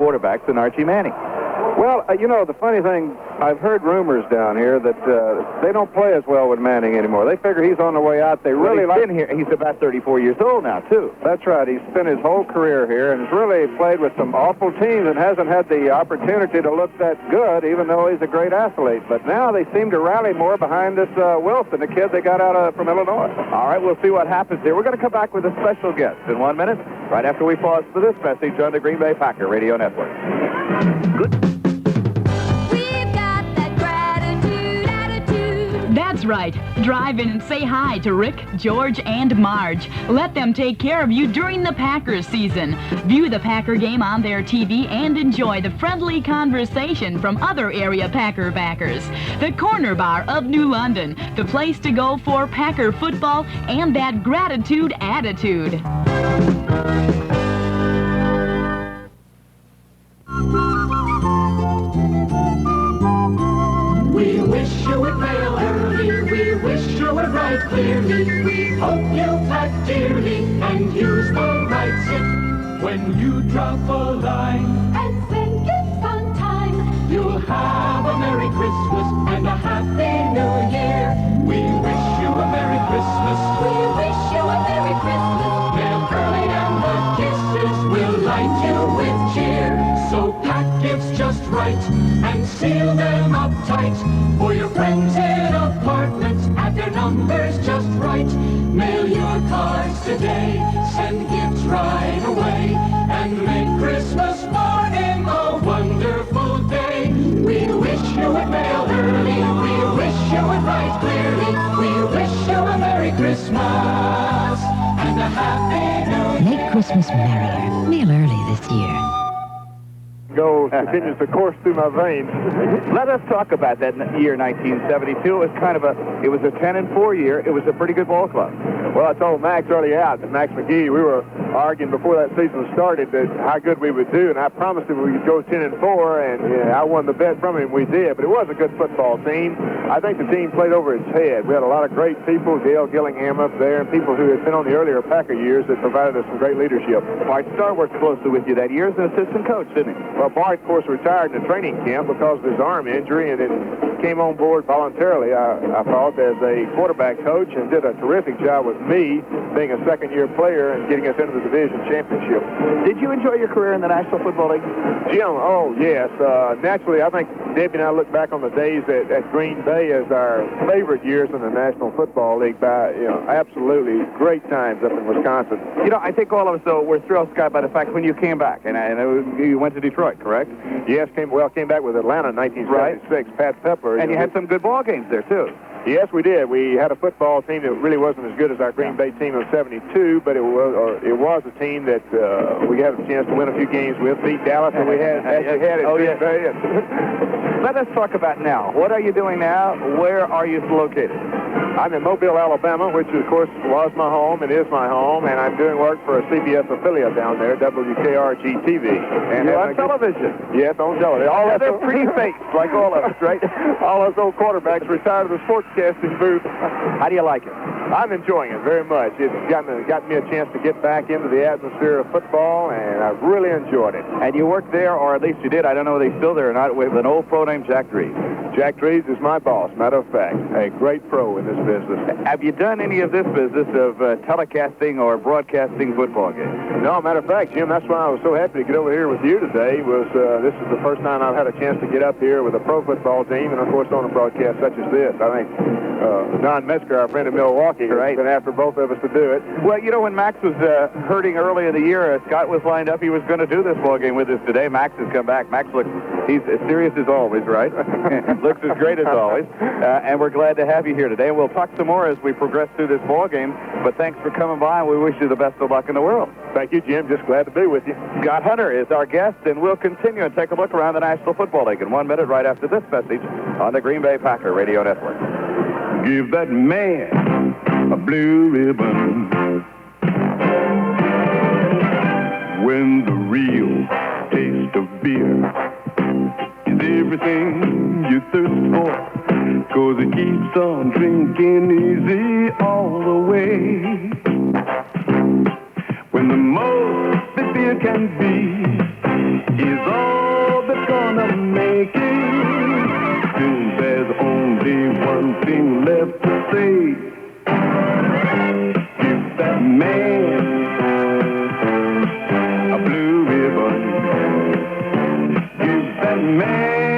quarterbacks than Archie Manning. Well, you know, the funny thing, I've heard rumors down here that they don't play as well with Manning anymore. They figure he's on the way out. They really like been here. He's about 34 years old now, too. That's right. He's spent his whole career here and has really played with some awful teams and hasn't had the opportunity to look that good, even though he's a great athlete. But now they seem to rally more behind this Wilson, the kid they got out from Illinois. All right, we'll see what happens here. We're going to come back with a special guest in 1 minute, right after we pause for this message on the Green Bay Packer Radio Network. Good. That's right. Drive in and say hi to Rick, George, and Marge. Let them take care of you during the Packers season. View the Packer game on their TV and enjoy the friendly conversation from other area Packer backers. The Corner Bar of New London, the place to go for Packer football and that gratitude attitude. We wish you would mail early, we wish you would write clearly. We hope you'll pack dearly and use the right zip. When you drop a line and think it's fun time, you'll have a Merry Christmas and a Happy New Year. We wish you a Merry Christmas. We wish you a Merry Christmas. Mail early and the kisses will light you with cheer. So pack gifts just right and seal them up tight. For your friends in apartments at their numbers just right. Mail your cards today, send gifts right away, and make Christmas morning a wonderful day. We wish you would mail early, we wish you would write clearly. We wish you a Merry Christmas and a Happy New Year. Make Christmas merrier. Mail early this year. Continues to course through my veins. Let us talk about that year 1972. It was it was a 10-4 year. It was a pretty good ball club. Well, I told Max early out, Max McGee, we were arguing before that season started that how good we would do, and I promised him we could go 10-4, and I won the bet from him. We did, but it was a good football team. I think the team played over its head. We had a lot of great people, Dale Gillingham up there, and people who had been on the earlier Packer years that provided us some great leadership. Bart Starr worked closely with you that year as an assistant coach, didn't he? Well, Bart, of course, retired in the training camp because of his arm injury, and then came on board voluntarily, I thought, as a quarterback coach, and did a terrific job with me, being a second-year player and getting us into the division championship. Did you enjoy your career in the National Football League? Jim, oh, yes. Naturally, I think Debbie and I look back on the days at Green Bay as our favorite years in the National Football League. Absolutely great times up in Wisconsin. I think all of us, though, were thrilled, Scott, by the fact when you came back, and you went to Detroit, correct? Yes, came back with Atlanta in 1976. Right. Pat Pepper. And you had some good ball games there, too. Yes, we did. We had a football team that really wasn't as good as our Green Bay team of '72, but it was a team that we had a chance to win a few games with, beat Dallas, and we had it. Oh, Green Bay. Let us talk about now. What are you doing now? Where are you located? I'm in Mobile, Alabama, which, of course, was my home and is my home, and I'm doing work for a CBS affiliate down there, WKRG-TV. And you're on television? Yes, on television. They're pretty face, like all of us, right? All us old quarterbacks retired to the sportscasting booth. How do you like it? I'm enjoying it very much. It's gotten me a chance to get back into the atmosphere of football, and I've really enjoyed it. And you worked there, or at least you did, I don't know if they're still there or not, with an old pro named Jack Drees. Jack Drees is my boss, matter of fact. A great pro in this business. Have you done any of this business of telecasting or broadcasting football games? No, matter of fact, Jim, that's why I was so happy to get over here with you today. This is the first time I've had a chance to get up here with a pro football team, and of course on a broadcast such as this. I think Don Metzger, our friend in Milwaukee, has been after both of us to do it. Well, when Max was hurting early in the year, Scott was lined up. He was going to do this ball game with us today. Max has come back. Max he's as serious as always, right? Looks as great as always. And we're glad to have you here today. And we'll talk some more as we progress through this ball game. But thanks for coming by, and we wish you the best of luck in the world. Thank you, Jim. Just glad to be with you. Scott Hunter is our guest, and we'll continue and take a look around the National Football League in 1 minute right after this message on the Green Bay Packer Radio Network. Give that man a blue ribbon when the real taste of beer is everything you thirst for, 'cause it keeps on drinking easy all the way. When the most that beer can be is all that's gonna make it. Soon there's only one thing left to say. Give that man a blue ribbon. Give that man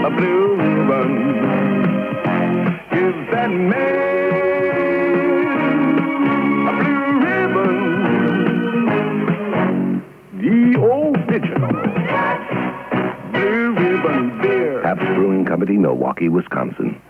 a blue ribbon. Give that man a blue ribbon. The original blue ribbon beer. Pabst Brewing Company, Milwaukee, Wisconsin.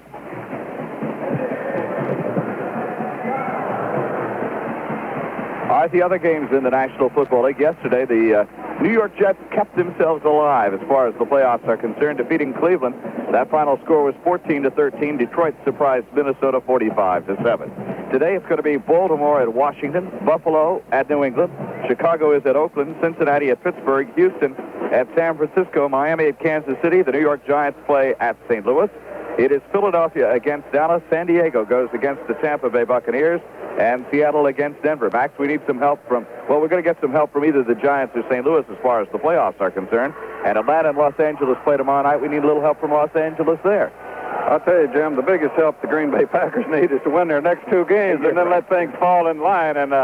All right, the other games in the National Football League. Yesterday, the New York Jets kept themselves alive as far as the playoffs are concerned, defeating Cleveland. That final score was 14-13. Detroit surprised Minnesota 45-7. Today, it's going to be Baltimore at Washington, Buffalo at New England, Chicago is at Oakland, Cincinnati at Pittsburgh, Houston at San Francisco, Miami at Kansas City. The New York Giants play at St. Louis. It is Philadelphia against Dallas. San Diego goes against the Tampa Bay Buccaneers. And Seattle against Denver. Max, we need some help from, well, we're going to get some help from either the Giants or St. Louis as far as the playoffs are concerned. And Atlanta and Los Angeles play tomorrow night. We need a little help from Los Angeles there. I'll tell you, Jim, the biggest help the Green Bay Packers need is to win their next two games and then let things fall in line. And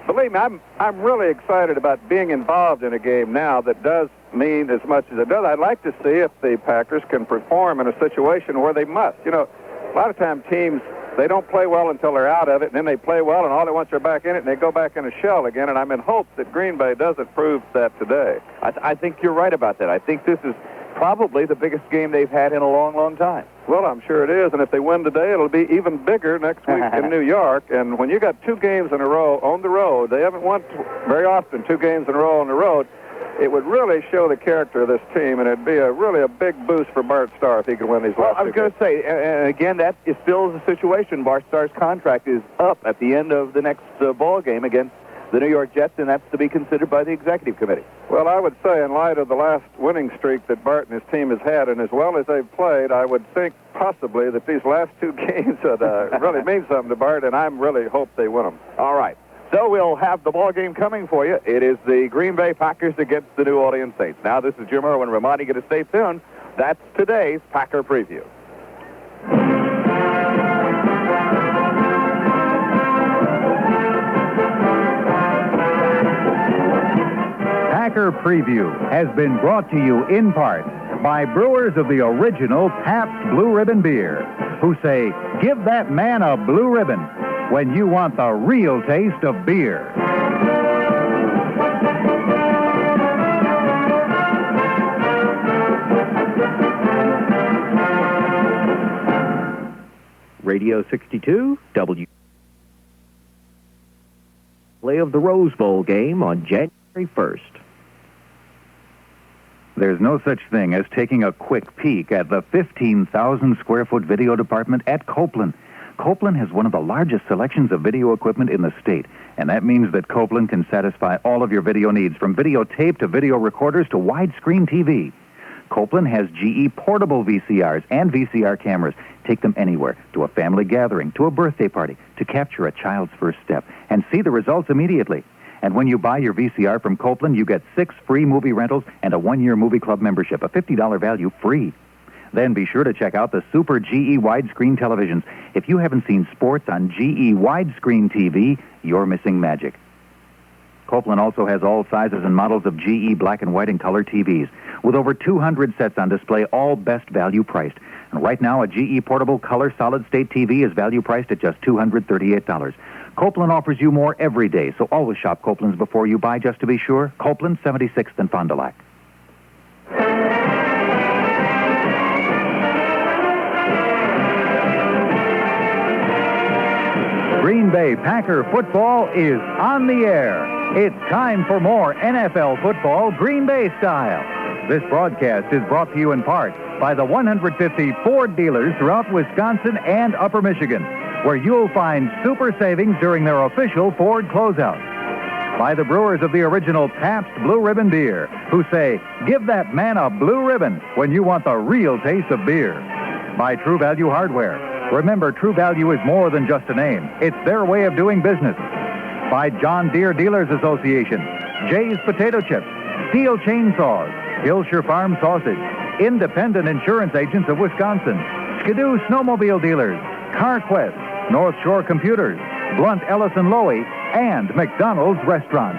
believe me, I'm really excited about being involved in a game now that does mean as much as it does. I'd like to see if the Packers can perform in a situation where they must. You know, a lot of times teams, they don't play well until they're out of it, and then they play well, and all at once they're back in it, and they go back in a shell again, and I'm in hopes that Green Bay doesn't prove that today. I think you're right about that. I think this is probably the biggest game they've had in a long, long time. Well, I'm sure it is, and if they win today, it'll be even bigger next week in New York, and when you got two games in a row on the road, they haven't won very often, two games in a row on the road, it would really show the character of this team, and it'd be really a big boost for Bart Starr if he could win these last two games. I was going to say, and again, that is still the situation. Bart Starr's contract is up at the end of the next ball game against the New York Jets, and that's to be considered by the executive committee. Well, I would say in light of the last winning streak that Bart and his team has had, and as well as they've played, I would think possibly that these last two games would really mean something to Bart, and I really hope they win them. All right. So we'll have the ball game coming for you. It is the Green Bay Packers against the New Orleans Saints. Now, this is Jim Irwin reminding you to stay tuned. That's today's Packer Preview. Packer Preview has been brought to you in part by brewers of the original Pabst Blue Ribbon beer, who say, give that man a blue ribbon when you want the real taste of beer. Radio 62, W. Play of the Rose Bowl game on January 1st. There's no such thing as taking a quick peek at the 15,000 square foot video department at Copeland. Copeland has one of the largest selections of video equipment in the state, and that means that Copeland can satisfy all of your video needs, from videotape to video recorders to widescreen TV. Copeland has GE portable VCRs and VCR cameras. Take them anywhere, to a family gathering, to a birthday party, to capture a child's first step, and see the results immediately. And when you buy your VCR from Copeland, you get 6 free movie rentals and a 1-year movie club membership, a $50 value free. Then be sure to check out the Super GE widescreen televisions. If you haven't seen sports on GE widescreen TV, you're missing magic. Copeland also has all sizes and models of GE black and white and color TVs, with over 200 sets on display, all best value priced. And right now, a GE portable color solid-state TV is value priced at just $238. Copeland offers you more every day, so always shop Copeland's before you buy, just to be sure. Copeland, 76th and Fond du Lac. Green Bay Packer football is on the air. It's time for more NFL football Green Bay style. This broadcast is brought to you in part by the 150 Ford dealers throughout Wisconsin and Upper Michigan, where you'll find super savings during their official Ford closeout. By the brewers of the original Pabst Blue Ribbon beer, who say, give that man a blue ribbon when you want the real taste of beer. By True Value Hardware. Remember, True Value is more than just a name. It's their way of doing business. By John Deere Dealers Association. Jay's Potato Chips, Steel Chainsaws, Hillshire Farm Sausage, Independent Insurance Agents of Wisconsin, Skidoo Snowmobile Dealers, CarQuest, North Shore Computers, Blunt Ellison Lowy, and McDonald's Restaurant.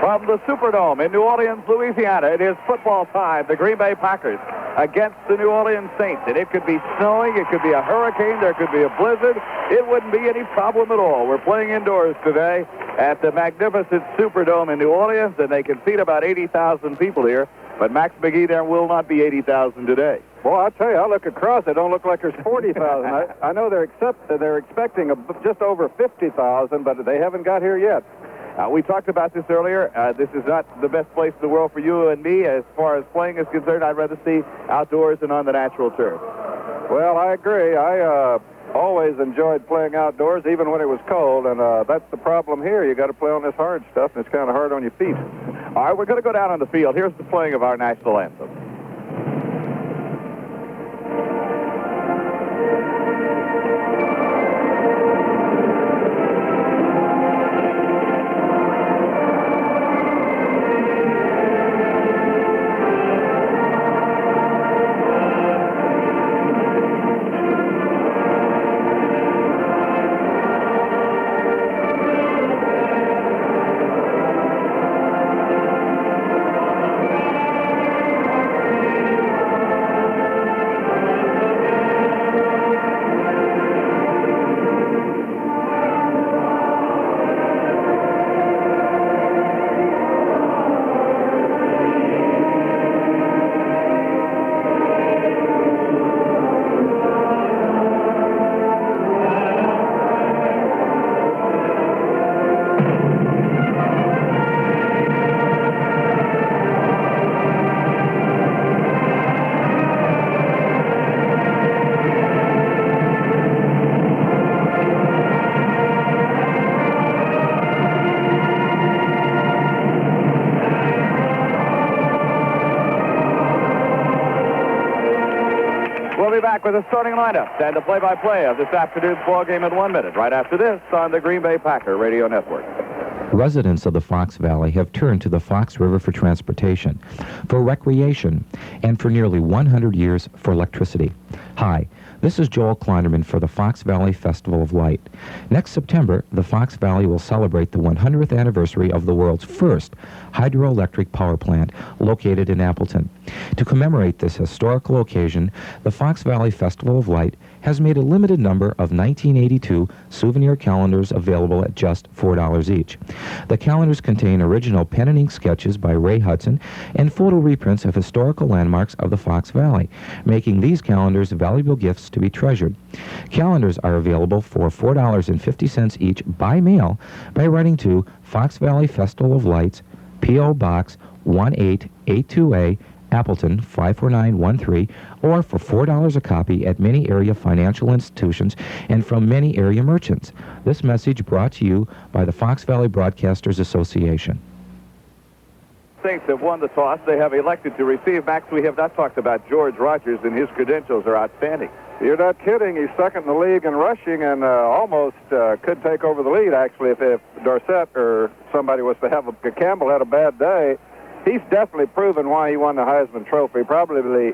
From the Superdome in New Orleans, Louisiana, it is football time. The Green Bay Packers against the New Orleans Saints. And it could be snowing, it could be a hurricane, there could be a blizzard. It wouldn't be any problem at all. We're playing indoors today at the magnificent Superdome in New Orleans, and they can seat about 80,000 people here. But Max McGee, there will not be 80,000 today. Well, I'll tell you, I look across, it don't look like there's 40,000. I know they're expecting just over 50,000, but they haven't got here yet. We talked about this earlier. This is not the best place in the world for you and me as far as playing is concerned. I'd rather see outdoors and on the natural turf. Well, I agree. I always enjoyed playing outdoors, even when it was cold, and that's the problem here. You got to play on this hard stuff, and it's kind of hard on your feet. All right, we're going to go down on the field. Here's the playing of our national anthem. We'll be back with the starting lineup and the play-by-play of this afternoon's ball game in 1 minute, right after this on the Green Bay Packer Radio Network. Residents of the Fox Valley have turned to the Fox River for transportation, for recreation, and for nearly 100 years for electricity. Hi, this is Joel Kleinerman for the Fox Valley Festival of Light. Next September, the Fox Valley will celebrate the 100th anniversary of the world's first hydroelectric power plant located in Appleton. To commemorate this historical occasion, the Fox Valley Festival of Light has made a limited number of 1982 souvenir calendars available at just $4 each. The calendars contain original pen and ink sketches by Ray Hudson and photo reprints of historical landmarks of the Fox Valley, making these calendars valuable gifts to be treasured. Calendars are available for $4.50 each by mail by writing to Fox Valley Festival of Lights, P.O. Box 1882A, Appleton 54913, or for $4 a copy at many area financial institutions and from many area merchants. This message brought to you by the Fox Valley Broadcasters Association. Saints have won the toss. They have elected to receive. Max, we have not talked about George Rogers, and his credentials are outstanding. You're not kidding. He's second in the league in rushing and almost could take over the lead, actually, if Dorsett or somebody was to have Campbell had a bad day. He's definitely proven why he won the Heisman Trophy. Probably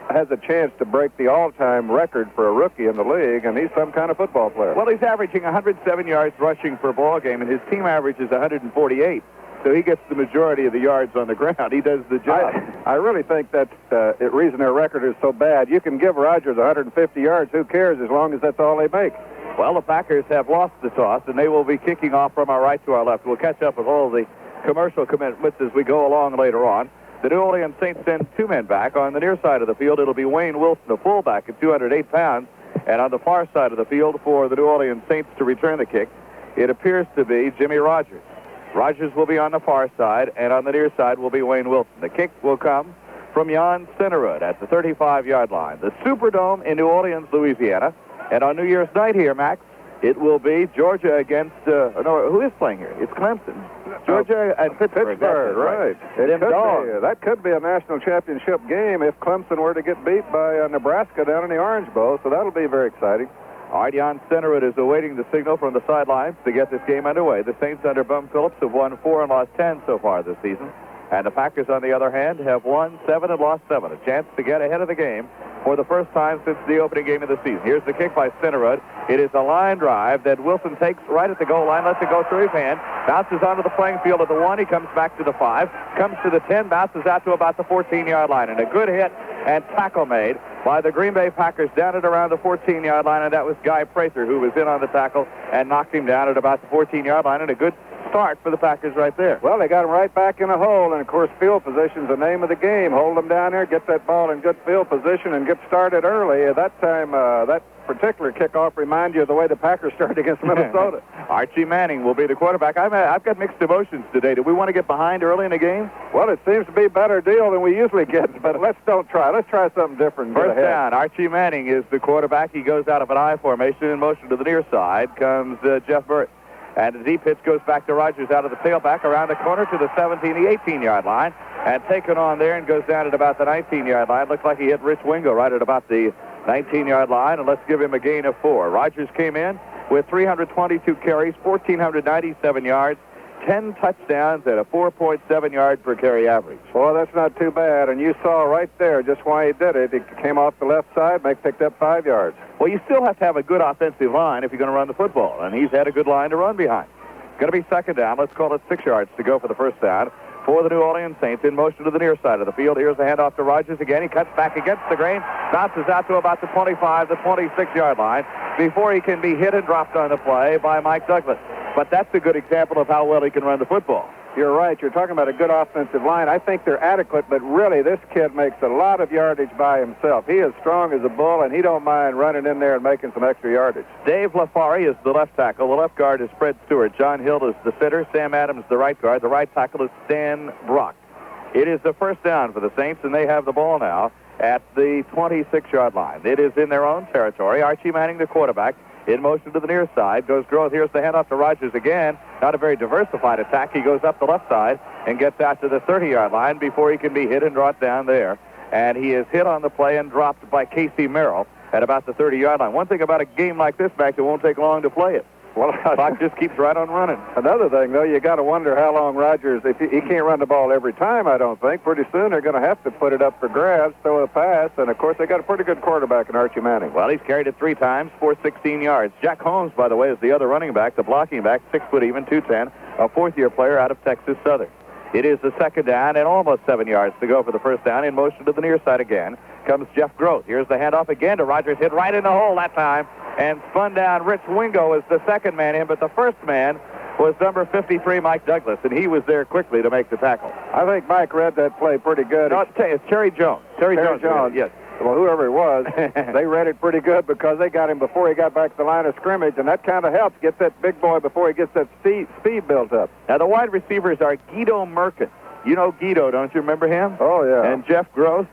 has a chance to break the all-time record for a rookie in the league, and he's some kind of football player. Well, he's averaging 107 yards rushing per ball game, and his team average is 148. So he gets the majority of the yards on the ground. He does the job. I really think that's the reason their record is so bad. You can give Rodgers 150 yards. Who cares as long as that's all they make? Well, the Packers have lost the toss, and they will be kicking off from our right to our left. We'll catch up with all the commercial commitments as we go along later on. The New Orleans Saints send two men back. On the near side of the field, it'll be Wayne Wilson, a fullback at 208 pounds. And on the far side of the field for the New Orleans Saints to return the kick, it appears to be Jimmy Rogers. Rogers will be on the far side, and on the near side will be Wayne Wilson. The kick will come from Jan Stenerud at the 35-yard line. The Superdome in New Orleans, Louisiana. And on New Year's night here, Max, it will be Georgia against, who is playing here? It's Clemson. Georgia and Pittsburgh. Right. That could be a national championship game if Clemson were to get beat by Nebraska down in the Orange Bowl, so that'll be very exciting. Ardion Centerwood is awaiting the signal from the sidelines to get this game underway. The Saints under Bum Phillips have won 4 and lost 10 so far this season. And the Packers, on the other hand, have won 7 and lost 7. A chance to get ahead of the game for the first time since the opening game of the season. Here's the kick by Centerwood. It is a line drive that Wilson takes right at the goal line, lets it go through his hand, bounces onto the playing field at the 1. He comes back to the 5, comes to the 10, bounces out to about the 14-yard line. And a good hit and tackle made by the Green Bay Packers down at around the 14-yard line, and that was Guy Prather who was in on the tackle and knocked him down at about the 14-yard line, and a good start for the Packers right there. Well, they got him right back in a hole, and of course field position's the name of the game. Hold them down there, get that ball in good field position, and get started early. At that time, that particular kickoff reminds you of the way the Packers started against Minnesota. Archie Manning will be the quarterback. I've got mixed emotions today. Do we want to get behind early in the game? Well, it seems to be a better deal than we usually get, but let's try something different. First down, Archie Manning is the quarterback. He goes out of an I formation. In motion to the near side comes Jeff Burt. And the deep pitch goes back to Rogers out of the tailback around the corner to the 17, the 18-yard line. And taken on there and goes down at about the 19-yard line. Looks like he hit Rich Wingo right at about the 19-yard line. And let's give him a gain of 4. Rogers came in with 322 carries, 1,497 yards, 10 touchdowns at a 4.7 yard per carry average. Well, that's not too bad. And you saw right there just why he did it. He came off the left side, picked up 5 yards. Well, you still have to have a good offensive line if you're going to run the football, and he's had a good line to run behind. Going to be second down. Let's call it 6 yards to go for the first down for the New Orleans Saints. In motion to the near side of the field. Here's the handoff to Rogers again. He cuts back against the grain, bounces out to about the 25, the 26-yard line before he can be hit and dropped on the play by Mike Douglas. But that's a good example of how well he can run the football. You're right. You're talking about a good offensive line. I think they're adequate, but really this kid makes a lot of yardage by himself. He is strong as a bull, and he don't mind running in there and making some extra yardage. Dave LaFari is the left tackle. The left guard is Fred Stewart. John Hill is the center. Sam Adams, the right guard. The right tackle is Stan Brock. It is the first down for the Saints, and they have the ball now at the 26-yard line. It is in their own territory. Archie Manning, the quarterback, in motion to the near side. Goes Groth. Here's the handoff to Rogers again. Not a very diversified attack. He goes up the left side and gets out to the 30-yard line before he can be hit and brought down there. And he is hit on the play and dropped by Casey Merrill at about the 30-yard line. One thing about a game like this, Mac, it won't take long to play it. Well, the clock just keeps right on running. Another thing, though, you got to wonder how long Rogers, if he can't run the ball every time, I don't think. Pretty soon they're going to have to put it up for grabs, throw a pass, and, of course, they got a pretty good quarterback in Archie Manning. Well, he's carried it 3 times for 16 yards. Jack Holmes, by the way, is the other running back, the blocking back, 6 foot even, 210, a fourth-year player out of Texas Southern. It is the second down and almost 7 yards to go for the first down. In motion to the near side again comes Jeff Groth. Here's the handoff again to Rogers, hit right in the hole that time, and spun down. Rich Wingo is the second man in, but the first man was number 53, Mike Douglas, and he was there quickly to make the tackle. I think Mike read that play pretty good. No, it's Terry Jones. Terry Jones, yes. Well, whoever it was, they read it pretty good because they got him before he got back to the line of scrimmage, and that kind of helps get that big boy before he gets that speed built up. Now, the wide receivers are Guido Merkin. You know Guido, don't you remember him? Oh, yeah. And Jeff Groth.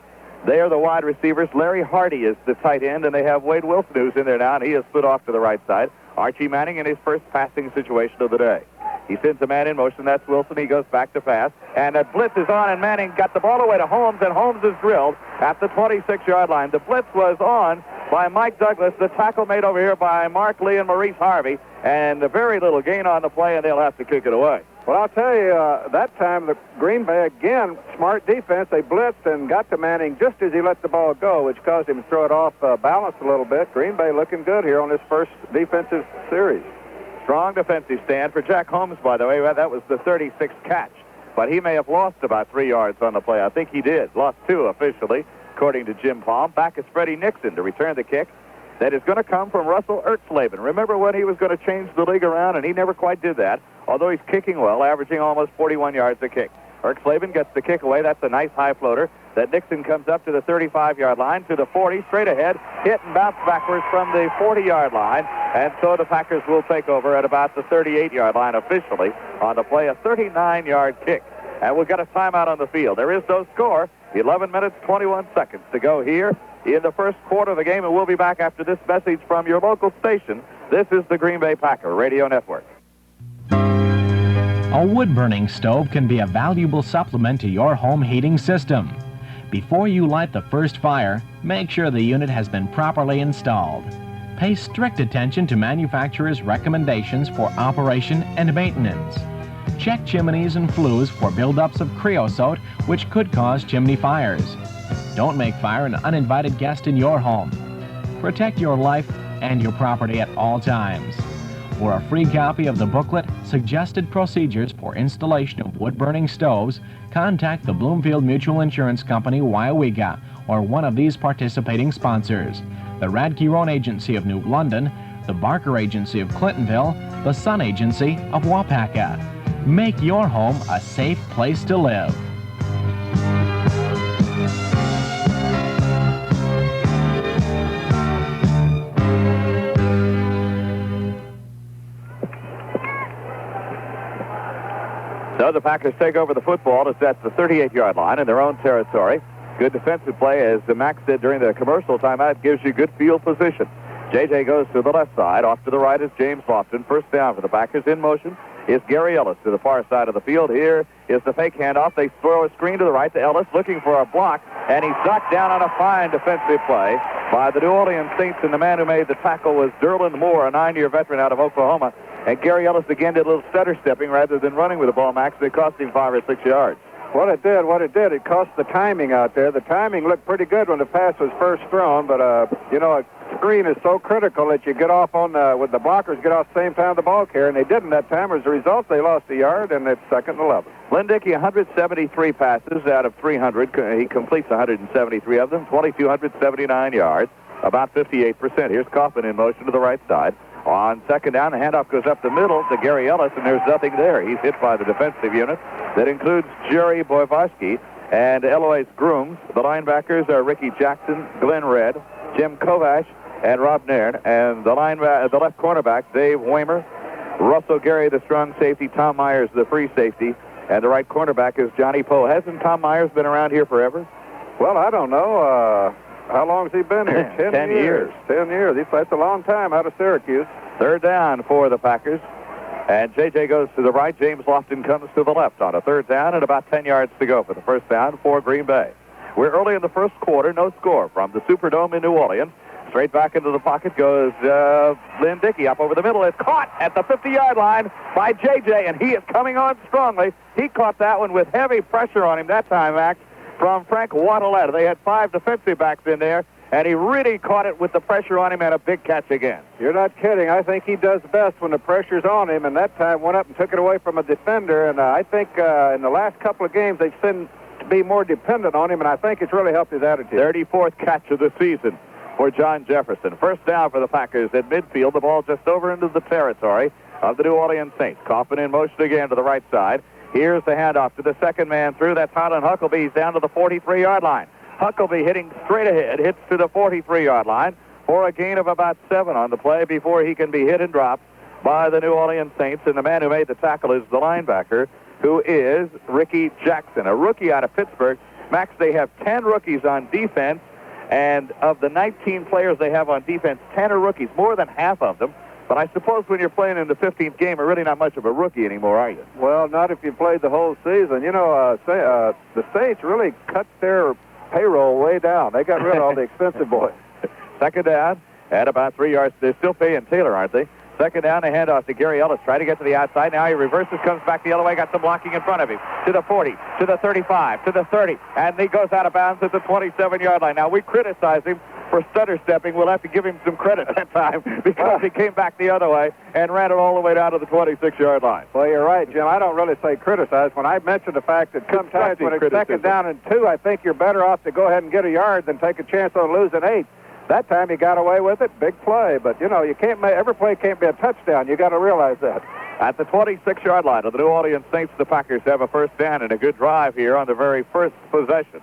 They are the wide receivers. Larry Hardy is the tight end, and they have Wade Wilson, who's in there now, and he has split off to the right side. Archie Manning in his first passing situation of the day. He sends a man in motion. That's Wilson. He goes back to pass. And a blitz is on, and Manning got the ball away to Holmes, and Holmes is drilled at the 26-yard line. The blitz was on by Mike Douglas. The tackle made over here by Mark Lee and Maurice Harvey. And very little gain on the play, and they'll have to kick it away. Well, I'll tell you, that time the Green Bay, again, smart defense. They blitzed and got to Manning just as he let the ball go, which caused him to throw it off balance a little bit. Green Bay looking good here on this first defensive series. Strong defensive stand for Jack Holmes, by the way. That was the 36th catch. But he may have lost about 3 yards on the play. I think he did. Lost 2 officially, according to Jim Palm. Back is Freddie Nixon to return the kick. That is going to come from Russell Ertzleben. Remember when he was going to change the league around, and he never quite did that, although he's kicking well, averaging almost 41 yards a kick. Ertzleben gets the kick away. That's a nice high floater. That Nixon comes up to the 35-yard line, to the 40, straight ahead, hit and bounce backwards from the 40-yard line, and so the Packers will take over at about the 38-yard line officially on the play, a 39-yard kick. And we've got a timeout on the field. There is no score. 11 minutes, 21 seconds to go here in the first quarter of the game, and we'll be back after this message from your local station. This is the Green Bay Packer Radio Network. A wood-burning stove can be a valuable supplement to your home heating system. Before you light the first fire, make sure the unit has been properly installed. Pay strict attention to manufacturers' recommendations for operation and maintenance. Check chimneys and flues for buildups of creosote, which could cause chimney fires. Don't make fire an uninvited guest in your home. Protect your life and your property at all times. For a free copy of the booklet, Suggested Procedures for Installation of Wood-Burning Stoves, contact the Bloomfield Mutual Insurance Company, Waiawega, or one of these participating sponsors: the Radke-Roan Agency of New London, the Barker Agency of Clintonville, the Sun Agency of Wapaka. Make your home a safe place to live. So the Packers take over the football. It's at the 38-yard line in their own territory. Good defensive play, as Max did during the commercial timeout, gives you good field position. J.J. goes to the left side. Off to the right is James Lofton. First down for the Packers. In motion is Gary Ellis to the far side of the field. Here is the fake handoff. They throw a screen to the right to Ellis, looking for a block, and he's knocked down on a fine defensive play by the New Orleans Saints, and the man who made the tackle was Derland Moore, a 9-year veteran out of Oklahoma. And Gary Ellis again did a little stutter stepping rather than running with the ball, Max. It cost him 5 or 6 yards. What it did, it cost the timing out there. The timing looked pretty good when the pass was first thrown, but, a screen is so critical that you get off on, with the blockers get off the same time the ball carrier, and they didn't that time. As a result, they lost a yard, and it's 2nd and 11. Lynn Dickey, 173 passes out of 300. He completes 173 of them, 2,279 yards, about 58%. Here's Kaufman in motion to the right side. On second down, the handoff goes up the middle to Gary Ellis, and there's nothing there. He's hit by the defensive unit. That includes Jerry Boyvarsky and Eloise Grooms. The linebackers are Ricky Jackson, Glenn Redd, Jim Kovash, and Rob Nairn. And the left cornerback, Dave Waymer, Russell Gary, the strong safety, Tom Myers, the free safety, and the right cornerback is Johnny Poe. Hasn't Tom Myers been around here forever? Well, I don't know. How long has he been here? 10 years. 10 years. That's a long time out of Syracuse. Third down for the Packers. And J.J. goes to the right. James Lofton comes to the left on a third down and about 10 yards to go for the first down for Green Bay. We're early in the first quarter. No score from the Superdome in New Orleans. Straight back into the pocket goes Lynn Dickey up over the middle. It's caught at the 50-yard line by J.J., and he is coming on strongly. He caught that one with heavy pressure on him that time, Max, from Frank Waddaletta. They had 5 defensive backs in there, and he really caught it with the pressure on him and a big catch again. You're not kidding. I think he does best when the pressure's on him, and that time went up and took it away from a defender, and I think in the last couple of games they've seemed to be more dependent on him, and I think it's really helped his attitude. 34th catch of the season for John Jefferson. First down for the Packers at midfield. The ball just over into the territory of the New Orleans Saints. Kaufman in motion again to the right side. Here's the handoff to the second man through. That's Holland Huckabee. He's down to the 43-yard line. Huckabee hitting straight ahead, hits to the 43-yard line for a gain of about 7 on the play before he can be hit and dropped by the New Orleans Saints. And the man who made the tackle is the linebacker, who is Ricky Jackson, a rookie out of Pittsburgh. Max, they have 10 rookies on defense, and of the 19 players they have on defense, 10 are rookies, more than half of them. But I suppose when you're playing in the 15th game, you're really not much of a rookie anymore, are you? Well, not if you played the whole season. You know, the Saints really cut their payroll way down. They got rid of all the expensive boys. Second down at about 3 yards. They're still paying Taylor, aren't they? Second down, a handoff to Gary Ellis. Try to get to the outside. Now he reverses, comes back the other way, got some blocking in front of him. To the 40, to the 35, to the 30, and he goes out of bounds at the 27-yard line. Now, we criticize him for stutter stepping. We'll have to give him some credit that time because he came back the other way and ran it all the way down to the 26-yard line. Well, you're right, Jim. I don't really say criticize. When I mentioned the fact that sometimes when it's second down and 2, I think you're better off to go ahead and get a yard than take a chance on losing 8. That time he got away with it. Big play. But, you know, you can't make, every play can't be a touchdown. You got to realize that. At the 26-yard line of the New Orleans Saints, the Packers have a first down and a good drive here on the very first possession.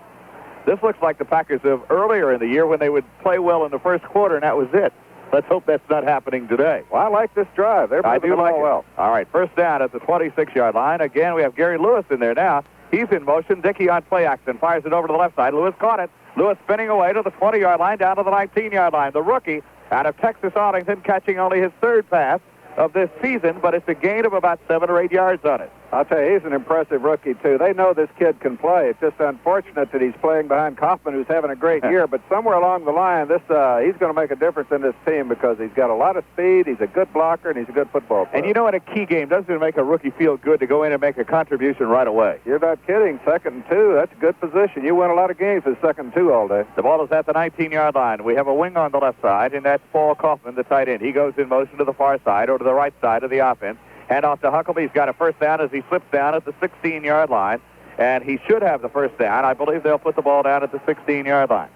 This looks like the Packers of earlier in the year when they would play well in the first quarter, and that was it. Let's hope that's not happening today. Well, I like this drive. I do like it. Well. All right, first down at the 26-yard line. Again, we have Gary Lewis in there now. He's in motion. Dickey on play action. Fires it over to the left side. Lewis caught it. Lewis spinning away to the 20-yard line, down to the 19-yard line. The rookie out of Texas Arlington catching only his third pass of this season, but it's a gain of about 7 or 8 yards on it. I'll tell you, he's an impressive rookie, too. They know this kid can play. It's just unfortunate that he's playing behind Kaufman, who's having a great year. But somewhere along the line, he's going to make a difference in this team because he's got a lot of speed, he's a good blocker, and he's a good football player. And you know, in a key game, doesn't it make a rookie feel good to go in and make a contribution right away? You're not kidding. 2nd and 2, that's a good position. You win a lot of games with 2nd and 2 all day. The ball is at the 19-yard line. We have a wing on the left side, and that's Paul Kaufman, the tight end. He goes in motion to the far side or to the right side of the offense. Hand off to Huckabee. He's got a first down as he slips down at the 16-yard line, and he should have the first down. I believe they'll put the ball down at the 16-yard line.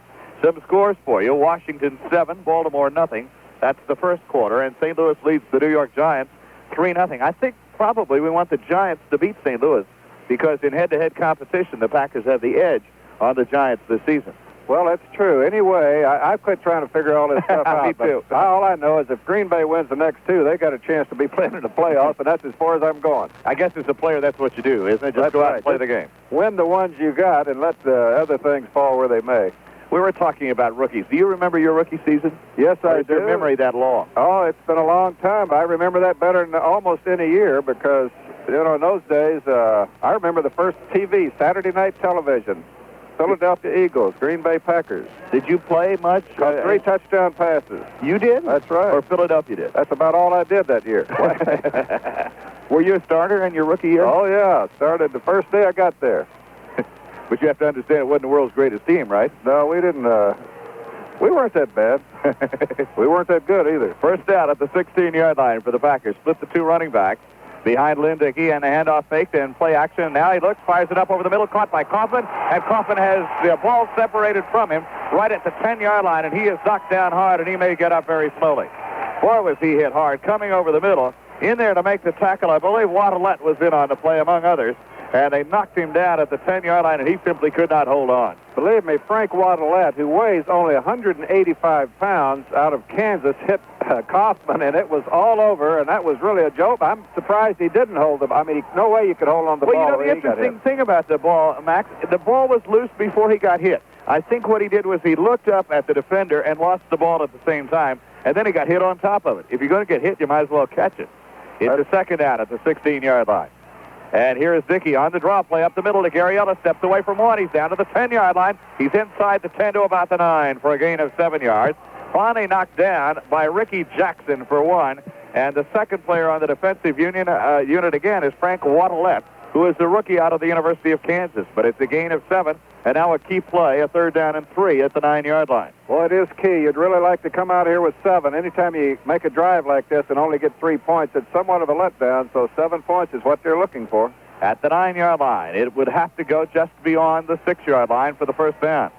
Some scores for you. Washington 7, Baltimore nothing. That's the first quarter, and St. Louis leads the New York Giants 3-0. I think probably we want the Giants to beat St. Louis because in head-to-head competition, the Packers have the edge on the Giants this season. Well, that's true. Anyway, I quit trying to figure all this stuff out. Me too. All I know is if Green Bay wins the next 2, they got a chance to be playing in the playoffs, and that's as far as I'm going. I guess as a player, that's what you do, isn't it? Just go out and play the game. Win the ones you got and let the other things fall where they may. We were talking about rookies. Do you remember your rookie season? Yes, I do. Is your memory that long? Oh, it's been a long time. I remember that better than almost any year because, in those days, I remember the first TV, Saturday night television. Philadelphia Eagles, Green Bay Packers. Did you play much? 3 touchdown passes. You did? That's right. Or Philadelphia did? That's about all I did that year. Were you a starter in your rookie year? Oh, yeah. Started the first day I got there. But you have to understand it wasn't the world's greatest team, right? No, we didn't. We weren't that bad. We weren't that good either. First down at the 16-yard line for the Packers. Split the 2 running backs. Behind Lynn Dickey, and the handoff faked and play action. Now he looks, fires it up over the middle, caught by Kaufman, and Kaufman has the ball separated from him right at the 10-yard line, and he is knocked down hard, and he may get up very slowly. Boy, was he hit hard, coming over the middle. In there to make the tackle, I believe Waddellette was in on the play, among others, and they knocked him down at the 10-yard line, and he simply could not hold on. Believe me, Frank Waddellette, who weighs only 185 pounds out of Kansas, hit Kaufman, and it was all over, and that was really a joke. I'm surprised he didn't hold him. I mean, no way you could hold on the ball. Well, the interesting thing about the ball, Max, the ball was loose before he got hit. I think what he did was he looked up at the defender and lost the ball at the same time, and then he got hit on top of it. If you're going to get hit, you might as well catch it. It's a second down at the 16-yard line. And here is Dickey on the draw play up the middle to Gary Ellis. Steps away from 1. He's down to the 10-yard line. He's inside the 10 to about the 9 for a gain of 7 yards. Finally knocked down by Ricky Jackson for 1. And the second player on the defensive unit again is Frank Waddellette, who is the rookie out of the University of Kansas. But it's a gain of 7. And now a key play, a 3rd down and 3 at the 9-yard line. Well, it is key. You'd really like to come out here with 7. Anytime you make a drive like this and only get 3 points, it's somewhat of a letdown, so 7 points is what they're looking for. At the 9-yard line, it would have to go just beyond the 6-yard line for the first down.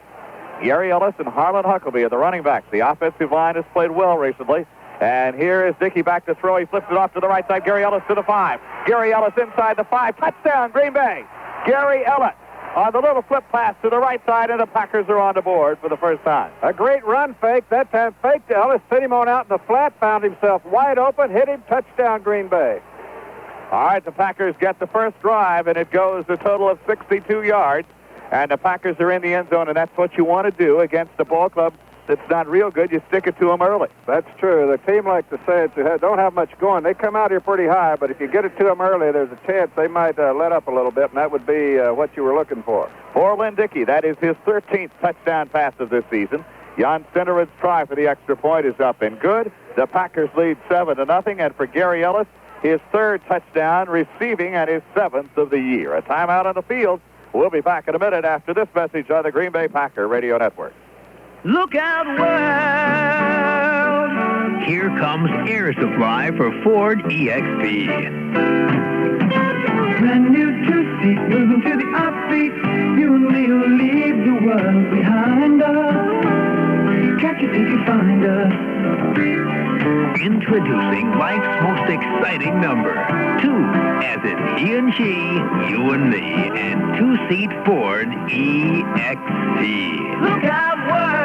Gary Ellis and Harlan Huckabee are the running backs. The offensive line has played well recently. And here is Dickey back to throw. He flips it off to the right side. Gary Ellis to the 5. Gary Ellis inside the 5. Touchdown, Green Bay. Gary Ellis on the little flip pass to the right side, and the Packers are on the board for the first time. A great run fake. That time faked Ellis, sent him on out in the flat, found himself wide open, hit him, touchdown, Green Bay. All right, the Packers get the first drive, and it goes a total of 62 yards. And the Packers are in the end zone, and that's what you want to do against a ball club that's not real good. You stick it to them early. That's true. The team like the Saints who don't have much going, they come out here pretty high, but if you get it to them early, there's a chance they might let up a little bit, and that would be what you were looking for. For Lynn Dickey, that is his 13th touchdown pass of this season. Jan Stenderid's try for the extra point is up and good. The Packers lead 7-0, and for Gary Ellis, his 3rd touchdown receiving and his 7th of the year. A timeout on the field. We'll be back in a minute after this message on the Green Bay Packer Radio Network. Look out, world! Here comes Air Supply for Ford EXP. Brand new two-seat, moving to the offbeat. You and me will leave the world behind us. Catch it if you find us. Introducing life's most exciting number. 2, as in he and she, you and me, and two-seat Ford EXP. Look out, world!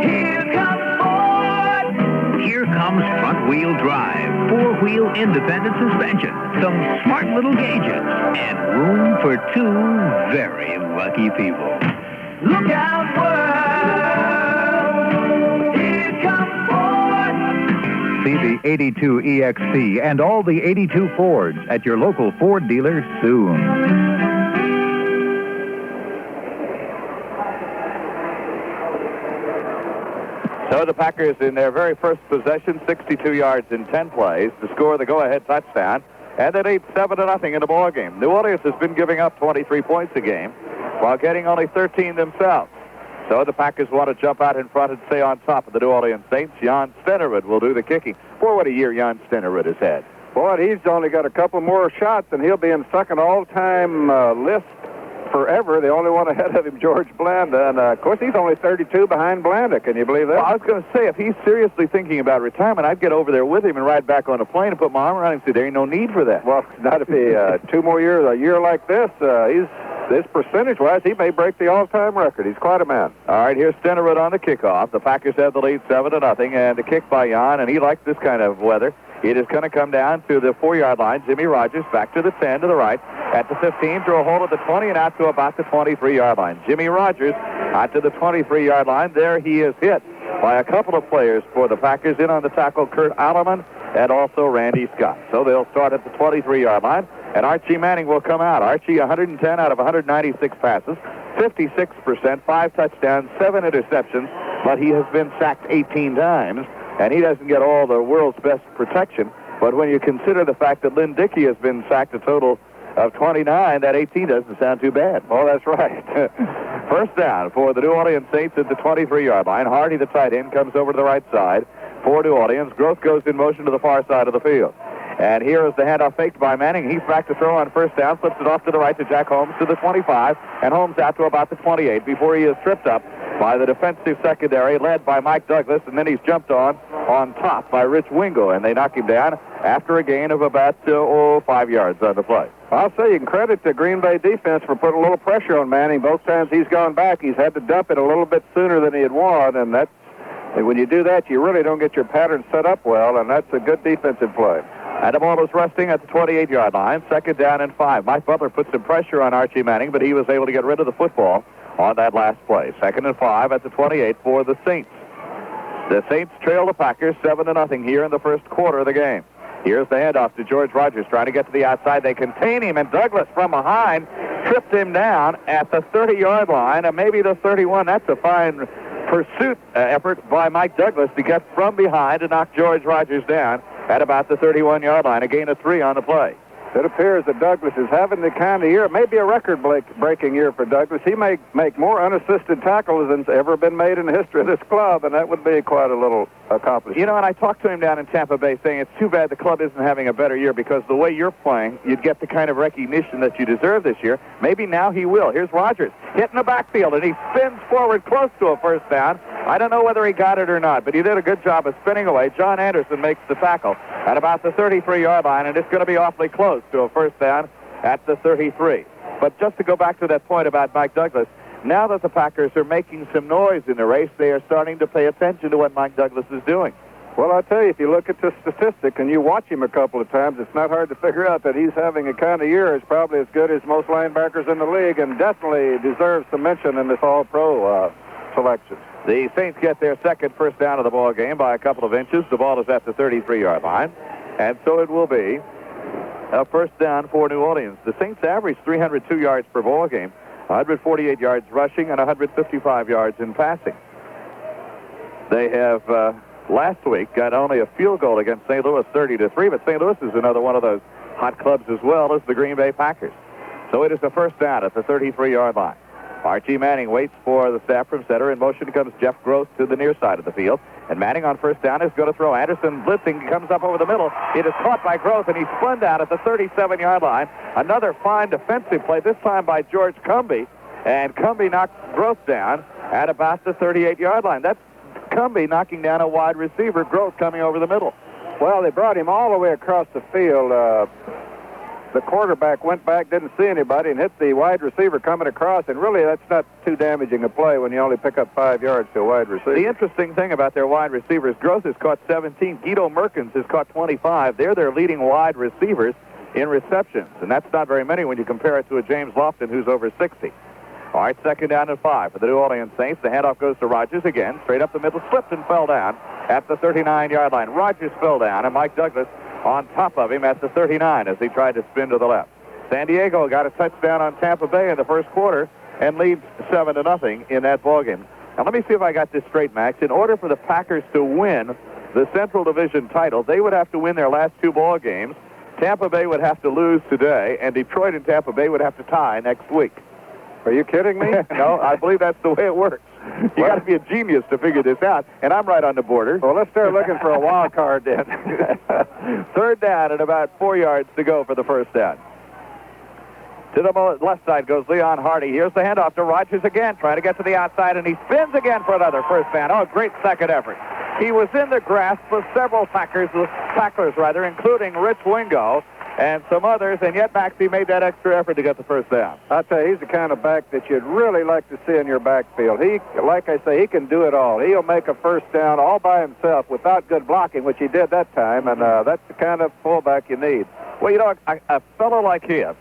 Here comes Ford! Here comes front-wheel drive, 4-wheel independent suspension, some smart little gauges, and room for 2 very lucky people. Look out, world! Here comes Ford! See the 82 EXP and all the 82 Fords at your local Ford dealer soon. So the Packers in their very first possession, 62 yards in 10 plays to score the go-ahead touchdown, and it 8-7-0 in the ball game. New Orleans has been giving up 23 points a game while getting only 13 themselves. So the Packers want to jump out in front and stay on top of the New Orleans Saints. Jan Stenerud will do the kicking. Boy, what a year Jan Stenerud has had. Boy, he's only got a couple more shots, and he'll be in second all-time list forever. The only one ahead of him, George Blanda. And, of course, he's only 32 behind Blanda. Can you believe that? Well, I was going to say, if he's seriously thinking about retirement, I'd get over there with him and ride back on a plane and put my arm around him and say, there ain't no need for that. Well, not if he 2 more years, a year like this, this percentage-wise, he may break the all-time record. He's quite a man. All right, here's Stenerud on the kickoff. The Packers have the lead 7-0, and the kick by Jan, and he likes this kind of weather. It is going to come down to the 4-yard line. Jimmy Rogers back to the 10 to the right. At the 15, through a hole at the 20 and out to about the 23-yard line. Jimmy Rogers out to the 23-yard line. There he is hit by a couple of players for the Packers. In on the tackle, Kurt Alleman and also Randy Scott. So they'll start at the 23-yard line, and Archie Manning will come out. Archie, 110 out of 196 passes, 56%, 5 touchdowns, 7 interceptions, but he has been sacked 18 times. And he doesn't get all the world's best protection. But when you consider the fact that Lynn Dickey has been sacked a total of 29, that 18 doesn't sound too bad. Oh, that's right. First down for the New Orleans Saints at the 23-yard line. Hardy, the tight end, comes over to the right side for New Orleans. Groth goes in motion to the far side of the field. And here is the handoff faked by Manning. He's back to throw on first down, flips it off to the right to Jack Holmes to the 25, and Holmes out to about the 28 before he is tripped up by the defensive secondary led by Mike Douglas, and then he's jumped on top by Rich Wingo, and they knock him down after a gain of about 5 yards on the play. I'll say you can credit the Green Bay defense for putting a little pressure on Manning. Both times he's gone back, he's had to dump it a little bit sooner than he had wanted, and when you do that, you really don't get your pattern set up well, and that's a good defensive play. And the ball is resting at the 28-yard line, 2nd down and 5. Mike Butler put some pressure on Archie Manning, but he was able to get rid of the football on that last play. 2nd and 5 at the 28 for the Saints. The Saints trail the Packers 7-0 here in the first quarter of the game. Here's the handoff to George Rogers trying to get to the outside. They contain him, and Douglas from behind tripped him down at the 30-yard line, and maybe the 31. That's a fine pursuit effort by Mike Douglas to get from behind and knock George Rogers down at about the 31-yard line. A gain of 3 on the play. It appears that Douglas is having the kind of year, maybe a record-breaking year for Douglas. He may make more unassisted tackles than's ever been made in the history of this club, and that would be quite a little accomplishment. You know, and I talked to him down in Tampa Bay saying it's too bad the club isn't having a better year because the way you're playing, you'd get the kind of recognition that you deserve this year. Maybe now he will. Here's Rogers hitting the backfield, and he spins forward close to a first down. I don't know whether he got it or not, but he did a good job of spinning away. John Anderson makes the tackle at about the 33-yard line, and it's going to be awfully close to a first down at the 33. But just to go back to that point about Mike Douglas, now that the Packers are making some noise in the race, they are starting to pay attention to what Mike Douglas is doing. Well, I'll tell you, if you look at the statistic and you watch him a couple of times, it's not hard to figure out that he's having a kind of year that's probably as good as most linebackers in the league and definitely deserves some mention in this All-Pro selection. The Saints get their second first down of the ball game by a couple of inches. The ball is at the 33-yard line, and so it will be a first down for New Orleans. The Saints average 302 yards per ball game, 148 yards rushing, and 155 yards in passing. They have last week got only a field goal against St. Louis, 30-3, but St. Louis is another one of those hot clubs as well as the Green Bay Packers. So it is a first down at the 33-yard line. Archie Manning waits for the snap from center. In motion comes Jeff Groth to the near side of the field. And Manning on first down is going to throw. Anderson blitzing, comes up over the middle. It is caught by Groth, and he's spun down at the 37-yard line. Another fine defensive play, this time by George Cumbie. And Cumbie knocks Groth down at about the 38-yard line. That's Cumbie knocking down a wide receiver. Groth coming over the middle. Well, they brought him all the way across the field. The quarterback went back, didn't see anybody, and hit the wide receiver coming across. And really, that's not too damaging a play when you only pick up 5 yards to a wide receiver. The interesting thing about their wide receivers, Groth has caught 17. Guido Merkins has caught 25. They're their leading wide receivers in receptions, and that's not very many when you compare it to a James Lofton who's over 60. All right, second down and 5 for the New Orleans Saints. The handoff goes to Rogers again. Straight up the middle, slipped and fell down at the 39-yard line. Rogers fell down, and Mike Douglas on top of him at the 39 as he tried to spin to the left. San Diego got a touchdown on Tampa Bay in the first quarter and leads 7-0 in that ballgame. Now, let me see if I got this straight, Max. In order for the Packers to win the Central Division title, they would have to win their last 2 ball games. Tampa Bay would have to lose today, and Detroit and Tampa Bay would have to tie next week. Are you kidding me? No, I believe that's the way it works. You got to be a genius to figure this out, and I'm right on the border. Well, let's start looking for a wild card then. Third down and about 4 yards to go for the first down. To the left side goes Leon Hardy. Here's the handoff to Rogers again, trying to get to the outside, and he spins again for another first down. Oh, great second effort. He was in the grasp of several tacklers, including Rich Wingo and some others, and yet Max, he made that extra effort to get the first down. I'll tell you, he's the kind of back that you'd really like to see in your backfield. He, like I say, he can do it all. He'll make a first down all by himself without good blocking, which he did that time, and that's the kind of fullback you need. Well, you know, a fellow like him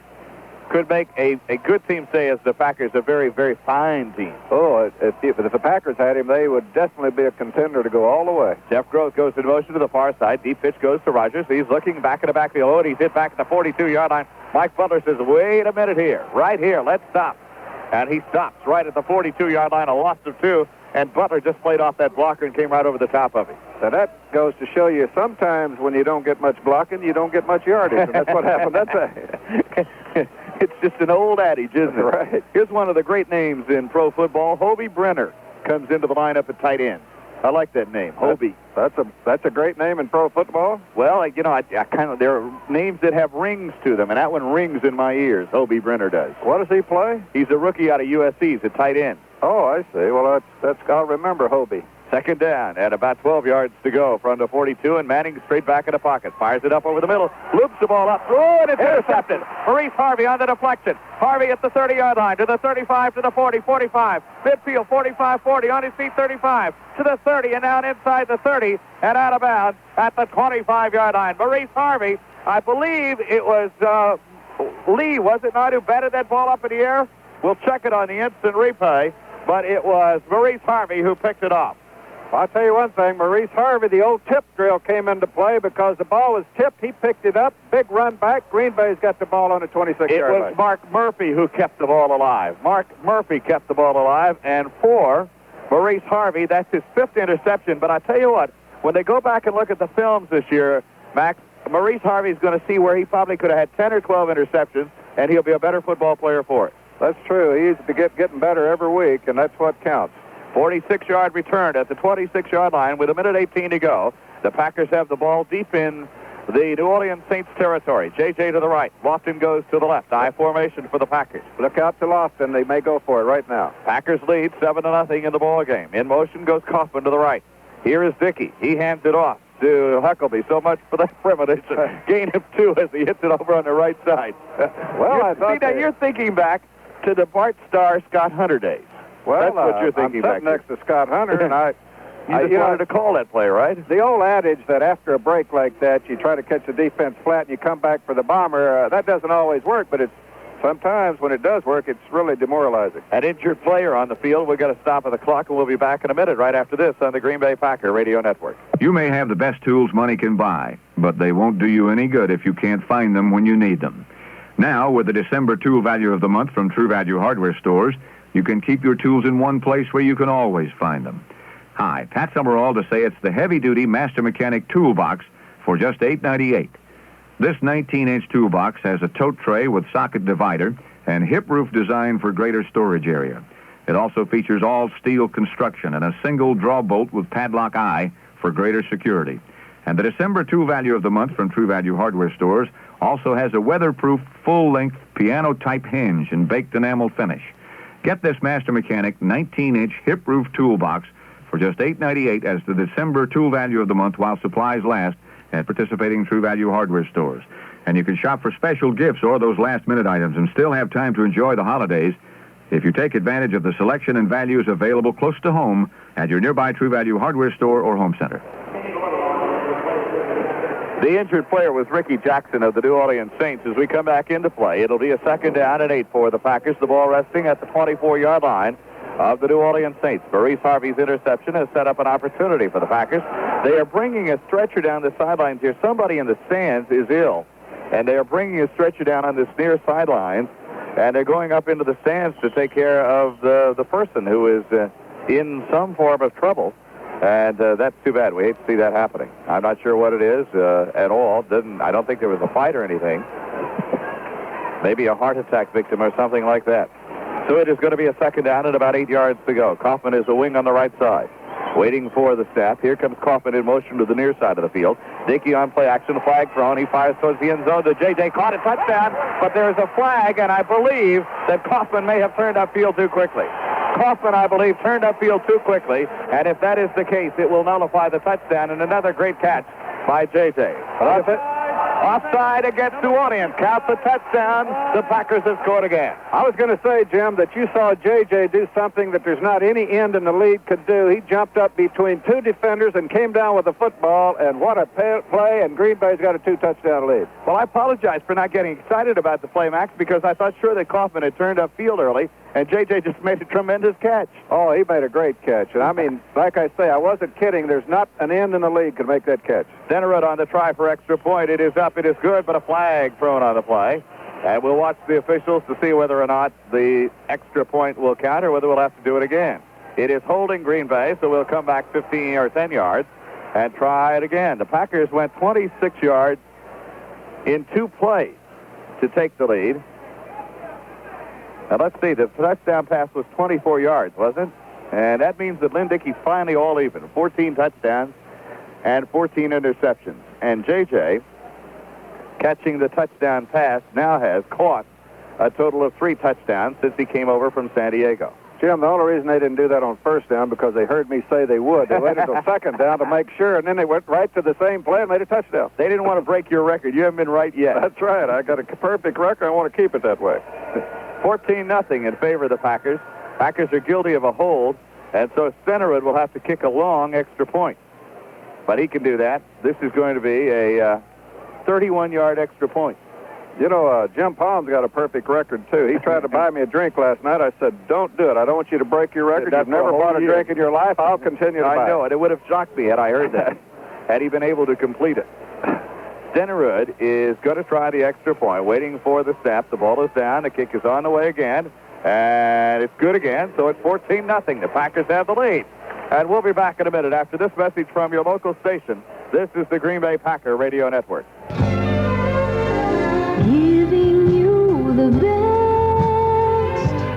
could make a good team say, as the Packers, a very, very fine team. Oh, if the Packers had him, they would definitely be a contender to go all the way. Jeff Groth goes in motion to the far side. Deep pitch goes to Rogers. He's looking back at the backfield. Oh, and he's hit back at the 42-yard line. Mike Butler says, wait a minute here. Right here. Let's stop. And he stops right at the 42-yard line, a loss of 2. And Butler just played off that blocker and came right over the top of him. Now, that goes to show you sometimes when you don't get much blocking, you don't get much yardage. And that's what happened. It's just an old adage, isn't it? Right. Here's one of the great names in pro football. Hobie Brenner comes into the lineup at tight end. I like that name, Hobie. That's a great name in pro football. Well, you know, I kind of, there are names that have rings to them, and that one rings in my ears. Hobie Brenner does. What does he play? He's a rookie out of USC. He's a tight end. Oh, I see. Well, I'll remember Hobie. Second down at about 12 yards to go from the 42, and Manning straight back in the pocket. Fires it up over the middle, loops the ball up. Oh, and it's intercepted. Maurice Harvey on the deflection. Harvey at the 30-yard line, to the 35, to the 40, 45. Midfield, 45, 40, on his feet, 35, to the 30, and down inside the 30, and out of bounds at the 25-yard line. Maurice Harvey, I believe it was Lee, was it not, who batted that ball up in the air? We'll check it on the instant replay, but it was Maurice Harvey who picked it off. I'll tell you one thing, Maurice Harvey, the old tip drill came into play because the ball was tipped. He picked it up, big run back. Green Bay's got the ball on the 26-yard line. It was Mark Murphy who kept the ball alive. Mark Murphy kept the ball alive, and for Maurice Harvey, that's his 5th interception. But I tell you what, when they go back and look at the films this year, Max, Maurice Harvey's going to see where he probably could have had 10 or 12 interceptions, and he'll be a better football player for it. That's true. He's getting better every week, and that's what counts. 46-yard return at the 26-yard line with 1:18 to go. The Packers have the ball deep in the New Orleans Saints territory. J.J. to the right. Lofton goes to the left. I formation for the Packers. Look out to Lofton. They may go for it right now. Packers lead 7-0 in the ball game. In motion goes Kaufman to the right. Here is Dickey. He hands it off to Huckabee. So much for that premonition. Gain of 2 as he hits it over on the right side. Well, I thought you're thinking back to the Bart Starr Scott Hunter days. Well, that's what you're thinking I'm sitting next to Scott Hunter, and you just wanted to call that play, right? The old adage that after a break like that, you try to catch the defense flat and you come back for the bomber, that doesn't always work, but sometimes when it does work, it's really demoralizing. An injured player on the field. We've got to stop at the clock, and we'll be back in a minute right after this on the Green Bay Packer Radio Network. You may have the best tools money can buy, but they won't do you any good if you can't find them when you need them. Now, with the December Tool Value of the Month from True Value Hardware Stores, you can keep your tools in one place where you can always find them. Hi, Pat Summerall to say it's the heavy-duty Master Mechanic Toolbox for just $8.98. This 19-inch toolbox has a tote tray with socket divider and hip roof design for greater storage area. It also features all steel construction and a single draw bolt with padlock eye for greater security. And the December Tool Value of the Month from True Value Hardware Stores also has a weatherproof, full-length piano-type hinge and baked enamel finish. Get this Master Mechanic 19-inch hip roof toolbox for just $8.98 as the December Tool Value of the Month while supplies last at participating True Value Hardware Stores. And you can shop for special gifts or those last-minute items and still have time to enjoy the holidays if you take advantage of the selection and values available close to home at your nearby True Value Hardware Store or Home Center. The injured player was Ricky Jackson of the New Orleans Saints. As we come back into play, it'll be a 2nd down and 8 for the Packers. The ball resting at the 24-yard line of the New Orleans Saints. Maurice Harvey's interception has set up an opportunity for the Packers. They are bringing a stretcher down the sidelines here. Somebody in the stands is ill, and they are bringing a stretcher down on this near sidelines, and they're going up into the stands to take care of the person who is in some form of trouble. And that's too bad. We hate to see that happening. I'm not sure what it is at all. I don't think there was a fight or anything. Maybe a heart attack victim or something like that. So it is going to be a 2nd down and about 8 yards to go. Kaufman is a wing on the right side, waiting for the snap. Here comes Kaufman in motion to the near side of the field. Dickey on play action, flag thrown. He fires towards the end zone. The J.J. caught a touchdown, but there is a flag, and I believe that Kaufman may have turned upfield too quickly. Kaufman, I believe, turned upfield too quickly, and if that is the case, it will nullify the touchdown, and another great catch by J.J. Offside against New Orleans. Count the touchdown. The Packers have scored again. I was going to say, Jim, that you saw J.J. do something that there's not any end in the league could do. He jumped up between 2 defenders and came down with the football, and what a play, and Green Bay's got a 2-touchdown lead. Well, I apologize for not getting excited about the play, Max, because I thought sure that Kaufman had turned upfield early, and J.J. just made a tremendous catch. Oh, he made a great catch. And I mean, like I say, I wasn't kidding. There's not an end in the league could make that catch. Stenerud on the try for extra point. It is up. It is good, but a flag thrown on the play. And we'll watch the officials to see whether or not the extra point will count or whether we'll have to do it again. It is holding Green Bay, so we'll come back 15 or 10 yards and try it again. The Packers went 26 yards in 2 plays to take the lead. Now, let's see. The touchdown pass was 24 yards, wasn't it? And that means that Lynn Dickey's finally all even. 14 touchdowns and 14 interceptions. And J.J., catching the touchdown pass, now has caught a total of 3 touchdowns since he came over from San Diego. Jim, the only reason they didn't do that on 1st down because they heard me say they would. They waited until 2nd down to make sure, and then they went right to the same play and made a touchdown. They didn't want to break your record. You haven't been right yet. That's right. I got a perfect record. I want to keep it that way. 14-0 in favor of the Packers. Packers are guilty of a hold, and so Stenerud will have to kick a long extra point. But he can do that. This is going to be a 31-yard extra point. You know, Jim Palm's got a perfect record, too. He tried to buy me a drink last night. I said, don't do it. I don't want you to break your record. You've never bought a drink in your life. I'll continue to buy it. I know it. It would have shocked me had I heard that, had he been able to complete it. Stenerud is going to try the extra point, waiting for the snap. The ball is down. The kick is on the way again, and it's good again, so it's 14-0. The Packers have the lead. And we'll be back in a minute after this message from your local station. This is the Green Bay Packer Radio Network. Giving you the best.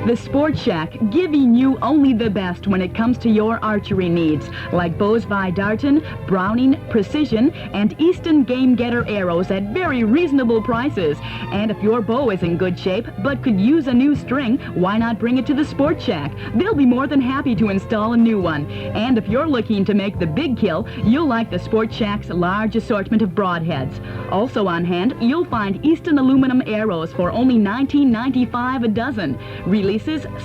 The Sport Shack, giving you only the best when it comes to your archery needs, like Bose by Darton, Browning, Precision, and Easton Game Getter arrows at very reasonable prices. And if your bow is in good shape but could use a new string, why not bring it to the Sport Shack? They'll be more than happy to install a new one. And if you're looking to make the big kill, you'll like the Sport Shack's large assortment of broadheads. Also on hand, you'll find Easton aluminum arrows for only $19.95 a dozen. Releases,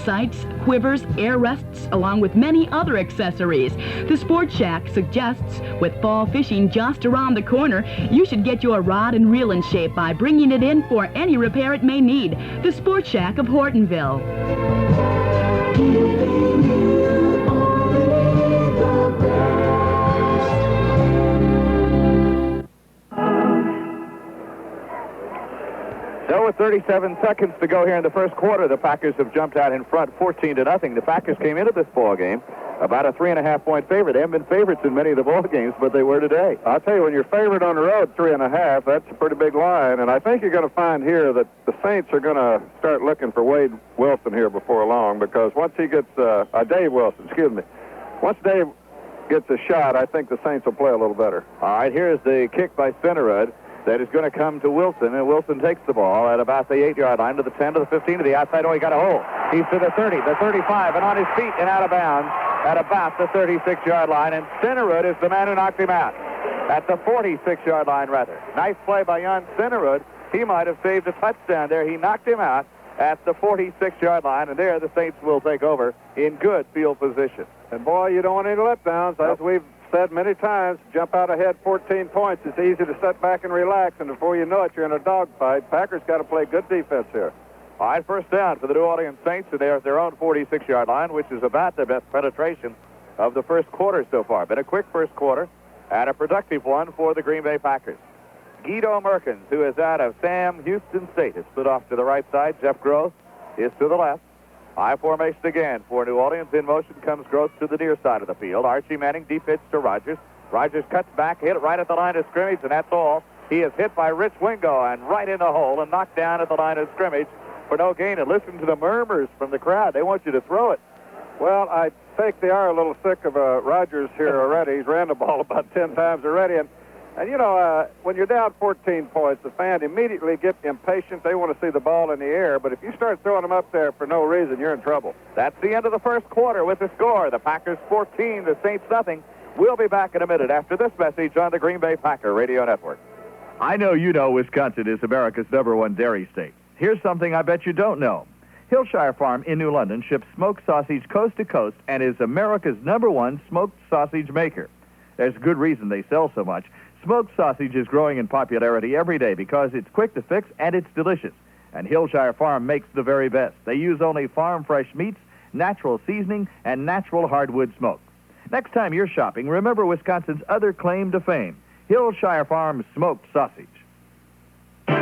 sights, quivers, air rests, along with many other accessories. The Sport Shack suggests, with fall fishing just around the corner, you should get your rod and reel in shape by bringing it in for any repair it may need. The Sport Shack of Hortonville. So with 37 seconds to go here in the first quarter, the Packers have jumped out in front 14-0. The Packers came into this ball game about a 3.5-point favorite. They haven't been favorites in many of the ball games, but they were today. I'll tell you, when you're favored on the road 3.5, that's a pretty big line. And I think you're going to find here that the Saints are going to start looking for Wade Wilson here before long, because once he gets Dave Wilson, excuse me. Once Dave gets a shot, I think the Saints will play a little better. All right, here's the kick by Stenerud. That is going to come to Wilson, and Wilson takes the ball at about the 8-yard line to the 10, to the 15, to the outside. Oh, he got a hole. He's to the 30, the 35, and on his feet and out of bounds at about the 36-yard line. And Stenerud is the man who knocked him out at the 46-yard line, rather. Nice play by Jan Stenerud. He might have saved a touchdown there. He knocked him out at the 46-yard line, and there the Saints will take over in good field position. And, boy, you don't want any letdowns. As we've said many times, jump out ahead 14 points. It's easy to sit back and relax, and before you know it, you're in a dogfight. Packers got to play good defense here. All right, first down for the New Orleans Saints, and they're at their own 46-yard line, which is about the best penetration of the first quarter so far. Been a quick first quarter and a productive one for the Green Bay Packers. Guido Merkins, who is out of Sam Houston State, is split off to the right side. Jeff Gross is to the left. High formation again for New Orleans. In motion comes Gross to the near side of the field. Archie Manning deep pitch to Rogers. Rogers cuts back, hit it right at the line of scrimmage, and that's all. He is hit by Rich Wingo and right in the hole and knocked down at the line of scrimmage for no gain. And listen to the murmurs from the crowd. They want you to throw it. Well, I think they are a little sick of Rogers here already. He's ran the ball about 10 times already. And you know, when you're down 14 points, the fans immediately get impatient. They want to see the ball in the air. But if you start throwing them up there for no reason, you're in trouble. That's the end of the first quarter with the score. The Packers 14, the Saints nothing. We'll be back in a minute after this message on the Green Bay Packer Radio Network. I know you know Wisconsin is America's #1 dairy state. Here's something I bet you don't know. Hillshire Farm in New London ships smoked sausage coast to coast and is America's #1 smoked sausage maker. There's good reason they sell so much. Smoked sausage is growing in popularity every day because it's quick to fix and it's delicious. And Hillshire Farm makes the very best. They use only farm-fresh meats, natural seasoning, and natural hardwood smoke. Next time you're shopping, remember Wisconsin's other claim to fame, Hillshire Farm smoked sausage. The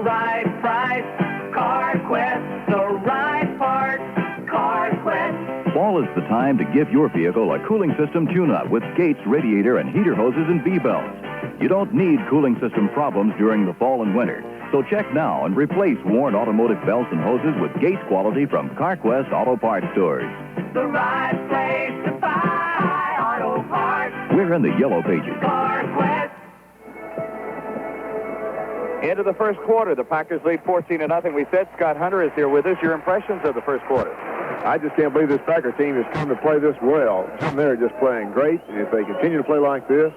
right price, CarQuest. The right parts, CarQuest. Fall is the time to give your vehicle a cooling system tune-up with Gates radiator and heater hoses and V-belts. You don't need cooling system problems during the fall and winter. So check now and replace worn automotive belts and hoses with Gates quality from CarQuest Auto Parts stores. The right place to buy auto parts. We're in the yellow pages. CarQuest. Into the first quarter, the Packers lead 14-0. We said Scott Hunter is here with us. Your impressions of the first quarter? I just can't believe this Packer team has come to play this well. They're just playing great, and if they continue to play like this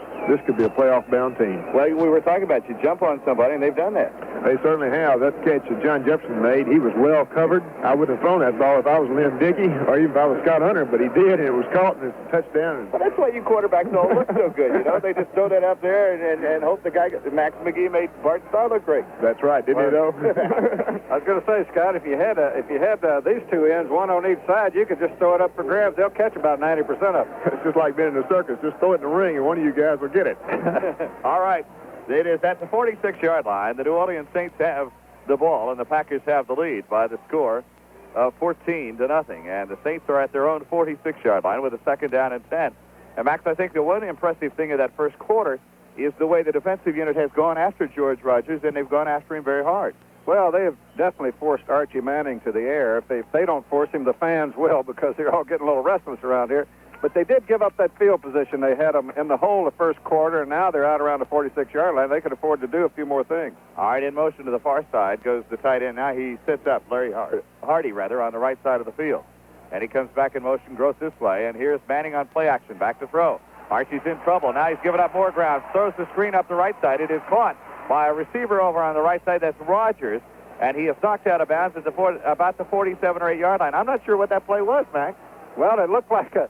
could be a playoff-bound team. Well, we were talking about you jump on somebody, and they've done that. They certainly have. That catch that John Jefferson made, he was well covered. I wouldn't have thrown that ball if I was Lynn Dickey or even if I was Scott Hunter, but he did, and it was caught, and it's a touchdown. Well, that's why you quarterbacks all look so good, you know? They just throw that up there and hope the guy, Max McGee, made Bart Starr look great. That's right, didn't he, though? I was going to say, Scott, if you had these two ends, one on each side, you could just throw it up for grabs. They'll catch about 90% of it. It's just like being in a circus. Just throw it in the ring, and one of you guys will get it. All right. It is at the 46-yard line. The New Orleans Saints have the ball, and the Packers have the lead by the score of 14-0. And the Saints are at their own 46-yard line with a second down and 10. And, Max, I think the one impressive thing of that first quarter is the way the defensive unit has gone after George Rogers, and they've gone after him very hard. Well, they have definitely forced Archie Manning to the air. If they don't force him, the fans will, because they're all getting a little restless around here. But they did give up that field position. They had them in the hole the first quarter, and now they're out around the 46-yard line. They could afford to do a few more things. All right, in motion to the far side goes the tight end. Now he sits up, Larry Hardy, on the right side of the field. And he comes back in motion, Gross this way, and here's Manning on play action, back to throw. Archie's in trouble. Now he's giving up more ground. Throws the screen up the right side. It is caught by a receiver over on the right side. That's Rogers. And he is knocked out of bounds at about the 47 or 8-yard line. I'm not sure what that play was, Max. Well, it looked like a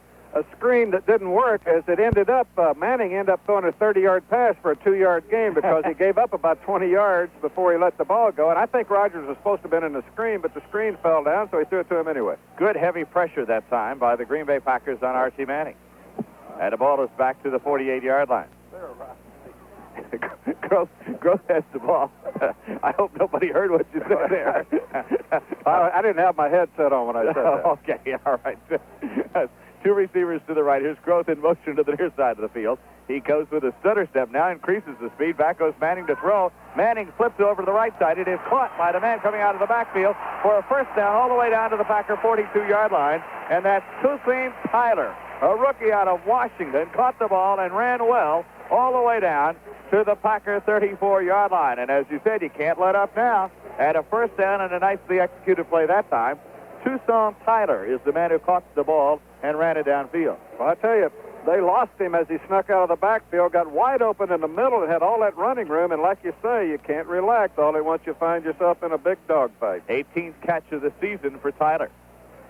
screen that didn't work, as it ended up, Manning ended up throwing a 30-yard pass for a 2-yard gain because he gave up about 20 yards before he let the ball go. And I think Rogers was supposed to have been in the screen, but the screen fell down, so he threw it to him anyway. Good heavy pressure that time by the Green Bay Packers on Archie Manning. And the ball is back to the 48-yard line. Gross has the ball. I hope nobody heard what you said there. I didn't have my headset on when I said that. Okay, all right. Two receivers to the right. Here's Gross in motion to the near side of the field. He goes with a stutter step now, increases the speed. Back goes Manning to throw. Manning flips over to the right side. It is caught by the man coming out of the backfield for a first down all the way down to the Packer 42-yard line. And that's Toussaint Tyler, a rookie out of Washington, caught the ball and ran well all the way down to the Packer 34-yard line. And as you said, you can't let up now. At a first down and a nicely executed play that time, Toussaint Tyler is the man who caught the ball and ran it downfield. Well, I tell you, they lost him as he snuck out of the backfield, got wide open in the middle, and had all that running room. And like you say, you can't relax. All they want you to find yourself in a big dogfight. 18th catch of the season for Tyler.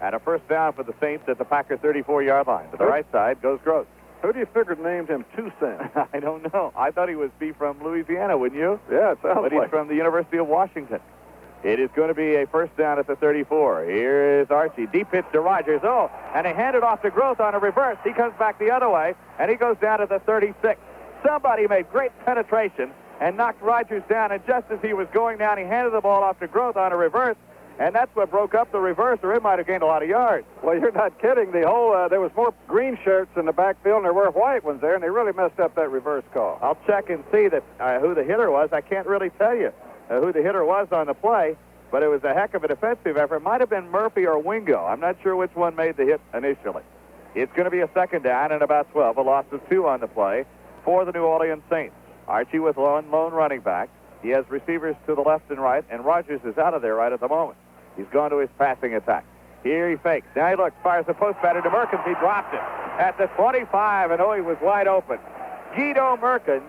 And a first down for the Saints at the Packer 34-yard line. To the right side goes Gross. Who do you figure named him 2 cents? I don't know. I thought he would be from Louisiana, wouldn't you? Yeah, it sounds But he's from the University of Washington. It is going to be a first down at the 34. Here is Archie. Deep pitch to Rogers. Oh, and they hand it off to Groth on a reverse. He comes back the other way, and he goes down to the 36. Somebody made great penetration and knocked Rogers down, and just as he was going down, he handed the ball off to Groth on a reverse, and that's what broke up the reverse, or it might have gained a lot of yards. Well, you're not kidding. The whole there was more green shirts in the backfield, and there were white ones there, and they really messed up that reverse call. I'll check and see that who the hitter was. I can't really tell you who the hitter was on the play, but it was a heck of a defensive effort. It might have been Murphy or Wingo. I'm not sure which one made the hit initially. It's going to be a second down and about 12, a loss of 2 on the play for the New Orleans Saints. Archie with lone running back. He has receivers to the left and right, and Rogers is out of there right at the moment. He's gone to his passing attack. Here he fakes. Now he looks, fires a post batter to Merkins. He dropped it at the 25, and he was wide open. Guido Merkins,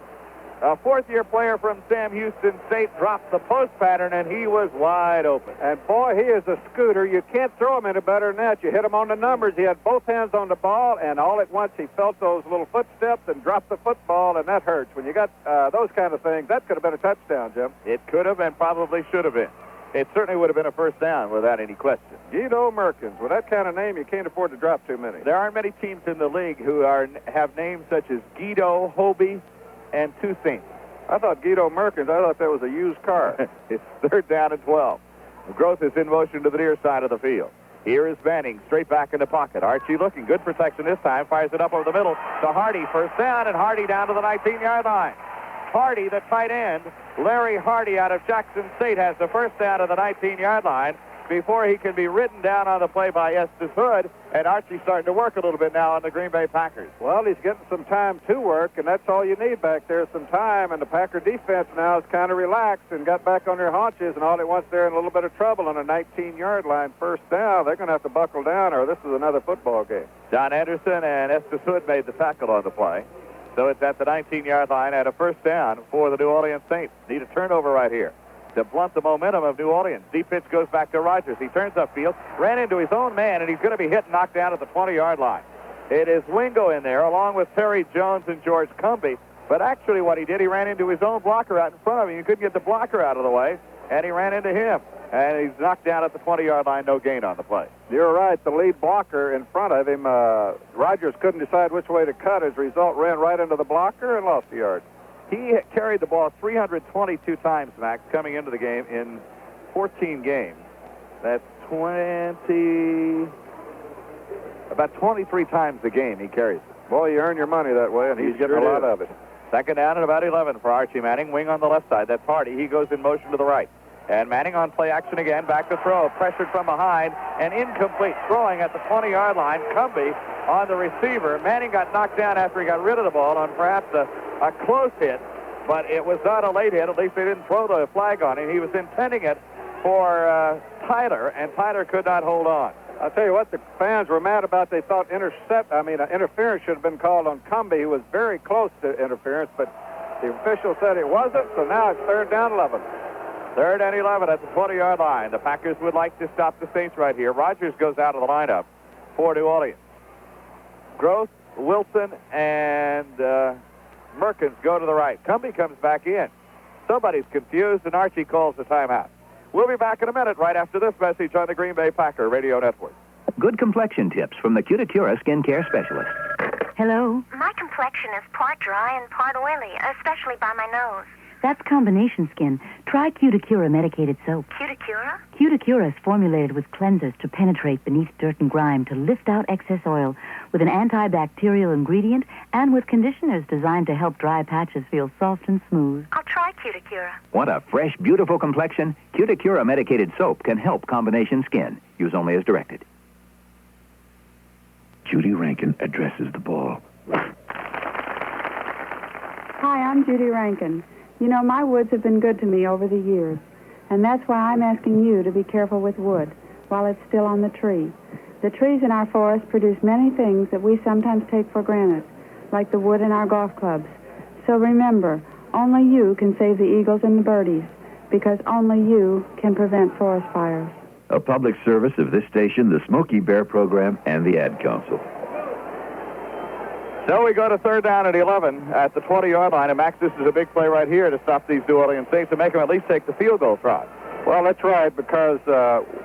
a fourth-year player from Sam Houston State, dropped the post pattern, and he was wide open. And, boy, he is a scooter. You can't throw him any better than that. You hit him on the numbers. He had both hands on the ball, and all at once he felt those little footsteps and dropped the football, and that hurts. When you got those kind of things, that could have been a touchdown, Jim. It could have and probably should have been. It certainly would have been a first down without any question. Guido Merkins. With that kind of name, you can't afford to drop too many. There aren't many teams in the league who have names such as Guido, Hobie, and Toussaint. I thought Guido Merkins, I thought that was a used car. It's third down and 12. Groth is in motion to the near side of the field. Here is Banning, straight back in the pocket. Archie looking good protection this time, fires it up over the middle to Hardy. First down, and Hardy down to the 19-yard line. Hardy, the tight end, Larry Hardy out of Jackson State, has the first down to the 19-yard line before he can be ridden down on the play by Estes Hood, and Archie's starting to work a little bit now on the Green Bay Packers. Well, he's getting some time to work, and that's all you need back there, some time, and the Packer defense now is kind of relaxed and got back on their haunches, and all at once they're in a little bit of trouble on a 19-yard line. First down, they're going to have to buckle down, or this is another football game. John Anderson and Estes Hood made the tackle on the play. So it's at the 19-yard line at a first down for the New Orleans Saints. Need a turnover right here to blunt the momentum of New Orleans. Deep pitch goes back to Rogers. He turns upfield, ran into his own man, and he's going to be hit and knocked down at the 20-yard line. It is Wingo in there, along with Terry Jones and George Cumbie. But actually what he did, he ran into his own blocker out in front of him. You couldn't get the blocker out of the way, and he ran into him. And he's knocked down at the 20-yard line, no gain on the play. You're right. The lead blocker in front of him, Rogers couldn't decide which way to cut. As a result, ran right into the blocker and lost a yard. He carried the ball 322 times, Max, coming into the game in 14 games. That's about 23 times a game he carries it. Boy, you earn your money that way, and he's getting a lot of it. Second down and about 11 for Archie Manning. Wing on the left side. That's Hardy. He goes in motion to the right. And Manning on play action again, back to throw, pressured from behind, and incomplete, throwing at the 20-yard line. Cumbie on the receiver. Manning got knocked down after he got rid of the ball on perhaps a close hit, but it was not a late hit. At least they didn't throw the flag on him. He was intending it for Tyler, and Tyler could not hold on. I'll tell you what, the fans were mad about. They thought interference should have been called on Cumbie, who was very close to interference, but the official said it wasn't, so now it's third down 11. Third and 11 at the 20-yard line. The Packers would like to stop the Saints right here. Rogers goes out of the lineup for New Orleans. Groth, Wilson, and Merkins go to the right. Cumbie comes back in. Somebody's confused, and Archie calls the timeout. We'll be back in a minute right after this message on the Green Bay Packer Radio Network. Good complexion tips from the Cuticura skincare specialist. Hello? My complexion is part dry and part oily, especially by my nose. That's combination skin. Try Cuticura medicated soap. Cuticura? Cuticura is formulated with cleansers to penetrate beneath dirt and grime to lift out excess oil, with an antibacterial ingredient and with conditioners designed to help dry patches feel soft and smooth. I'll try Cuticura. Want a fresh, beautiful complexion? Cuticura medicated soap can help combination skin. Use only as directed. Judy Rankin addresses the ball. Hi, I'm Judy Rankin. You know, my woods have been good to me over the years, and that's why I'm asking you to be careful with wood while it's still on the tree. The trees in our forest produce many things that we sometimes take for granted, like the wood in our golf clubs. So remember, only you can save the eagles and the birdies, because only you can prevent forest fires. A public service of this station, the Smokey Bear Program, and the Ad Council. So we go to third down and 11 at the 20-yard line. And, Max, this is a big play right here to stop these New Orleans Saints and make them at least take the field goal try. Well, that's right, because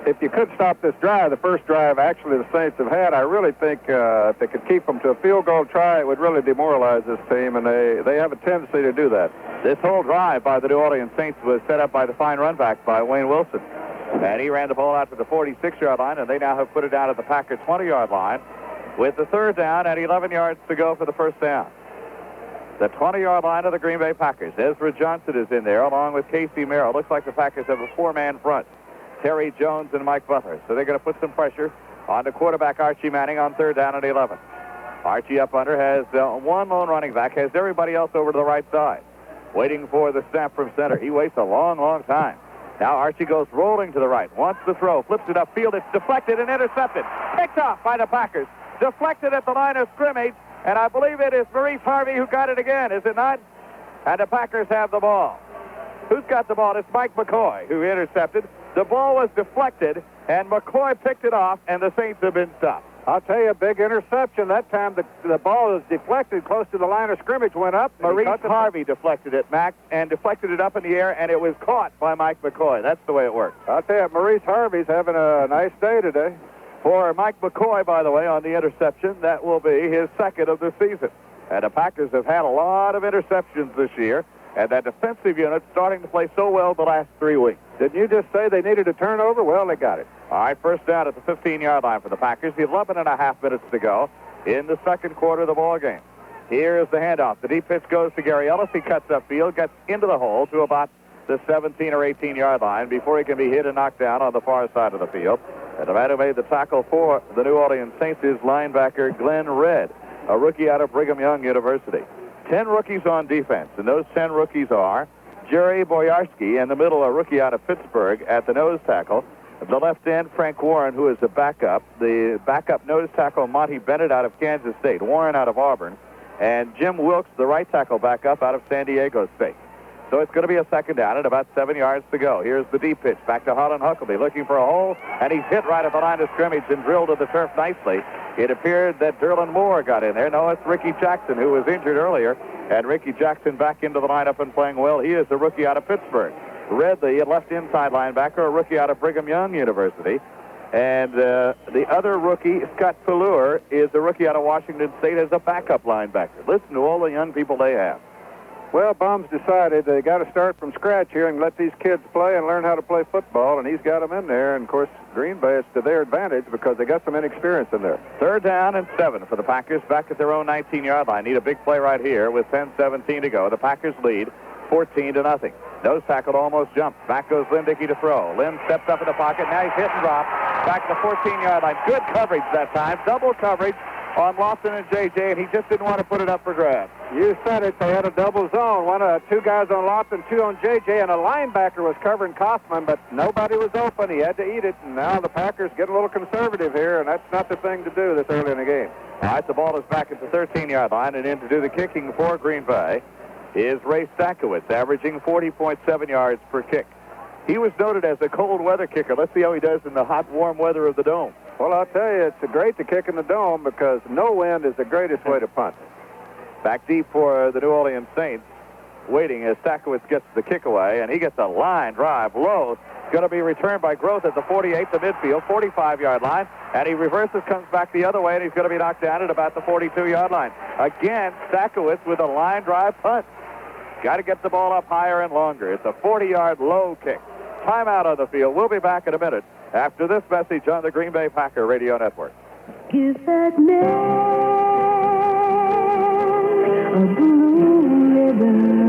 if you could stop this drive, the first drive actually the Saints have had, I really think if they could keep them to a field goal try, it would really demoralize this team, and they have a tendency to do that. This whole drive by the New Orleans Saints was set up by the fine run back by Wayne Wilson. And he ran the ball out to the 46-yard line, and they now have put it down at the Packer 20-yard line with the third down and 11 yards to go for the first down. The 20-yard line of the Green Bay Packers. Ezra Johnson is in there along with Casey Merrill. Looks like the Packers have a four-man front. Terry Jones and Mike Butler. So they're going to put some pressure on the quarterback Archie Manning on third down and 11. Archie up under has one lone running back, has everybody else over to the right side, waiting for the snap from center. He waits a long, long time. Now Archie goes rolling to the right, wants to throw, flips it upfield. It's deflected and intercepted. Picked off by the Packers. Deflected at the line of scrimmage. And I believe it is Maurice Harvey who got it again, is it not? And the Packers have the ball. Who's got the ball? It's Mike McCoy who intercepted. The ball was deflected, and McCoy picked it off, and the Saints have been stopped. I'll tell you, a big interception. That time the ball was deflected close to the line of scrimmage, went up. Maurice Harvey deflected it, Max, and deflected it up in the air, and it was caught by Mike McCoy. That's the way it worked. I'll tell you, Maurice Harvey's having a nice day today. For Mike McCoy, by the way, on the interception, that will be his second of the season. And the Packers have had a lot of interceptions this year, and that defensive unit's starting to play so well the last 3 weeks. Didn't you just say they needed a turnover? Well, they got it. All right, first down at the 15-yard line for the Packers. 11 and a half minutes to go in the second quarter of the ball game. Here is the handoff. The deep pitch goes to Gary Ellis. He cuts upfield, gets into the hole to about the 17 or 18-yard line before he can be hit and knocked down on the far side of the field. And the man who made the tackle for the New Orleans Saints is linebacker Glenn Redd, a rookie out of Brigham Young University. 10 rookies on defense, and those 10 rookies are Jerry Boyarsky, in the middle, a rookie out of Pittsburgh at the nose tackle. The left end, Frank Warren, who is a backup. The backup nose tackle, Monty Bennett out of Kansas State. Warren out of Auburn. And Jim Wilkes, the right tackle backup out of San Diego State. So it's going to be a second down at about 7 yards to go. Here's the deep pitch back to Holland Huckabee, looking for a hole, and he's hit right at the line of scrimmage and drilled to the turf nicely. It appeared that Derlin Moore got in there. No, it's Ricky Jackson, who was injured earlier, and Ricky Jackson back into the lineup and playing well. He is a rookie out of Pittsburgh. Red, the left inside linebacker, a rookie out of Brigham Young University. And the other rookie, Scott Pellure, is a rookie out of Washington State as a backup linebacker. Listen to all the young people they have. Well, Baum's decided they got to start from scratch here and let these kids play and learn how to play football, and he's got them in there. And, of course, Green Bay is to their advantage because they got some inexperience in there. Third down and 7 for the Packers back at their own 19-yard line. Need a big play right here with 10-17 to go. The Packers lead 14-0. Nose tackle almost jumped. Back goes Lynn Dickey to throw. Lynn steps up in the pocket. Now he's hit and dropped. Back to the 14-yard line. Good coverage that time. Double coverage on Lawson and J.J., and he just didn't want to put it up for grabs. You said it. They had a double zone. Two guys on Lawson, 2 on J.J., and a linebacker was covering Kaufman, but nobody was open. He had to eat it, and now the Packers get a little conservative here, and that's not the thing to do this early in the game. All right, the ball is back at the 13-yard line, and in to do the kicking for Green Bay is Ray Stankiewicz, averaging 40.7 yards per kick. He was noted as a cold weather kicker. Let's see how he does in the hot, warm weather of the dome. Well, I'll tell you, it's great to kick in the dome because no wind is the greatest way to punt. Back deep for the New Orleans Saints, waiting as Stankiewicz gets the kick away, and he gets a line drive low. It's going to be returned by Groth at the 48, the midfield, 45-yard line, and he reverses, comes back the other way, and he's going to be knocked down at about the 42-yard line. Again, Stankiewicz with a line drive punt. Got to get the ball up higher and longer. It's a 40-yard low kick. Timeout on the field. We'll be back in a minute after this message on the Green Bay Packer Radio Network. Give that man a blue ribbon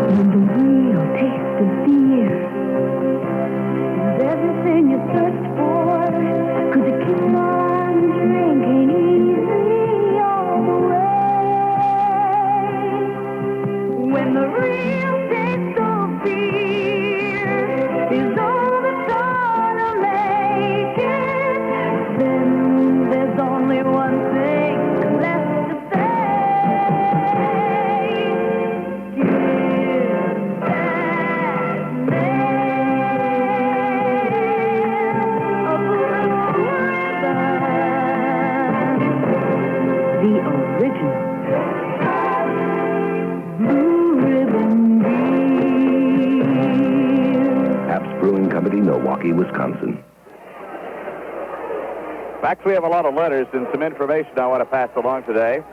and the real taste of beer is everything you searched for. Could you keep on drinking easy all the way when the real taste of beer is all that's gonna make it? Then there's only one thing left to say. Give that man a blue ribbon. Brewing Company, Milwaukee, Wisconsin. Max, we have a lot of letters and some information I want to pass along today.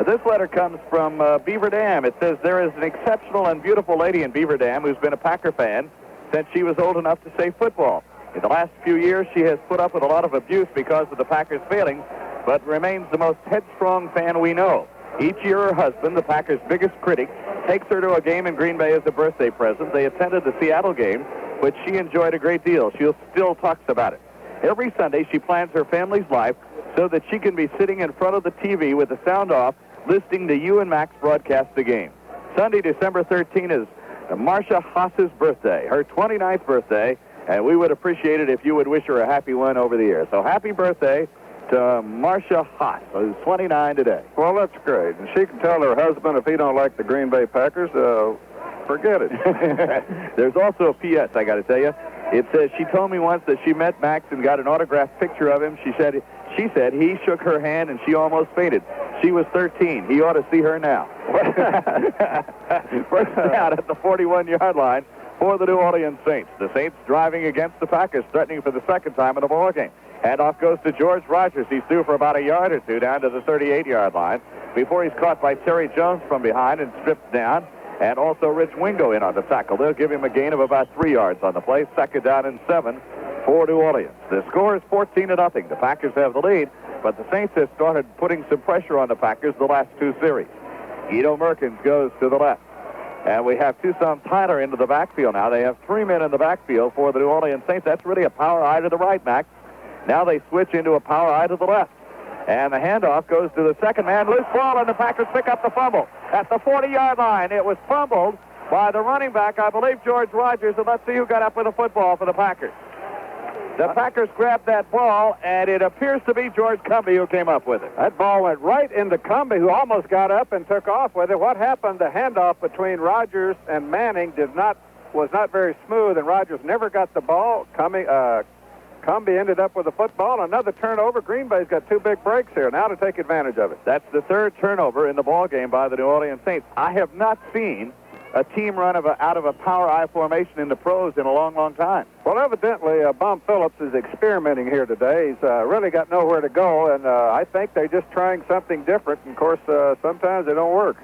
This letter comes from Beaver Dam. It says, there is an exceptional and beautiful lady in Beaver Dam who's been a Packer fan since she was old enough to say football. In the last few years, she has put up with a lot of abuse because of the Packers' failings, but remains the most headstrong fan we know. Each year, her husband, the Packers' biggest critic, takes her to a game in Green Bay as a birthday present. They attended the Seattle game, which she enjoyed a great deal. She still talks about it. Every Sunday, she plans her family's life so that she can be sitting in front of the TV with the sound off, listening to you and Max broadcast the game. Sunday, December 13 is Marcia Haas's birthday, her 29th birthday, and we would appreciate it if you would wish her a happy one over the air. So happy birthday to Marcia Haas, who's 29 today. Well, that's great. And she can tell her husband if he don't like the Green Bay Packers, forget it. There's also a P.S. I got to tell you. It says she told me once that she met Max and got an autographed picture of him. She said he shook her hand and she almost fainted. She was 13. He ought to see her now. First down at the 41-yard line for the New Orleans Saints. The Saints driving against the Packers, threatening for the second time in the ballgame. Handoff goes to George Rogers. He's through for about a yard or two down to the 38-yard line before he's caught by Terry Jones from behind and stripped down. And also Rich Wingo in on the tackle. They'll give him a gain of about 3 yards on the play. Second down and 7 for New Orleans. The score is 14-0. The Packers have the lead, but the Saints have started putting some pressure on the Packers the last two series. Guido Merkins goes to the left. And we have Tucson Tyler into the backfield now. They have 3 men in the backfield for the New Orleans Saints. That's really a power eye to the right, Max. Now they switch into a power eye to the left. And the handoff goes to the second man. Loose ball, and the Packers pick up the fumble at the 40-yard line. It was fumbled by the running back, I believe George Rogers, and let's see who got up with the football for the Packers. The Packers grabbed that ball, and it appears to be George Cumby who came up with it. That ball went right into Cumby, who almost got up and took off with it. What happened, the handoff between Rogers and Manning was not very smooth, and Rogers never got the ball. Cumby ended up with the football. Another turnover. Green Bay's got 2 big breaks here now to take advantage of it. That's the third turnover in the ball game by the New Orleans Saints. I have not seen a team run out of a power eye formation in the pros in a long, long time. Well, evidently, Bum Phillips is experimenting here today. He's really got nowhere to go, and I think they're just trying something different. And, of course, sometimes they don't work.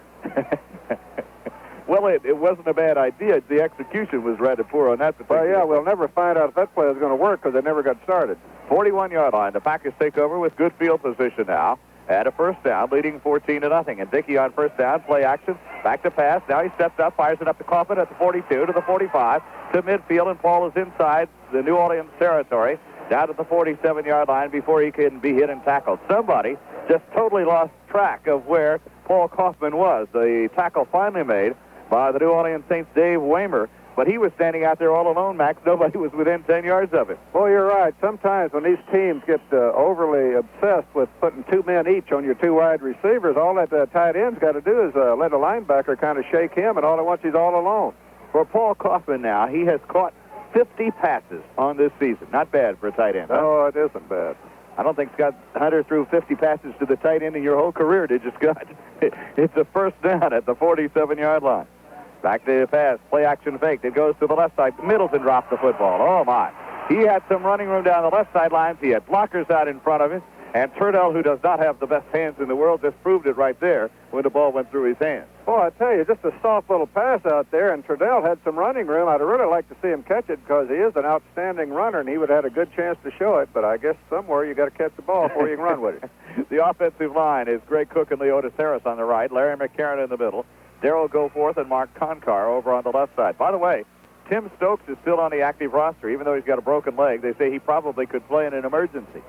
Well, it wasn't a bad idea. The execution was rather poor on that particular. Well, yeah, we'll never find out if that play is going to work because they never got started. 41-yard line. The Packers take over with good field position now. At a first down, leading 14-0. And Dickey on first down, play action, back to pass. Now he steps up, fires it up to Kaufman at the 42, to the 45, to midfield, and Paul is inside the New Orleans territory, down to the 47-yard line before he can be hit and tackled. Somebody just totally lost track of where Paul Kaufman was. The tackle finally made by the New Orleans Saints' Dave Waymer, but he was standing out there all alone, Max. Nobody was within 10 yards of him. Well, you're right. Sometimes when these teams get overly obsessed with putting 2 men each on your 2 wide receivers, all that tight end's got to do is let a linebacker kind of shake him, and all at once he's all alone. For Paul Kaufman now, he has caught 50 passes on this season. Not bad for a tight end. Huh? No, it isn't bad. I don't think Scott Hunter threw 50 passes to the tight end in your whole career, did you, Scott? It's a first down at the 47-yard line. Back to the pass, play action faked. It goes to the left side. Middleton dropped the football. Oh, my. He had some running room down the left sidelines. He had blockers out in front of him. And Turdell, who does not have the best hands in the world, just proved it right there when the ball went through his hands. Boy, I tell you, just a soft little pass out there, and Turdell had some running room. I'd really like to see him catch it because he is an outstanding runner, and he would have had a good chance to show it. But I guess somewhere you got to catch the ball before you can run with it. The offensive line is Greg Cook and Leotis Harris on the right, Larry McCarron in the middle, Darrell Goforth and Mark Concar over on the left side. By the way, Tim Stokes is still on the active roster, even though he's got a broken leg. They say he probably could play in an emergency.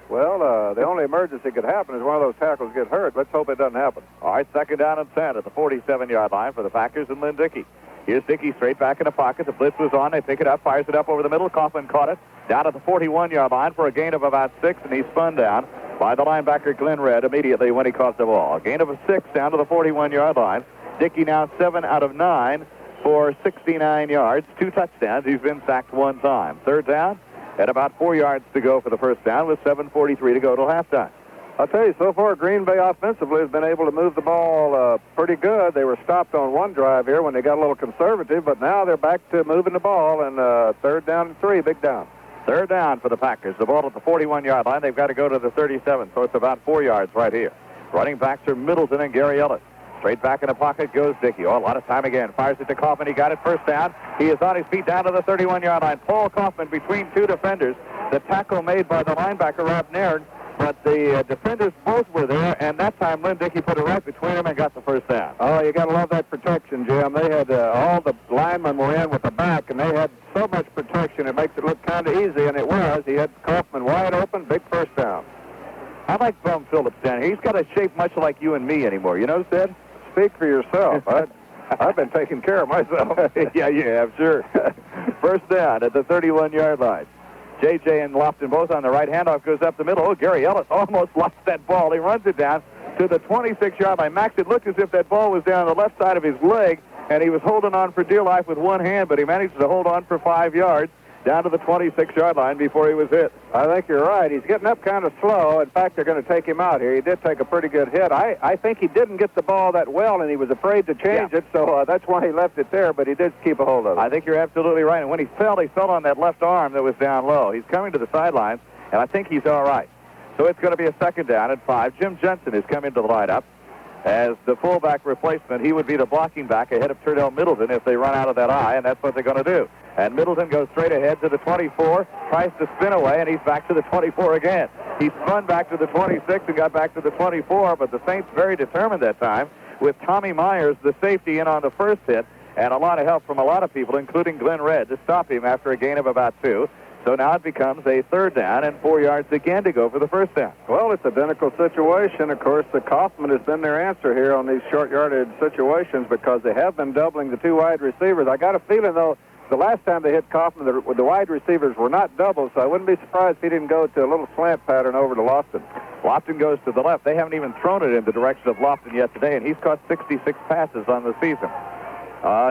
Well, the only emergency could happen is one of those tackles get hurt. Let's hope it doesn't happen. All right, second down and 10 at the 47-yard line for the Packers and Lynn Dickey. Here's Dickey straight back in the pocket. The blitz was on. They pick it up, fires it up over the middle. Kaufman caught it down at the 41-yard line for a gain of about 6, and he's spun down by the linebacker Glenn Redd immediately when he caught the ball. A gain of 6 down to the 41-yard line. Dickey now 7 out of 9 for 69 yards, 2 touchdowns. He's been sacked 1 time. Third down at about 4 yards to go for the first down with 7:43 to go till halftime. I'll tell you, so far Green Bay offensively has been able to move the ball pretty good. They were stopped on one drive here when they got a little conservative, but now they're back to moving the ball, and 3rd down and 3, big down. 3rd down for the Packers. The ball at the 41-yard line. They've got to go to the 37, so it's about 4 yards right here. Running backs are Middleton and Gary Ellis. Straight back in the pocket goes Dickey. Oh, a lot of time again. Fires it to Kaufman. He got it, 1st down. He is on his feet down to the 31-yard line. Paul Kaufman between 2 defenders. The tackle made by the linebacker, Rob Nairn. But the defenders both were there, and that time Lynn Dickey put it right between them and got the 1st down. Oh, you got to love that protection, Jim. They had all the linemen were in with the back, and they had so much protection it makes it look kind of easy, and it was. He had Kaufman wide open, big 1st down. I like Bum Phillips down here. He's got a shape much like you and me anymore. You know, Sid? Speak for yourself. I've been taking care of myself. Yeah, you have, sure. 1st down at the 31-yard line. J.J. and Lofton both on the right. Handoff goes up the middle. Oh, Gary Ellis almost lost that ball. He runs it down to the 26-yard line. Max, it looked as if that ball was down the left side of his leg, and he was holding on for dear life with one hand, but he managed to hold on for 5 yards down to the 26-yard line before he was hit. I think you're right. He's getting up kind of slow. In fact, they're going to take him out here. He did take a pretty good hit. I think he didn't get the ball that well, and he was afraid to change it, so that's why he left it there, but he did keep a hold of it. I think you're absolutely right. And when he fell on that left arm that was down low. He's coming to the sidelines, and I think he's all right. So it's going to be a 2nd down and 5. Jim Jensen is coming to the lineup as the fullback replacement. He would be the blocking back ahead of Turdell Middleton if they run out of that eye, and that's what they're going to do. And Middleton goes straight ahead to the 24, tries to spin away, and he's back to the 24 again. He spun back to the 26 and got back to the 24, but the Saints very determined that time with Tommy Myers, the safety, in on the 1st hit, and a lot of help from a lot of people, including Glenn Redd, to stop him after a gain of about 2. So now it becomes a 3rd down and 4 yards again to go for the 1st down. Well, it's an identical situation. Of course, the Kaufman has been their answer here on these short-yardage situations because they have been doubling the 2 wide receivers. I got a feeling, though, the last time they hit Kaufman, the wide receivers were not doubled, so I wouldn't be surprised if he didn't go to a little slant pattern over to Lofton. Lofton goes to the left. They haven't even thrown it in the direction of Lofton yet today, and he's caught 66 passes on the season.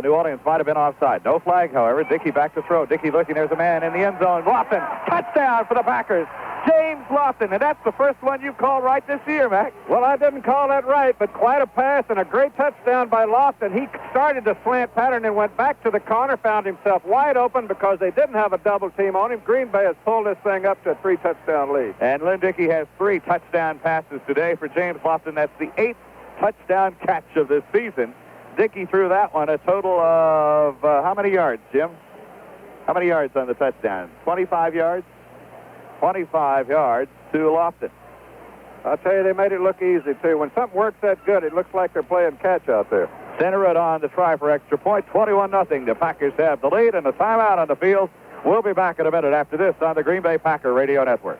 New Orleans might have been offside. No flag, however. Dickey back to throw. Dickey looking. There's a man in the end zone. Lofton. Touchdown for the Packers. James Lofton. And that's the first one you've called right this year, Mac. Well, I didn't call that right, but quite a pass and a great touchdown by Lofton. He started the slant pattern and went back to the corner, found himself wide open because they didn't have a double team on him. Green Bay has pulled this thing up to a 3-touchdown lead. And Lynn Dickey has 3 touchdown passes today for James Lofton. That's the 8th touchdown catch of this season. Dickey threw that one a total of how many yards, Jim? How many yards on the touchdown? 25 yards? 25 yards to Lofton. I'll tell you, they made it look easy, too. When something works that good, it looks like they're playing catch out there. Center it on to try for extra point. 21-0. The Packers have the lead and the timeout on the field. We'll be back in a minute after this on the Green Bay Packer Radio Network.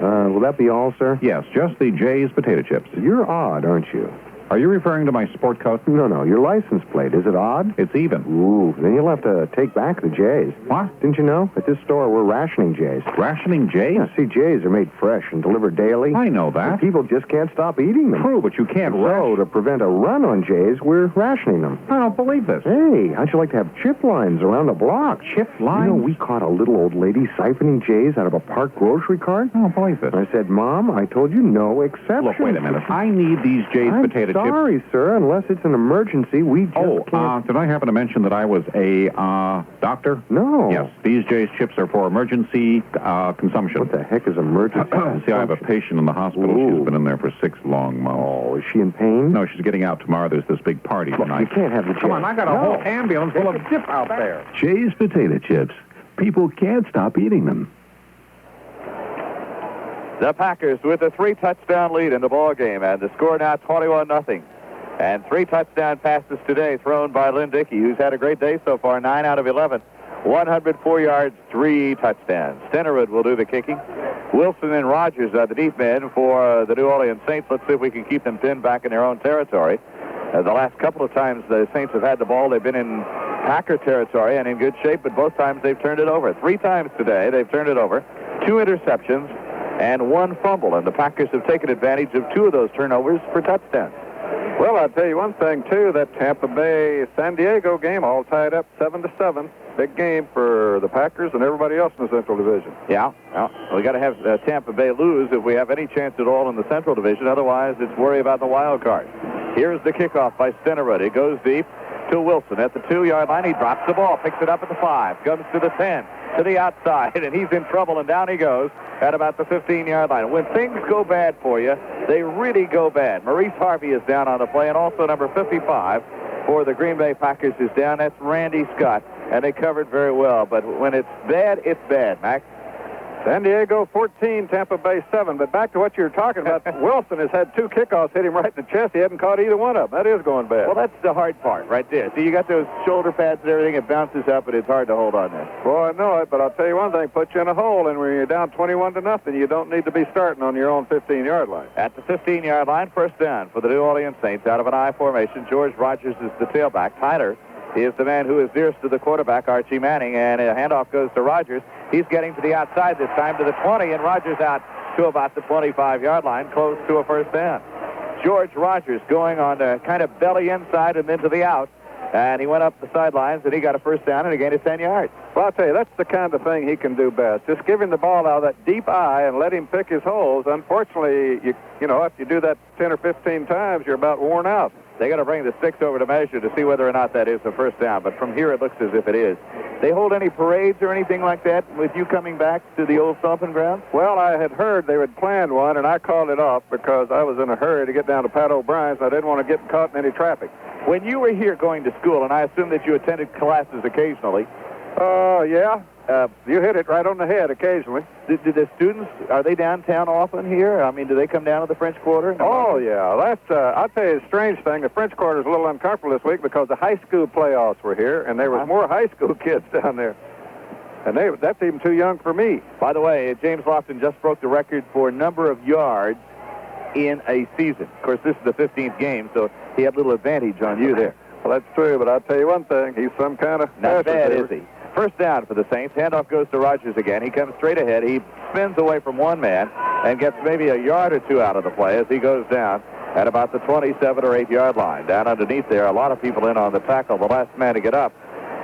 Will that be all, sir? Yes, just the Jay's potato chips. You're odd, aren't you? Are you referring to my sport coat? No, your license plate. Is it odd? It's even. Ooh, then you'll have to take back the J's. What? Didn't you know? At this store, we're rationing J's. Rationing J's? Yeah, see, J's are made fresh and delivered daily. I know that. And people just can't stop eating them. True, but you can't So, to prevent a run on J's, we're rationing them. I don't believe this. Hey, how'd you like to have chip lines around the block? Chip lines? You know, we caught a little old lady siphoning J's out of a park grocery cart. I don't believe this. I said, Mom, I told you no exceptions. Look, wait a minute. I need these J's potato chips. I'm sorry, sir. Unless it's an emergency, we just can't... did I happen to mention that I was a doctor? No. Yes, these J's chips are for emergency consumption. What the heck is emergency See, I have a patient in the hospital. Ooh. She's been in there for 6 long months. Oh, is she in pain? No, she's getting out tomorrow. There's this big party tonight. You can't have the Come on, I got a whole ambulance full of dip out there. Jay's potato chips. People can't stop eating them. The Packers with a 3-touchdown lead in the ball game, and the score now 21-0. And 3 touchdown passes today thrown by Lynn Dickey, who's had a great day so far, 9 out of 11. 104 yards, 3 touchdowns. Stenerud will do the kicking. Wilson and Rogers are the deep men for the New Orleans Saints. Let's see if we can keep them pinned back in their own territory. The last couple of times the Saints have had the ball, they've been in Packer territory and in good shape, but both times they've turned it over. 3 times today they've turned it over. 2 interceptions and 1 fumble, and the Packers have taken advantage of 2 of those turnovers for touchdowns. Well, I'll tell you one thing, too. That Tampa Bay-San Diego game all tied up 7-7. Big game for the Packers and everybody else in the Central Division. Yeah. Well, we got to have Tampa Bay lose if we have any chance at all in the Central Division. Otherwise, it's worry about the wild card. Here's the kickoff by Stenerud. It goes deep to Wilson at the 2-yard line. He drops the ball, picks it up at the 5, comes to the 10, to the outside, and he's in trouble, and down he goes at about the 15-yard line. When things go bad for you, they really go bad. Maurice Harvey is down on the play, and also number 55 for the Green Bay Packers is down. That's Randy Scott, and they covered very well. But when it's bad, Max. San Diego 14, Tampa Bay 7. But back to what you were talking about, Wilson has had 2 kickoffs hit him right in the chest. He hasn't caught either one of them. That is going bad. Well, that's the hard part right there. See, you got those shoulder pads and everything. It bounces up, and it's hard to hold on there. Boy, I know it, but I'll tell you one thing. Put you in a hole, and when you're down 21-0, you don't need to be starting on your own 15-yard line. At the 15-yard line, first down for the New Orleans Saints out of an I formation. George Rogers is the tailback. Tyler is the man who is nearest to the quarterback, Archie Manning, and a handoff goes to Rogers. He's getting to the outside this time to the 20, and Rogers out to about the 25-yard line, close to a first down. George Rogers going on the kind of belly inside and then to the out, and he went up the sidelines, and he got a first down and a gain of 10 yards. Well, I'll tell you, that's the kind of thing he can do best. Just give him the ball out of that deep eye and let him pick his holes. Unfortunately, you know, if you do that 10 or 15 times, you're about worn out. They got to bring the sticks over to measure to see whether or not that is a first down. But from here, it looks as if it is. They hold any parades or anything like that with you coming back to the old stomping ground? Well, I had heard they would plan one, and I called it off because I was in a hurry to get down to Pat O'Brien's. I didn't want to get caught in any traffic. When you were here going to school, and I assume that you attended classes occasionally. Yeah. You hit it right on the head occasionally. Do the students, are they downtown often here? I mean, do they come down to the French Quarter? Oh, yeah. That's, I'll tell you a strange thing. The French Quarter is a little uncomfortable this week because the high school playoffs were here, and there was more high school kids down there. And that's even too young for me. By the way, James Lofton just broke the record for number of yards in a season. Of course, this is the 15th game, so he had a little advantage on you there. Well, that's true, but I'll tell you one thing. He's some kind of... Not bad, is he? First down for the Saints. Handoff goes to Rogers again. He comes straight ahead. He spins away from one man and gets maybe a yard or two out of the play as he goes down at about the 27 or 8-yard line. Down underneath there, a lot of people in on the tackle. The last man to get up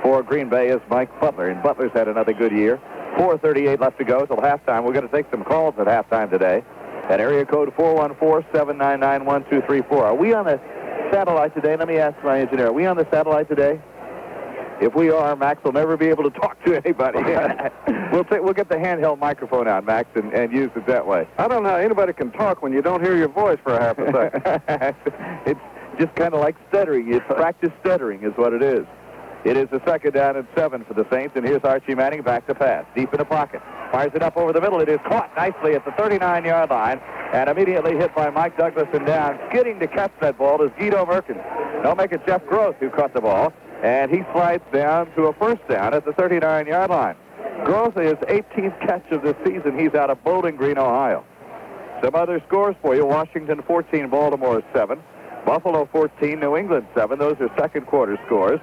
for Green Bay is Mike Butler, and Butler's had another good year. 4:38 left to go till halftime. We're going to take some calls at halftime today. At area code 414-799-1234. Are we on the satellite today? Let me ask my engineer. Are we on the satellite today? If we are, Max will never be able to talk to anybody. We'll get the handheld microphone out, Max, and use it that way. I don't know how anybody can talk when you don't hear your voice for a half a second. It's just kind of like stuttering. It's practice stuttering is what it is. It is a second down and 7 for the Saints, and here's Archie Manning back to pass. Deep in the pocket. Fires it up over the middle. It is caught nicely at the 39-yard line and immediately hit by Mike Douglas and down. Skidding to catch that ball is Guido Merkins. They'll make it Jeff Gross who caught the ball, and he slides down to a first down at the 39-yard line. Gross is 18th catch of the season. He's out of Bowling Green, Ohio. Some other scores for you. Washington 14, Baltimore 7. Buffalo 14, New England 7. Those are second quarter scores.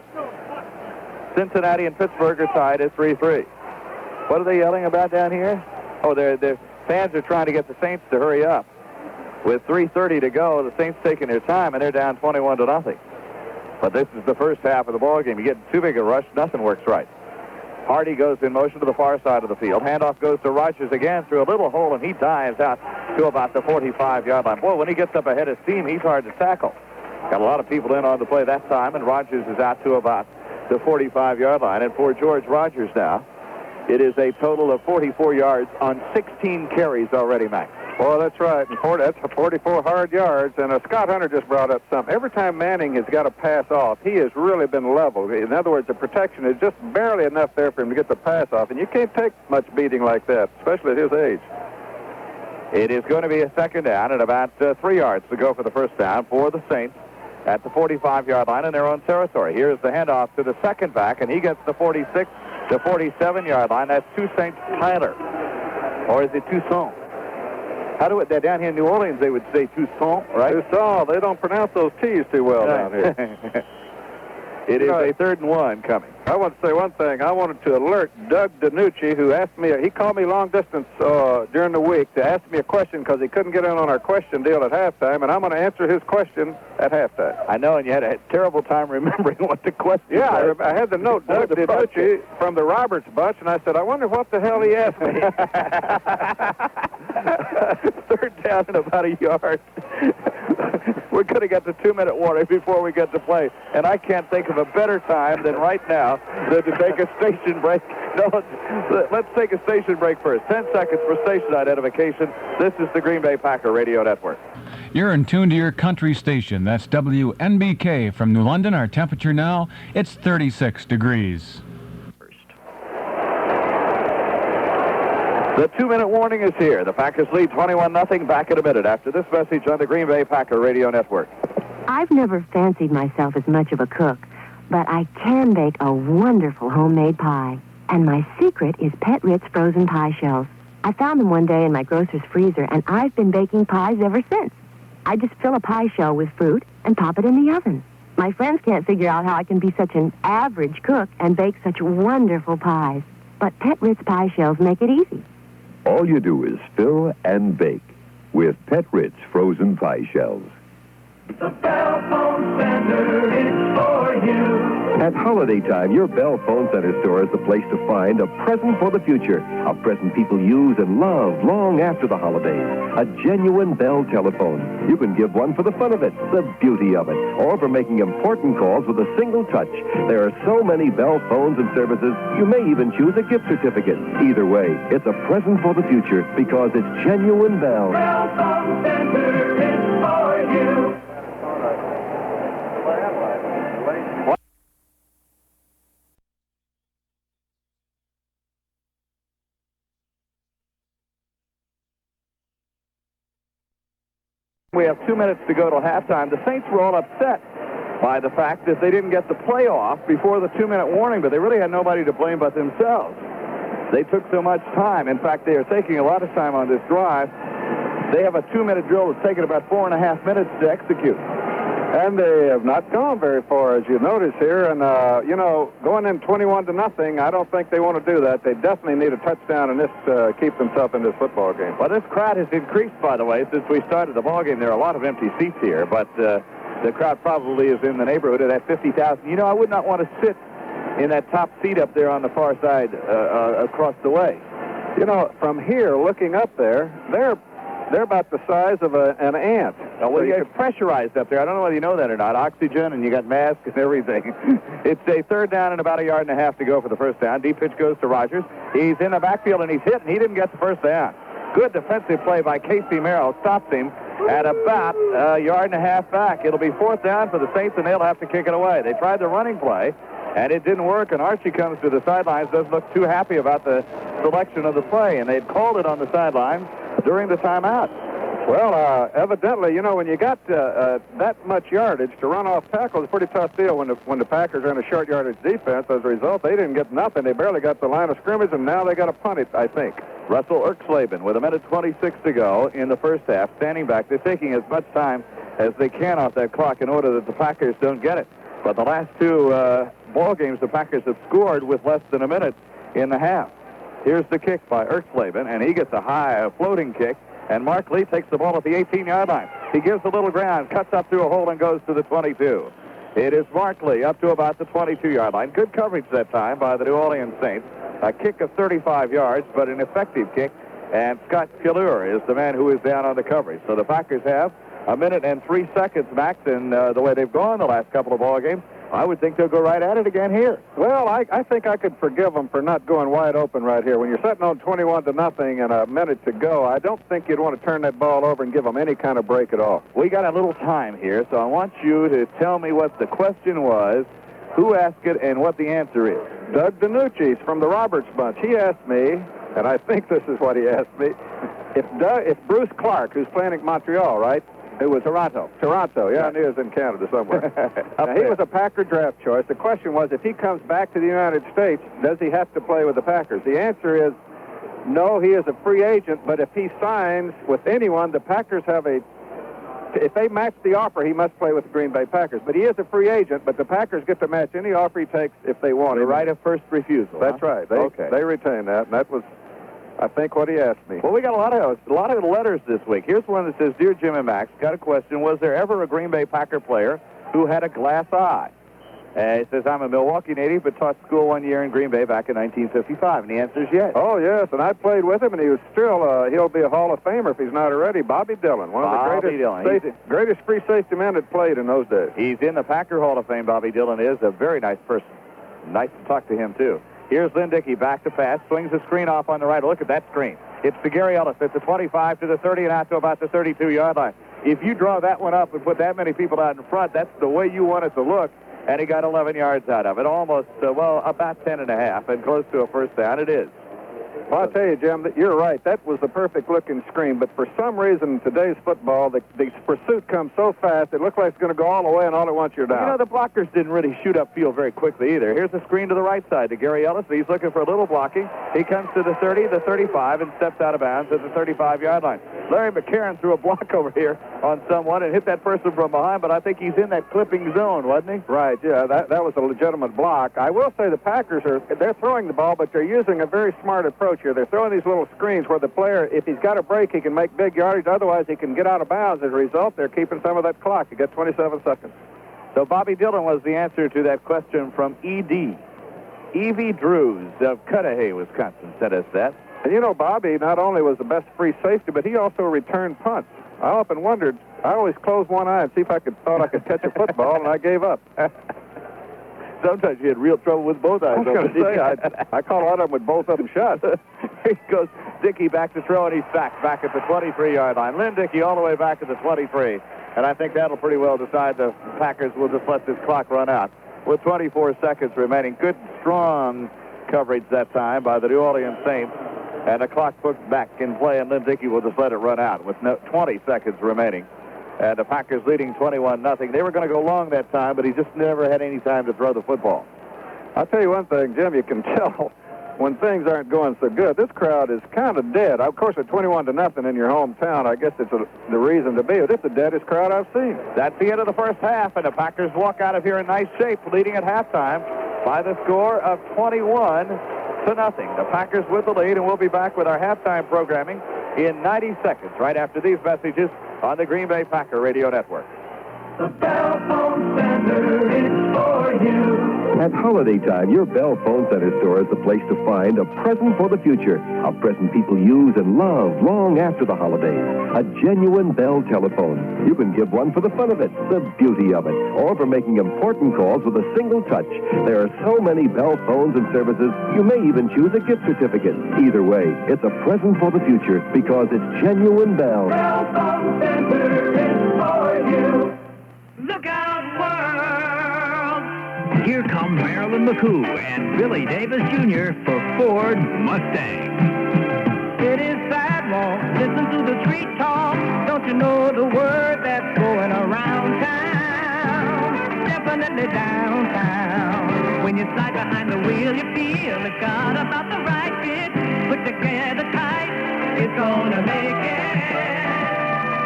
Cincinnati and Pittsburgh are tied at 3-3. What are they yelling about down here? Oh, their fans are trying to get the Saints to hurry up. With 3:30 to go, the Saints taking their time, and they're down 21-0. But this is the first half of the ball game. You get too big a rush, nothing works right. Hardy goes in motion to the far side of the field. Handoff goes to Rogers again through a little hole, and he dives out to about the 45-yard line. Boy, when he gets up ahead of steam, he's hard to tackle. Got a lot of people in on the play that time, and Rogers is out to about the 45-yard line. And for George Rogers now, it is a total of 44 yards on 16 carries already, Max. Well, that's right. And that's 44 hard yards. And Scott Hunter just brought up something. Every time Manning has got to pass off, he has really been leveled. In other words, the protection is just barely enough there for him to get the pass off. And you can't take much beating like that, especially at his age. It is going to be a second down and about 3 yards to go for the first down for the Saints at the 45-yard line in their own territory. Here's the handoff to the second back, and he gets the 46 to 47-yard line. That's Toussaint Tyler. Or is it Toussaint? How do it? They're down here in New Orleans, they would say Toussaint, right? Toussaint. They don't pronounce those T's too well down here. It is a 3rd and 1 coming. I want to say one thing. I wanted to alert Doug DiNucci, who asked me, he called me long distance during the week to ask me a question because he couldn't get in on our question deal at halftime, and I'm going to answer his question at halftime. I know, and you had a terrible time remembering what the question was. I had the note, Doug DiNucci from the Roberts bunch, and I said, I wonder what the hell he asked me. 3rd down and about a yard. We're going to get the 2-minute warning before we get to play, and I can't think of a better time than right now to take a station break. No, let's take a station break first. 10 seconds for station identification. This is the Green Bay Packer Radio Network. You're in tune to your country station. That's WNBK from New London. Our temperature now, it's 36 degrees. The 2-minute warning is here. The Packers lead 21-0. Back in a minute after this message on the Green Bay Packer Radio Network. I've never fancied myself as much of a cook, but I can bake a wonderful homemade pie. And my secret is Pet Ritz frozen pie shells. I found them one day in my grocer's freezer, and I've been baking pies ever since. I just fill a pie shell with fruit and pop it in the oven. My friends can't figure out how I can be such an average cook and bake such wonderful pies. But Pet Ritz pie shells make it easy. All you do is fill and bake with Pet Ritz frozen pie shells. The Bell Phone Center is for you. At holiday time, your Bell Phone Center store is the place to find a present for the future, a present people use and love long after the holidays, a genuine Bell telephone. You can give one for the fun of it, the beauty of it, or for making important calls with a single touch. There are so many Bell phones and services, you may even choose a gift certificate. Either way, it's a present for the future because it's genuine Bell. Bell Phone Center is for you. We have 2 minutes to go till halftime. The Saints were all upset by the fact that they didn't get the playoff before the 2-minute warning, but they really had nobody to blame but themselves. They took so much time. In fact, they are taking a lot of time on this drive. They have a 2-minute drill that's taken about 4.5 minutes to execute. And they have not gone very far, as you notice here. And, going in 21-0, I don't think they want to do that. They definitely need a touchdown in this to keep themselves in this football game. Well, this crowd has increased, by the way, since we started the ball game. There are a lot of empty seats here, but the crowd probably is in the neighborhood of that 50,000. You know, I would not want to sit in that top seat up there on the far side across the way. You know, from here, looking up there, they're about the size of an ant. Well, you're pressurized up there. I don't know whether you know that or not. Oxygen, and you got masks and everything. It's a 3rd down and about a yard and a half to go for the first down. Deep pitch goes to Rogers. He's in the backfield, and he's hit, and he didn't get the first down. Good defensive play by Casey Merrill. Stops him at about a yard and a half back. It'll be 4th down for the Saints, and they'll have to kick it away. They tried the running play, and it didn't work, and Archie comes to the sidelines, doesn't look too happy about the selection of the play, and they'd called it on the sidelines during the timeout. Well, evidently, you know, when you got that much yardage to run off tackle, it's a pretty tough deal when the Packers are in a short yardage defense. As a result, they didn't get nothing. They barely got the line of scrimmage, and now they got to punt it, I think. Russell Erxleben with 1:26 to go in the first half, standing back. They're taking as much time as they can off that clock in order that the Packers don't get it. But the last 2 ball games, the Packers have scored with less than a minute in the half. Here's the kick by Erxleben, and he gets a high floating kick. And Mark Lee takes the ball at the 18-yard line. He gives a little ground, cuts up through a hole, and goes to the 22. It is Mark Lee up to about the 22-yard line. Good coverage that time by the New Orleans Saints. A kick of 35 yards, but an effective kick. And Scott Killure is the man who is down on the coverage. So the Packers have a minute and 3 seconds, Max, and the way they've gone the last couple of ball games, I would think they'll go right at it again here. Well, I think I could forgive them for not going wide open right here. When you're sitting on 21-0 and a minute to go, I don't think you'd want to turn that ball over and give them any kind of break at all. We got a little time here, so I want you to tell me what the question was, who asked it, and what the answer is. Doug DiNucci from the Roberts bunch. He asked me, and I think this is what he asked me, if Bruce Clark, who's playing at Montreal, right? It was Toronto. Toronto, yeah, I knew he was in Canada somewhere. Now, he was a Packer draft choice. The question was, if he comes back to the United States, does he have to play with the Packers? The answer is, no, he is a free agent, but if he signs with anyone, the Packers have a if they match the offer, he must play with the Green Bay Packers. But he is a free agent, but the Packers get to match any offer he takes if they want. The right of first refusal. That's right. They retain that, and that was, I think, what he asked me. Well, we got a lot of letters this week. Here's one that says, "Dear Jim and Max, got a question. Was there ever a Green Bay Packer player who had a glass eye?" It says, "I'm a Milwaukee native, but taught school 1 year in Green Bay back in 1955." And the answer is yes. Oh, yes, and I played with him, and he was still, he'll be a Hall of Famer if he's not already. Bobby Dillon, one of the greatest free safety men that played in those days. He's in the Packer Hall of Fame, Bobby Dillon is. A very nice person. Nice to talk to him, too. Here's Lynn Dickey back to pass, swings the screen off on the right. Look at that screen. It's to Gary Ellis at the 25 to the 30 and out to about the 32-yard line. If you draw that one up and put that many people out in front, that's the way you want it to look. And he got 11 yards out of it, almost, about 10 and a half, and close to a first down. It is. Well, I'll tell you, Jim, that you're right. That was the perfect-looking screen. But for some reason, in today's football, the pursuit comes so fast, it looks like it's going to go all the way, and all at once you're down. You know, the blockers didn't really shoot upfield very quickly either. Here's the screen to the right side to Gary Ellis. He's looking for a little blocking. He comes to the 30, the 35, and steps out of bounds at the 35-yard line. Larry McCarron threw a block over here on someone and hit that person from behind, but I think he's in that clipping zone, wasn't he? Right, yeah, that was a legitimate block. I will say the Packers they're throwing the ball, but they're using a very smart approach here. They're throwing these little screens where the player, if he's got a break, he can make big yardage. Otherwise, he can get out of bounds. As a result, they're keeping some of that clock. You get 27 seconds. So Bobby Dillon was the answer to that question from E.D. Evie Drews of Cudahy, Wisconsin, sent us that. And you know, Bobby not only was the best free safety, but he also returned punts. I often wondered, I always closed one eye and see if thought I could catch a football, and I gave up. Sometimes you had real trouble with both eyes. I was going to say, I caught a lot of them with both of them shut. Here goes Dickey back to throw, and he's sacked back at the 23-yard line. Lynn Dickey all the way back at the 23. And I think that'll pretty well decide the Packers will just let this clock run out with 24 seconds remaining. Good, strong coverage that time by the New Orleans Saints. And the clock put back in play, and Lynn Dickey will just let it run out with 20 seconds remaining. And the Packers leading 21-0. They were going to go long that time, but he just never had any time to throw the football. I'll tell you one thing, Jim, you can tell when things aren't going so good. This crowd is kind of dead. Of course, at 21-0 in your hometown, I guess it's the reason to be. It's the deadest crowd I've seen. That's the end of the first half, and the Packers walk out of here in nice shape, leading at halftime by the score of 21-0. The Packers with the lead, and we'll be back with our halftime programming in 90 seconds, right after these messages on the Green Bay Packer Radio Network. The Bell Phone Center is for you. At holiday time, your Bell Phone Center store is the place to find a present for the future, a present people use and love long after the holidays. A genuine Bell telephone. You can give one for the fun of it, the beauty of it, or for making important calls with a single touch. There are so many Bell phones and services, you may even choose a gift certificate. Either way, it's a present for the future because it's genuine Bell. Bell Phone Center is for you. Look out, world! Here come Marilyn McCoo and Billy Davis Jr. for Ford Mustang. It is sidewalk, listen to the street talk. Don't you know the word that's going around town? Definitely downtown. When you slide behind the wheel, you feel it's got about the right fit. Put together tight, it's gonna make it.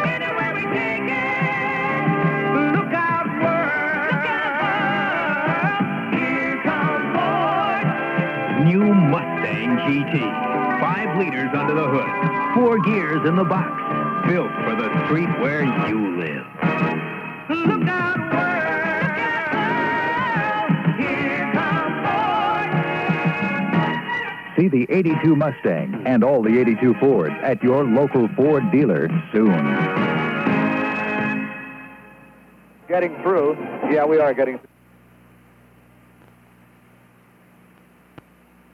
Anywhere we take it. Look out, world. Look out, world. Here comes Ford. New Mustang GT. 5 liters under the hood. 4 gears in the box. Built for the street where you live. Look out, world. Here comes Ford. See the 82 Mustang and all the 82 Fords at your local Ford dealer soon. Getting through. Yeah, we are getting through.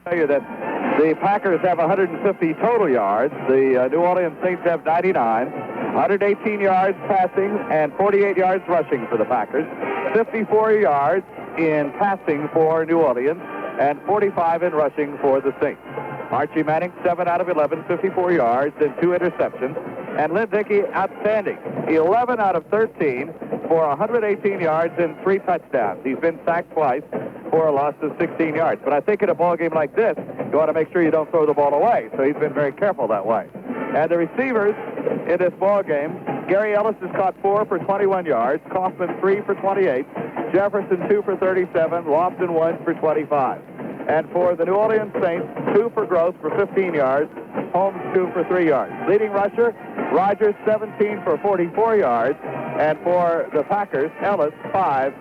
I'll tell you that the Packers have 150 total yards. The New Orleans Saints have 99. 118 yards passing and 48 yards rushing for the Packers. 54 yards in passing for New Orleans and 45 in rushing for the Saints. Archie Manning, 7 out of 11, 54 yards and 2 interceptions. And Lynn Dickey, outstanding. 11 out of 13 for 118 yards and 3 touchdowns. He's been sacked twice for a loss of 16 yards. But I think in a ball game like this, you want to make sure you don't throw the ball away. So he's been very careful that way. And the receivers in this ball game Gary Ellis has caught 4 for 21 yards. Kaufman 3 for 28. Jefferson 2 for 37. Lofton 1 for 25. And for the New Orleans Saints, 2 for Gross for 15 yards. Holmes 2 for 3 yards. Leading rusher, Rogers 17 for 44 yards. And for the Packers, Ellis 5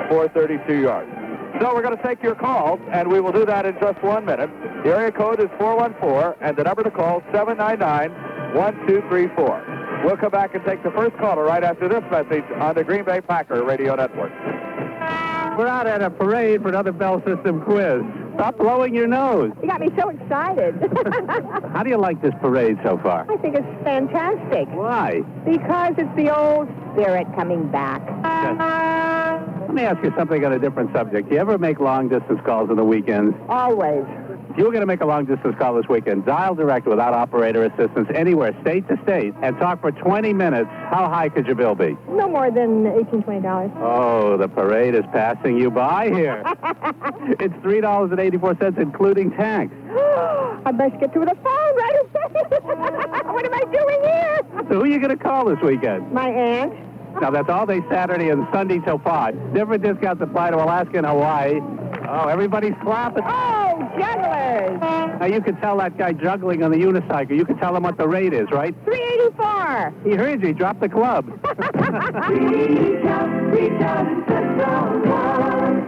for 32 yards. So we're going to take your calls, and we will do that in just 1 minute. The area code is 414, and the number to call 799-1234. We'll come back and take the first caller right after this message on the Green Bay Packer Radio Network. We're out at a parade for another Bell System quiz. Stop blowing your nose. You got me so excited. How do you like this parade so far? I think it's fantastic. Why? Because it's the old spirit coming back. Let me ask you something on a different subject. Do you ever make long-distance calls on the weekends? Always. If you were going to make a long-distance call this weekend, dial direct without operator assistance anywhere, state to state, and talk for 20 minutes, how high could your bill be? No more than $18, $20. Oh, the parade is passing you by here. It's $3.84, including tax. I best get to the phone right away. What am I doing here? So who are you going to call this weekend? My aunt. Now, that's all day Saturday and Sunday till 5. Different discounts apply to Alaska and Hawaii. Oh, everybody's clapping. Oh, jugglers. Now, you can tell that guy juggling on the unicycle. You can tell him what the rate is, right? $3.84. He heard you. He dropped the club. Reach out and touch someone.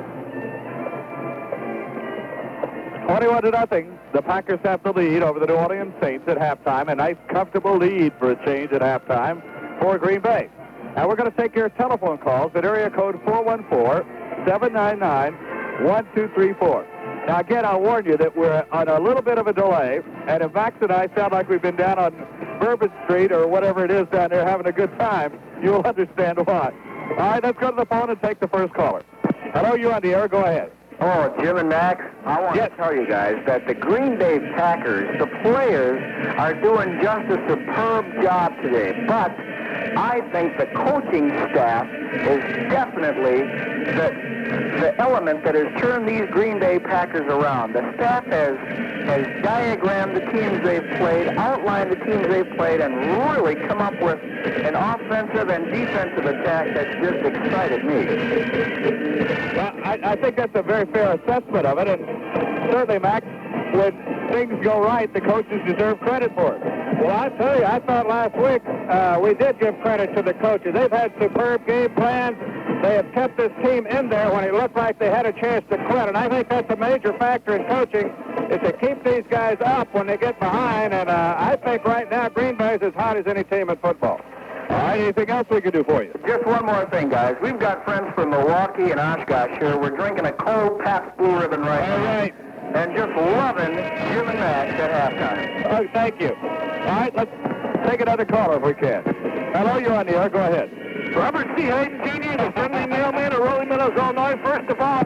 21-0. The Packers have the lead over the New Orleans Saints at halftime. A nice, comfortable lead for a change at halftime for Green Bay. Now we're going to take your telephone calls at area code 414-799-1234. Now again, I'll warn you that we're on a little bit of a delay, and if Max and I sound like we've been down on Bourbon Street or whatever it is down there having a good time, you'll understand why. All right, let's go to the phone and take the first caller. Hello, you on the air. Go ahead. Oh, Jim and Max, I want to tell you guys that the Green Bay Packers, the players, are doing just a superb job today. But I think the coaching staff is definitely the element that has turned these Green Bay Packers around. The staff has diagrammed the teams they've played, outlined the teams they've played, and really come up with an offensive and defensive attack that's just excited me. Well, I think that's a very fair assessment of it, and certainly, Max, when things go right, the coaches deserve credit for it. Well, I tell you, I thought last week we did give credit to the coaches. They've had superb game plans. They have kept this team in there when it looked like they had a chance to quit, and I think that's a major factor in coaching, is to keep these guys up when they get behind, and I think right now Green Bay is as hot as any team in football. All right, anything else we can do for you? Just one more thing, guys. We've got friends from Milwaukee and Oshkosh here. We're drinking a cold Pabst Blue Ribbon right now. All right. And just loving Jim and Max at halftime. Oh, thank you. All right, let's take another caller if we can. Hello, you're on the air. Go ahead. Robert C. Hayden, Jr., the friendly mailman of Rolling Meadows, Illinois. First of all,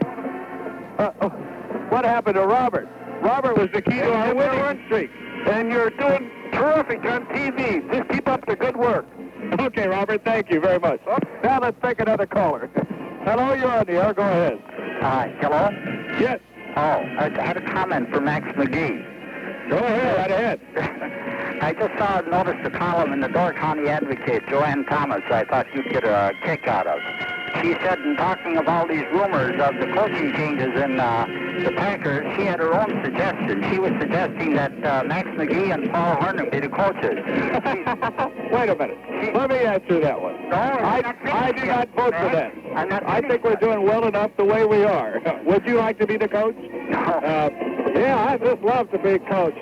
what happened to Robert? Robert was the key to our winning streak. And you're doing terrific on TV. Just keep up the good work. Okay, Robert, thank you very much. Now let's take another caller. Hello, you're on the air. Go ahead. Hello? Yes. Oh, I had a comment for Max McGee. Go ahead, right ahead. I just noticed a column in the Door County Advocate, Joanne Thomas, I thought you'd get a kick out of. She said, in talking of all these rumors of the coaching changes in the Packers, she had her own suggestion. She was suggesting that Max McGee and Paul Hornung be the coaches. Wait a minute. Let me answer that one. No, I do not vote for that. I think we're doing well enough the way we are. Would you like to be the coach? No. Yeah, I'd just love to be coach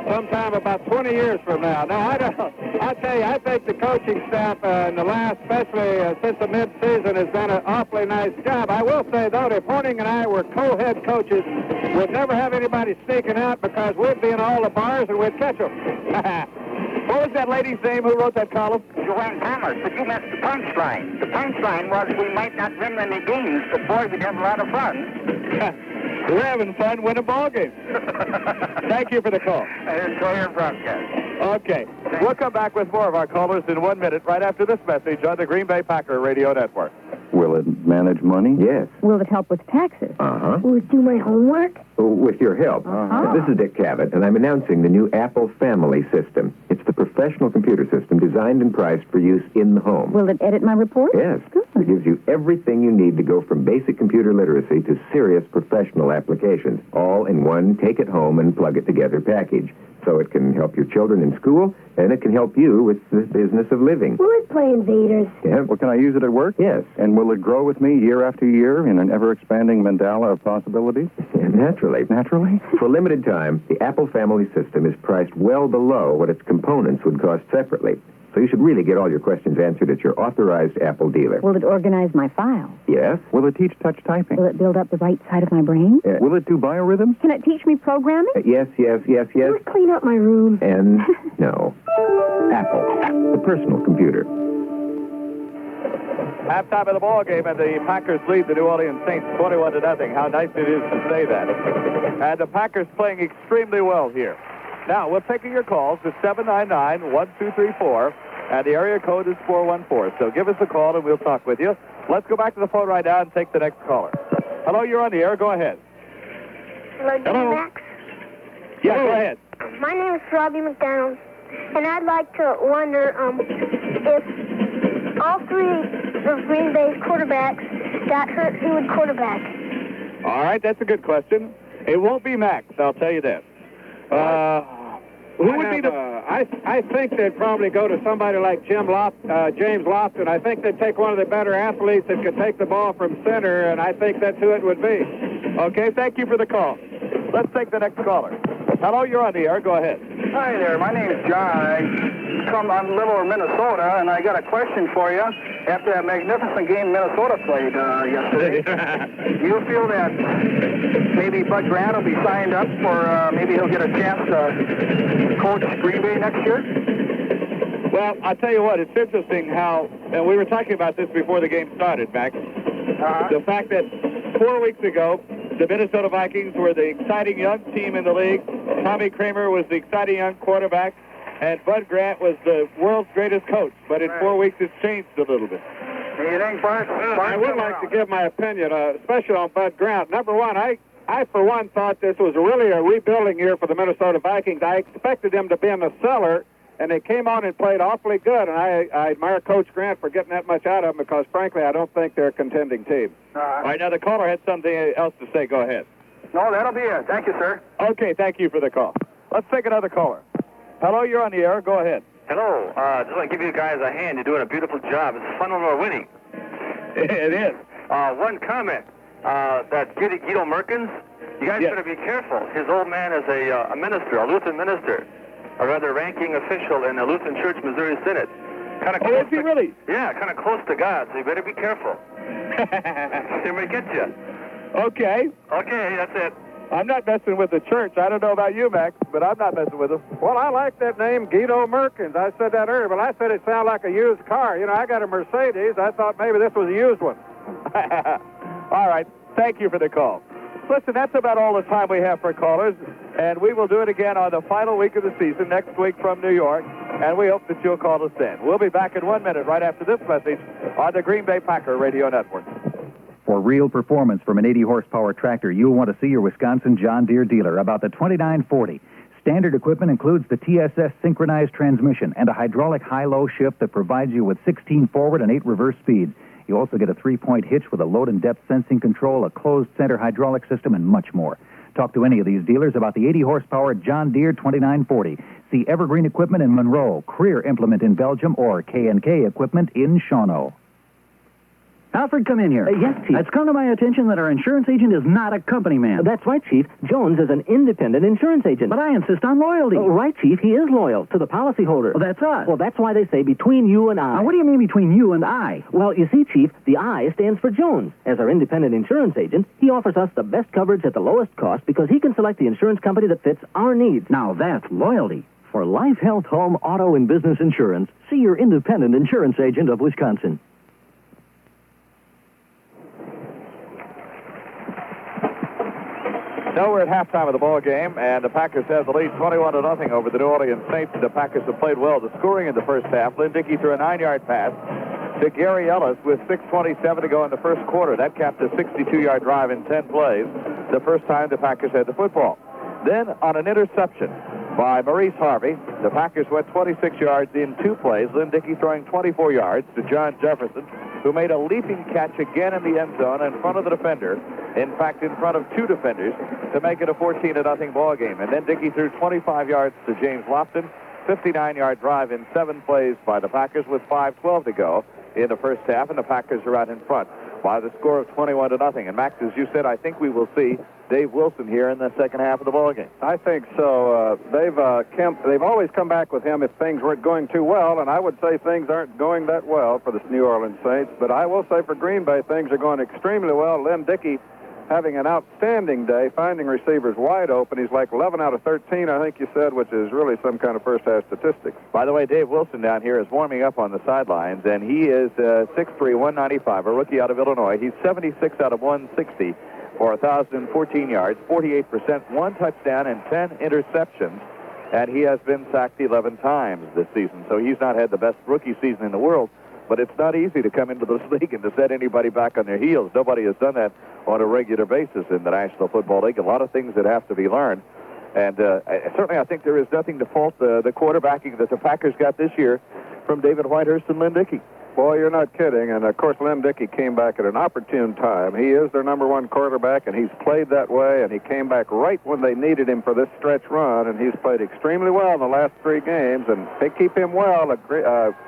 sometime about 20 years from now. Now, I'll tell you, I think the coaching staff in the last, especially since the mid-season, has done an awfully nice job. I will say, though, if Horning and I were co-head coaches, we'd never have anybody sneaking out because we'd be in all the bars and we'd catch them. What was that lady's name who wrote that column? Joanne Thomas, but you missed the punchline. The punchline was we might not win any games, but boy, we'd have a lot of fun. We're having fun winning ball games. Thank you for the call. And enjoy your broadcast. Okay. We'll come back with more of our callers in 1 minute right after this message on the Green Bay Packer Radio Network. Will it manage money? Yes. Will it help with taxes? Uh-huh. Will it do my homework? With your help. This is Dick Cavett, and I'm announcing the new Apple Family System. It's the professional computer system designed and priced for use in the home. Will it edit my report? Yes. It gives you everything you need to go from basic computer literacy to serious professional applications, all in one take-it-home and plug-it-together package. So it can help your children in school, and it can help you with the business of living. Will it play Invaders? Yeah. Well, can I use it at work? Yes. And will it grow with me year after year in an ever-expanding mandala of possibilities? Naturally. Naturally? For a limited time, the Apple Family System is priced well below what its components would cost separately. So you should really get all your questions answered at your authorized Apple dealer. Will it organize my files? Yes. Will it teach touch typing? Will it build up the right side of my brain? Will it do biorhythms? Can it teach me programming? Yes. Will it clean up my room? And no. Apple, the personal computer. Halftime of the ball game, and the Packers lead the New Orleans Saints 21-0. How nice it is to say that. And the Packers playing extremely well here. Now, we're taking your calls to 799-1234, and the area code is 414. So give us a call, and we'll talk with you. Let's go back to the phone right now and take the next caller. Hello, you're on the air. Go ahead. Hello, Jim Max. Yeah, go ahead. My name is Robbie McDonald, and I'd like to wonder if all three of Green Bay's quarterbacks got hurt, who would quarterback? All right, that's a good question. It won't be Max, I'll tell you that. Who would be the... I think they'd probably go to somebody like James Lofton. I think they'd take one of the better athletes that could take the ball from center, and I think that's who it would be. Okay, thank you for the call. Let's take the next caller. Hello, you're on the air. Go ahead. Hi there. My name's John. I'm Littler, Minnesota, and I got a question for you. After that magnificent game Minnesota played yesterday, do you feel that maybe Bud Grant will be signed up for, maybe he'll get a chance to coach Green Bay next year? Well, I'll tell you what, it's interesting how, and we were talking about this before the game started, Max, the fact that 4 weeks ago, the Minnesota Vikings were the exciting young team in the league. Tommy Kramer was the exciting young quarterback, and Bud Grant was the world's greatest coach. But in 4 weeks, it's changed a little bit. I would like to give my opinion, especially on Bud Grant. Number one, I for one thought this was really a rebuilding year for the Minnesota Vikings. I expected them to be in the cellar, and they came on and played awfully good. And I admire Coach Grant for getting that much out of them because, frankly, I don't think they're a contending team. All right, now the caller had something else to say. Go ahead. No, that'll be it. Thank you, sir. Okay, thank you for the call. Let's take another caller. Hello, you're on the air. Go ahead. Hello. Just want to give you guys a hand. You're doing a beautiful job. It's fun when we're winning. It is. One comment. That Guido Merkins, you guys better be careful. His old man is a minister, a Lutheran minister, a rather ranking official in the Lutheran Church, Missouri Synod. Kind of is he really? Yeah, kind of close to God, so you better be careful. He may get you. Okay. Okay, that's it. I'm not messing with the church. I don't know about you, Max, but I'm not messing with them. Well, I like that name, Guido Merkins. I said that earlier, but I said it sounded like a used car. You know, I got a Mercedes. I thought maybe this was a used one. All right. Thank you for the call. Listen, that's about all the time we have for callers, and we will do it again on the final week of the season, next week from New York, and we hope that you'll call us then. We'll be back in 1 minute right after this message on the Green Bay Packer Radio Network. For real performance from an 80-horsepower tractor, you'll want to see your Wisconsin John Deere dealer about the 2940. Standard equipment includes the TSS synchronized transmission and a hydraulic high-low shift that provides you with 16 forward and 8 reverse speeds. You also get a 3-point hitch with a load and depth sensing control, a closed center hydraulic system, and much more. Talk to any of these dealers about the 80-horsepower John Deere 2940. See Evergreen Equipment in Monroe, Creer Implement in Belgium, or K&K Equipment in Shawano. Alfred, come in here. Yes, Chief. It's come to my attention that our insurance agent is not a company man. That's right, Chief. Jones is an independent insurance agent. But I insist on loyalty. Right, Chief. He is loyal to the policyholder. Well, that's us. Well, that's why they say between you and I. Now, what do you mean between you and I? Well, you see, Chief, the I stands for Jones. As our independent insurance agent, he offers us the best coverage at the lowest cost because he can select the insurance company that fits our needs. Now, that's loyalty. For life, health, home, auto, and business insurance, see your independent insurance agent of Wisconsin. Now we're at halftime of the ball game, and the Packers have the lead 21-0 over the New Orleans Saints. The Packers have played well. The scoring in the first half. Lynn Dickey threw a 9-yard pass to Gary Ellis with 6:27 to go in the first quarter. That capped a 62-yard drive in 10 plays. the first time the Packers had the football. Then on an interception by Maurice Harvey, the Packers went 26 yards in 2 plays. Lynn Dickey throwing 24 yards to John Jefferson, who made a leaping catch again in the end zone in front of the defender. In fact, in front of 2 defenders to make it a 14-0 ball game. And then Dickey threw 25 yards to James Lofton, 59-yard drive in 7 plays by the Packers with 5:12 to go in the first half, and the Packers are out in front by the score of 21-0. And Max, as you said, I think we will see Dave Wilson here in the second half of the ball game. I think so. They've always come back with him if things weren't going too well, and I would say things aren't going that well for the New Orleans Saints. But I will say for Green Bay, things are going extremely well. Lynn Dickey having an outstanding day, finding receivers wide open. He's like 11 out of 13, I think you said, which is really some kind of first-half statistics. By the way, Dave Wilson down here is warming up on the sidelines, and he is 6'3", 195, a rookie out of Illinois. He's 76 out of 160 for 1,014 yards, 48%, 1 touchdown, and 10 interceptions. And he has been sacked 11 times this season, so he's not had the best rookie season in the world. But it's not easy to come into this league and to set anybody back on their heels. Nobody has done that on a regular basis in the National Football League. A lot of things that have to be learned. And certainly I think there is nothing to fault the quarterbacking that the Packers got this year from David Whitehurst and Lynn Dickey. Boy, you're not kidding. And, of course, Lynn Dickey came back at an opportune time. He is their #1 quarterback, and he's played that way, and he came back right when they needed him for this stretch run, and he's played extremely well in the last 3 games, and they keep him well.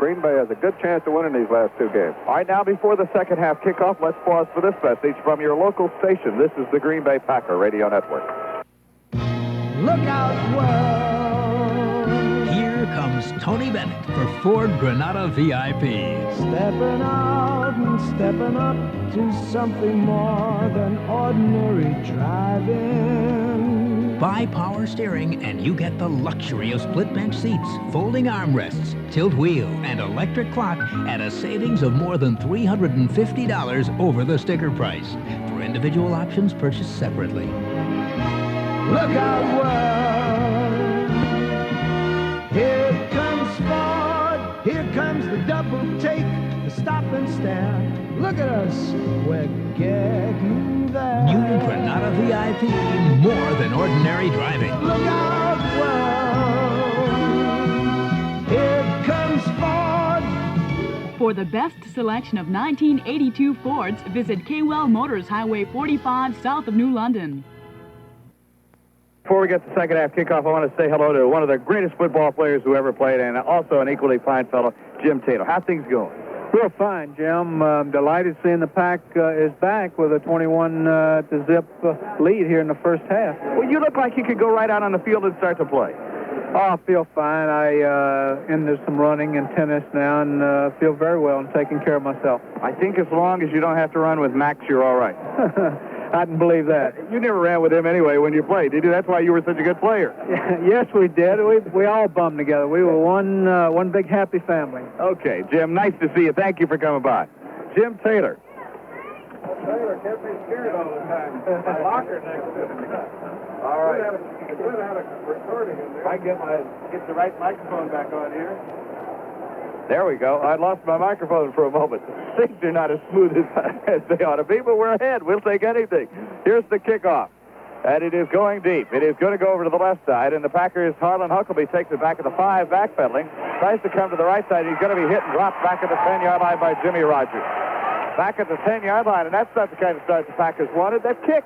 Green Bay has a good chance of winning these last 2 games. All right, now before the second half kickoff, let's pause for this message from your local station. This is the Green Bay Packer Radio Network. Look out, world! Here comes Tony Bennett for Ford Granada VIP. Stepping out and stepping up to something more than ordinary driving. Buy power steering and you get the luxury of split bench seats, folding armrests, tilt wheel, and electric clock at a savings of more than $350 over the sticker price. For individual options, purchased separately. Look out, world! Here comes Ford, here comes the double take, the stop and stare. Look at us, we're getting there. New Granada VIP, more than ordinary driving. Look out, world! Here comes Ford! For the best selection of 1982 Fords, visit K-Well Motors, Highway 45, south of New London. Before we get to second half kickoff, I want to say hello to one of the greatest football players who ever played, and also an equally fine fellow, Jim Taylor. How's things going? Real fine, Jim. Delighted seeing the Pack is back with a 21-0 lead here in the first half. Well, you look like you could go right out on the field and start to play. Oh, I feel fine. I into some running and tennis now, and feel very well and taking care of myself. I think as long as you don't have to run with Max, you're all right. I can believe that. You never ran with him anyway when you played, did you? That's why you were such a good player. Yes, we did. We all bummed together. We were one big happy family. Okay, Jim, nice to see you. Thank you for coming by. Jim Taylor. Taylor kept me scared all the time. My locker next to him. All right. I could have had a recording in there. I get the right microphone back on here. There we go. I lost my microphone for a moment. Things are not as smooth as they ought to be, but we're ahead. We'll take anything. Here's the kickoff. And it is going deep. It is going to go over to the left side, and the Packers, Harlan Huckabee takes it back at the 5, backpedaling. Tries to come to the right side. He's going to be hit and dropped back at the 10-yard line by Jimmy Rogers. Back at the 10-yard line, and that's not the kind of start the Packers wanted. That kick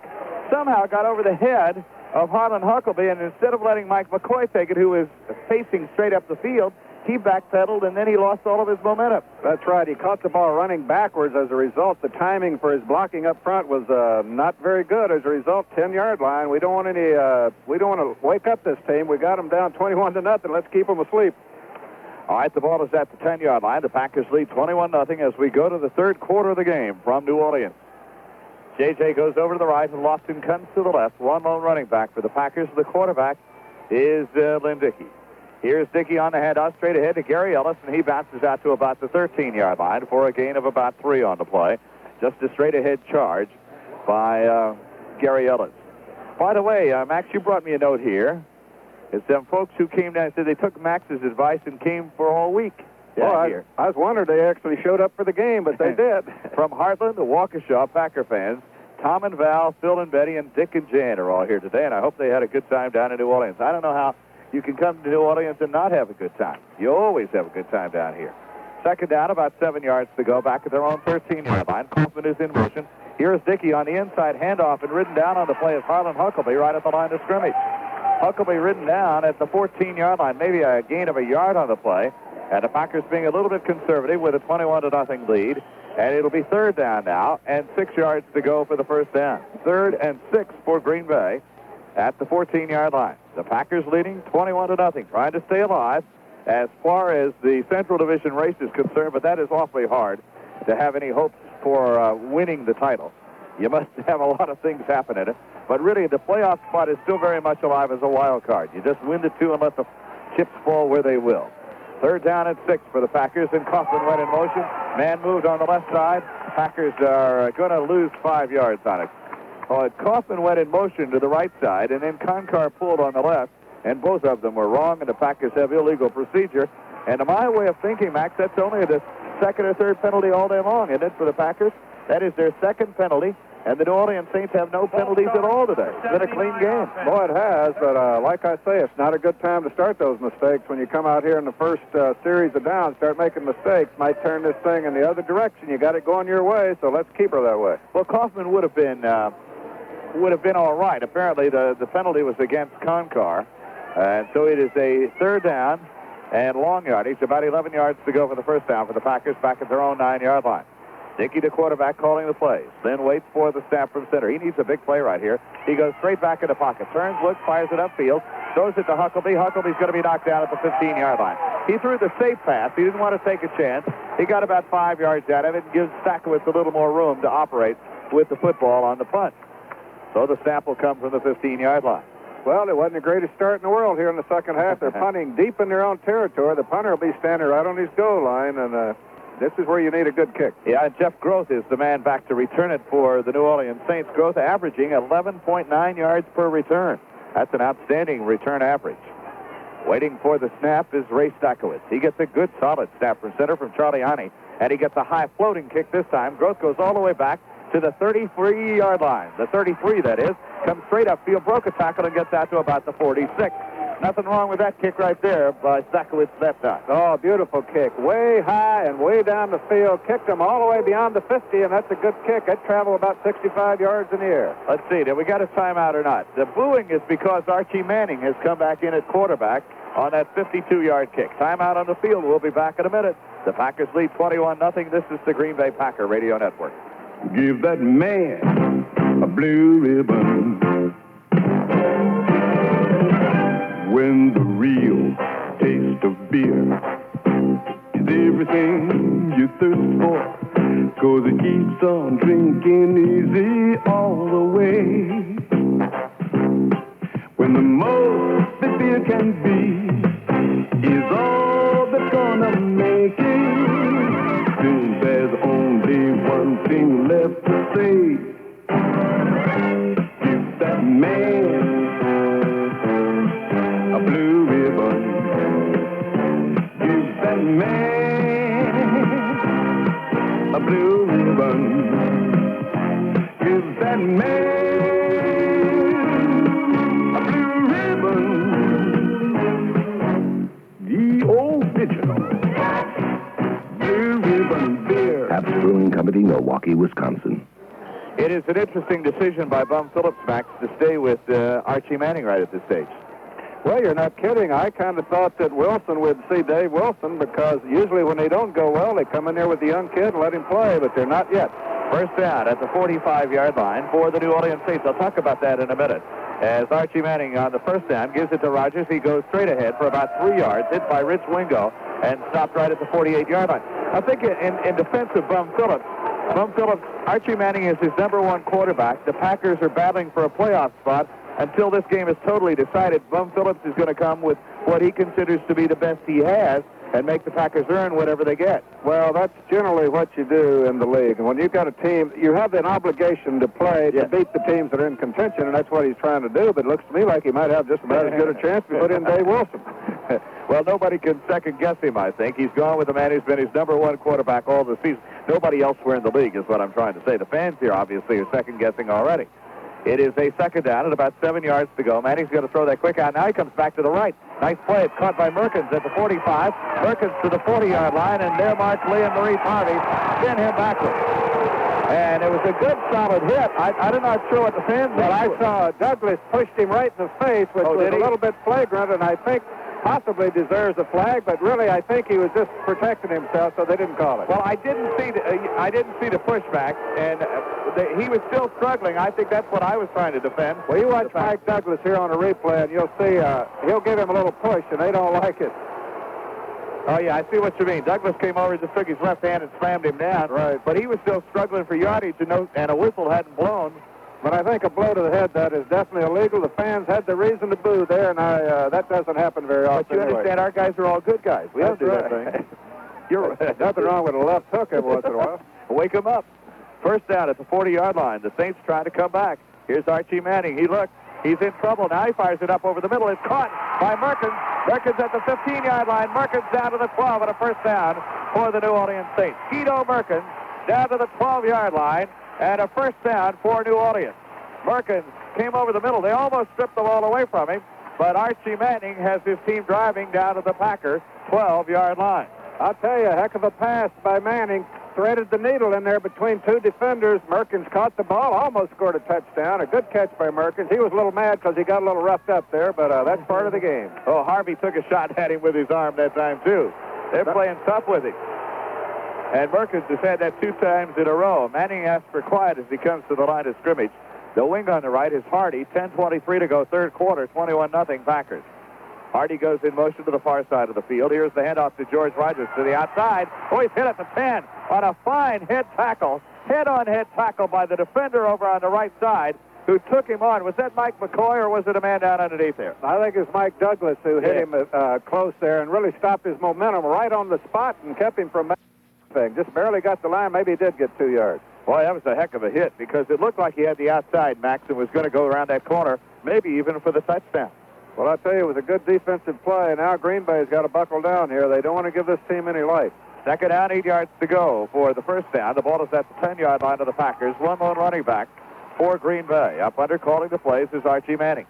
somehow got over the head of Harlan Huckabee, and instead of letting Mike McCoy take it, who is facing straight up the field, he backpedaled, and then he lost all of his momentum. That's right. He caught the ball running backwards. As a result, the timing for his blocking up front was not very good. As a result, 10-yard line. We don't want we don't want to wake up this team. We got them down 21-0. Let's keep them asleep. All right, the ball is at the 10-yard line. The Packers lead 21-0 as we go to the third quarter of the game from New Orleans. J.J. goes over to the right, and Lofton comes to the left. One lone running back for the Packers. The quarterback is Lynn Dickey. Here's Dickey on the handoff, straight ahead to Gary Ellis, and he bounces out to about the 13-yard line for a gain of about 3 on the play. Just a straight-ahead charge by Gary Ellis. By the way, Max, you brought me a note here. It's some folks who came down and said they took Max's advice and came for all week. Well, I was wondering they actually showed up for the game, but they did. From Heartland to Waukesha, Packer fans Tom and Val, Phil and Betty, and Dick and Jan are all here today, and I hope they had a good time down in New Orleans. I don't know how you can come to New Orleans and not have a good time. You always have a good time down here. Second down, about 7 yards to go, back at their own 13-yard line. Kaufman is in motion. Here's Dickey on the inside handoff, and ridden down on the play is Harlan Huckabee right at the line of scrimmage. Huckabee ridden down at the 14-yard line, maybe a gain of a yard on the play, and the Packers being a little bit conservative with a 21-0 lead. And it'll be third down now, and 6 yards to go for the first down. 3rd and 6 for Green Bay at the 14-yard line. The Packers leading 21-0, trying to stay alive as far as the Central Division race is concerned, but that is awfully hard to have any hopes for winning the title. You must have a lot of things happen in it. But really, the playoff spot is still very much alive as a wild card. You just win the two and let the chips fall where they will. 3rd down and 6 for the Packers, and Kaufman went in motion. Man moved on the left side. Packers are going to lose 5 yards on it. Kaufman went in motion to the right side, and then Concar pulled on the left, and both of them were wrong, and the Packers have illegal procedure. And to my way of thinking, Max, that's only the second or third penalty all day long, isn't it, for the Packers? That is their second penalty, and the New Orleans Saints have no penalties at all today. It's been a clean game. Boy, it has, but like I say, it's not a good time to start those mistakes. When you come out here in the first series of downs, start making mistakes, might turn this thing in the other direction. You got it going your way, so let's keep her that way. Well, Kaufman would have been all right. Apparently, the penalty was against Concar, and so it is a 3rd down and long yardage. About 11 yards to go for the first down for the Packers back at their own 9-yard line. Dickey, the quarterback, calling the plays. Then waits for the snap from center. He needs a big play right here. He goes straight back in the pocket. Turns, looks, fires it upfield. Throws it to Huckabee. Huckabee's going to be knocked down at the 15-yard line. He threw the safe pass. He didn't want to take a chance. He got about 5 yards out of it and gives Stakowitz a little more room to operate with the football on the punt. So the snap will come from the 15-yard line. Well, it wasn't the greatest start in the world here in the second half. They're punting deep in their own territory. The punter will be standing right on his goal line, and this is where you need a good kick. Yeah, and Jeff Groth is the man back to return it for the New Orleans Saints. Groth averaging 11.9 yards per return. That's an outstanding return average. Waiting for the snap is Ray Stakowitz. He gets a good, solid snap from center from Charlie Hine, and he gets a high floating kick this time. Groth goes all the way back to the 33-yard line. The 33, that is, comes straight upfield, broke a tackle, and gets out to about the 46. Nothing wrong with that kick right there by Stakowitz that time. Oh, beautiful kick. Way high and way down the field. Kicked him all the way beyond the 50, and that's a good kick. It traveled about 65 yards in the air. Let's see. Did we got a timeout or not? The booing is because Archie Manning has come back in at quarterback on that 52-yard kick. Timeout on the field. We'll be back in a minute. The Packers lead 21-0. This is the Green Bay Packer Radio Network. Give that man a blue ribbon. When the real taste of beer is everything you thirst for, 'cause it keeps on drinking easy all the way. When the most that beer can be is all that's gonna make it, then there's only one thing left to say. Give that man a blue ribbon. Give that man a blue ribbon. Give that man a blue ribbon. The original blue ribbon beer. Pabst Brewing Company, Milwaukee, Wisconsin. It is an interesting decision by Bum Phillips, Max, to stay with Archie Manning right at this stage. Well, you're not kidding. I kind of thought that Wilson would see Dave Wilson, because usually when they don't go well, they come in there with the young kid and let him play, but they're not yet. First down at the 45-yard line for the New Orleans Saints. I'll talk about that in a minute. As Archie Manning on the first down gives it to Rogers, he goes straight ahead for about 3 yards, hit by Rich Wingo, and stopped right at the 48-yard line. I think in defense of Bum Phillips, Archie Manning is his #1 quarterback. The Packers are battling for a playoff spot. Until this game is totally decided, Bum Phillips is going to come with what he considers to be the best he has and make the Packers earn whatever they get. Well, that's generally what you do in the league. And when you've got a team, you have an obligation to play to beat the teams that are in contention, and that's what he's trying to do. But it looks to me like he might have just about as good a chance to put in Dave Wilson. Well, nobody can second-guess him, I think. He's gone with the man who's been his #1 quarterback all the season. nobody elsewhere in the league is what I'm trying to say. The fans here obviously are second-guessing already. It is a second down at about 7 yards to go. Manning's going to throw that quick out. Now he comes back to the right. Nice play. It's caught by Merkins at the 45. Merkins to the 40-yard line, and there marks Lee and Maurice Harvey. Send him backwards. And it was a good, solid hit. I'm not sure what the fans Well, I saw Douglas pushed him right in the face, which was a little bit flagrant, and I think possibly deserves a flag, but really I think he was just protecting himself, so they didn't call it. Well, I didn't see the pushback, and he was still struggling. I think that's what I was trying to defend. Well, you watch Mike Douglas here on a replay, and you'll see he'll give him a little push, and they don't like it. Oh, yeah, I see what you mean. Douglas came over, just took his left hand and slammed him down. Right. But he was still struggling for yardage, and a whistle hadn't blown. But I think a blow to the head, that is definitely illegal. The fans had the reason to boo there, and that doesn't happen very often. But you understand, our guys are all good guys. We don't do that thing. You're right. Nothing wrong with a left hook every once in a while. Wake them up. First down at the 40-yard line. The Saints trying to come back. Here's Archie Manning. He looks. He's in trouble. Now he fires it up over the middle. It's caught by Merkins. Merkins at the 15-yard line. Merkins down to the 12 and a first down for the New Orleans Saints. Guido Merkins down to the 12-yard line and a first down for New Orleans. Merkins came over the middle. They almost stripped the ball away from him, but Archie Manning has his team driving down to the Packer 12-yard line. I'll tell you, a heck of a pass by Manning. Threaded the needle in there between two defenders. Merkins caught the ball, almost scored a touchdown. A good catch by Merkins. He was a little mad because he got a little roughed up there, but that's part of the game. Oh, Harvey took a shot at him with his arm that time, too. They're playing tough with him. And Merkins has had that 2 times in a row. Manning asks for quiet as he comes to the line of scrimmage. The wing on the right is Hardy. 10:23 to go, third quarter, 21-0 Packers. Hardy goes in motion to the far side of the field. Here's the handoff to George Rogers to the outside. Oh, he's hit at the 10 on a fine head tackle. Head-on-head tackle by the defender over on the right side who took him on. Was that Mike McCoy or was it a man down underneath there? I think it's Mike Douglas who hit him close there and really stopped his momentum right on the spot and kept him from thing. Just barely got the line. Maybe he did get 2 yards. Boy, that was a heck of a hit because it looked like he had the outside, Max, and was going to go around that corner, maybe even for the touchdown. Well, I'll tell you, it was a good defensive play. Now Green Bay's got to buckle down here. They don't want to give this team any life. Second down, 8 yards to go for the first down. The ball is at the 10-yard line of the Packers. One lone running back for Green Bay. Up under calling the plays is Archie Manning.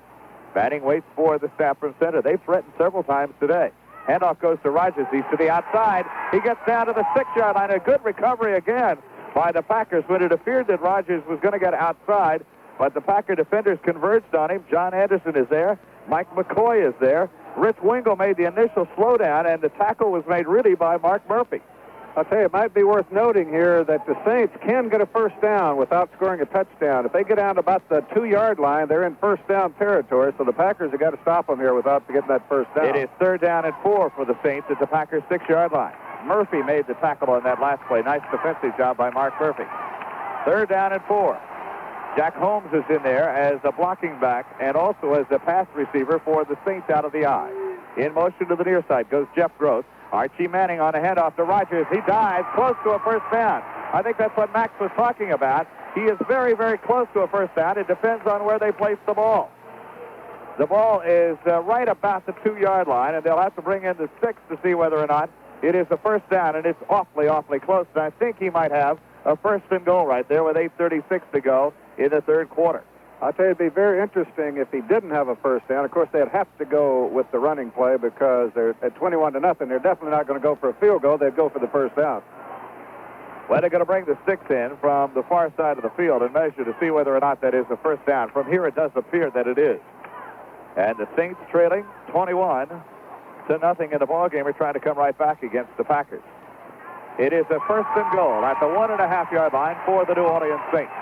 Manning waits for the snap from center. They've threatened several times today. Handoff goes to Rogers. He's to the outside. He gets down to the 6-yard line. A good recovery again by the Packers when it appeared that Rogers was going to get outside, but the Packer defenders converged on him. John Anderson is there. Mike McCoy is there. Rich Wingle made the initial slowdown, and the tackle was made really by Mark Murphy. I'll tell you, it might be worth noting here that the Saints can get a first down without scoring a touchdown. If they get down to about the 2-yard line, they're in first down territory, so the Packers have got to stop them here without getting that first down. It is third down and 4 for the Saints at the Packers' 6-yard line. Murphy made the tackle on that last play. Nice defensive job by Mark Murphy. Third down and 4. Jack Holmes is in there as a blocking back and also as a pass receiver for the Saints out of the eye. In motion to the near side goes Jeff Gross. Archie Manning on a handoff to Rogers. He dives close to a first down. I think that's what Max was talking about. He is very, very close to a first down. It depends on where they place the ball. The ball is right about the 2-yard line, and they'll have to bring in the 6 to see whether or not it is a first down, and it's awfully, awfully close. And I think he might have a first and goal right there with 8:36 to go in the third quarter. I'll tell you, it'd be very interesting if he didn't have a first down. Of course, they'd have to go with the running play because they're at 21-0. They're definitely not going to go for a field goal. They'd go for the first down. Well, they're going to bring the 6 in from the far side of the field and measure to see whether or not that is a first down. From here, it does appear that it is. And the Saints trailing 21-0 in the ballgame are trying to come right back against the Packers. It is a first and goal at the 1.5-yard line for the New Orleans Saints.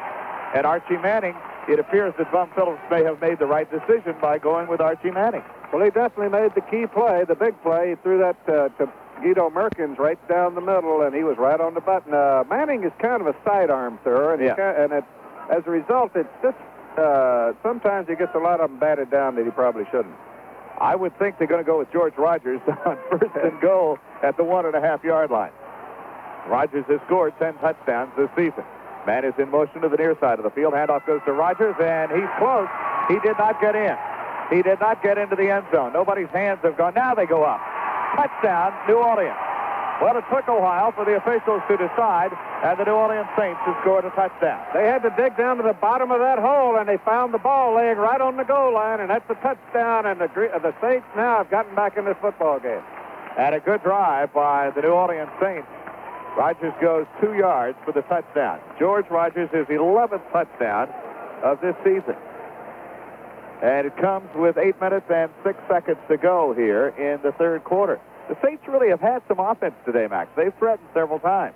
And Archie Manning, it appears that Bum Phillips may have made the right decision by going with Archie Manning. Well, he definitely made the key play, the big play. He threw that to Guido Merkins right down the middle, and he was right on the button. Manning is kind of a sidearm thrower, and, as a result, it's just sometimes he gets a lot of them batted down that he probably shouldn't. I would think they're going to go with George Rogers on first and goal at the 1.5-yard line. Rogers has scored 10 touchdowns this season. Man is in motion to the near side of the field. Handoff goes to Rogers, and he's close. He did not get in. He did not get into the end zone. Nobody's hands have gone. Now they go up. Touchdown, New Orleans. Well, it took a while for the officials to decide, and the New Orleans Saints have scored a touchdown. They had to dig down to the bottom of that hole, and they found the ball laying right on the goal line, and that's a touchdown, and the Saints now have gotten back in this football game. And a good drive by the New Orleans Saints. Rodgers goes 2 yards for the touchdown. George Rodgers, his 11th touchdown of this season. And it comes with 8 minutes and 6 seconds to go here in the third quarter. The Saints really have had some offense today, Max. They've threatened several times.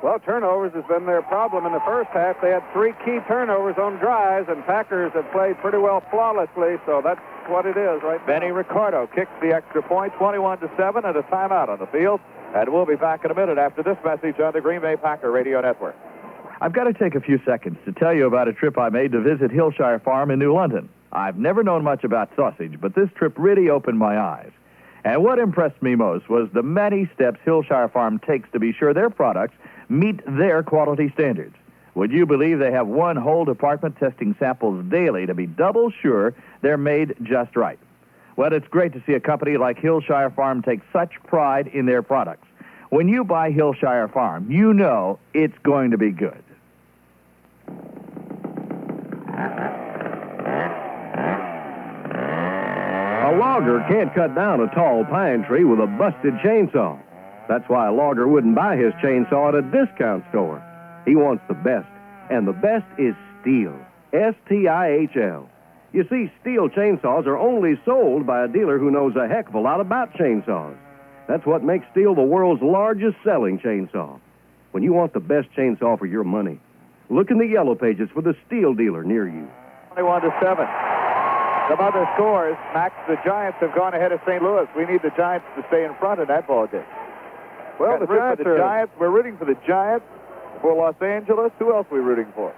Well, turnovers has been their problem in the first half. They had 3 key turnovers on drives, and Packers have played pretty well flawlessly, so that's what it is right now. Benny Ricardo kicks the extra point, 21-7, and a timeout on the field. And we'll be back in a minute after this message on the Green Bay Packer Radio Network. I've got to take a few seconds to tell you about a trip I made to visit Hillshire Farm in New London. I've never known much about sausage, but this trip really opened my eyes. And what impressed me most was the many steps Hillshire Farm takes to be sure their products meet their quality standards. Would you believe they have one whole department testing samples daily to be double sure they're made just right? Well, it's great to see a company like Hillshire Farm take such pride in their products. When you buy Hillshire Farm, you know it's going to be good. A logger can't cut down a tall pine tree with a busted chainsaw. That's why a logger wouldn't buy his chainsaw at a discount store. He wants the best, and the best is Stihl. S-T-I-H-L. You see, Stihl chainsaws are only sold by a dealer who knows a heck of a lot about chainsaws. That's what makes Stihl the world's largest selling chainsaw. When you want the best chainsaw for your money, look in the yellow pages for the Stihl dealer near you. 21-7. The mother scores. Max, the Giants have gone ahead of St. Louis. We need the Giants to stay in front in that ball game. Well, the Giants, we're rooting for the Giants, for Los Angeles. Who else are we rooting for?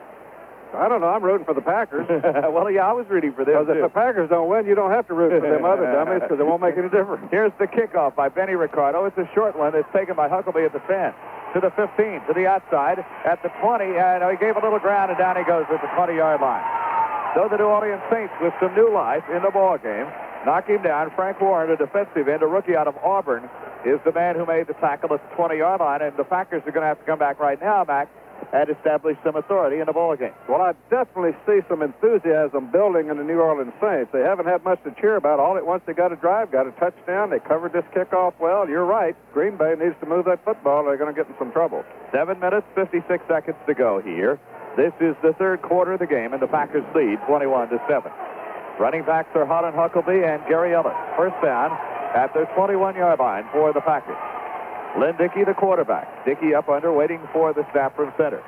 I don't know. I'm rooting for the Packers. Well, yeah, I was rooting for them, because if the Packers don't win, you don't have to root for them other dummies because it won't make any difference. Here's the kickoff by Benny Ricardo. It's a short one. It's taken by Huckabee at the 10, to the 15, to the outside, at the 20, and he gave a little ground, and down he goes at the 20-yard line. So the New Orleans Saints, with some new life in the ball game, knock him down. Frank Warren, a defensive end, a rookie out of Auburn, is the man who made the tackle at the 20-yard line, and the Packers are going to have to come back right now, Max, and establish some authority in the ball game. Well, I definitely see some enthusiasm building in the New Orleans Saints. They haven't had much to cheer about. All at once they got a drive, got a touchdown. They covered this kickoff well. You're right. Green Bay needs to move that football. They're going to get in some trouble. 7 minutes, 56 seconds to go here. This is the third quarter of the game, and the Packers lead 21-7. Running backs are Holland Huckabee and Gary Ellis. First down at their 21-yard line for the Packers. Lynn Dickey, the quarterback. Dickey up under, waiting for the snap from center.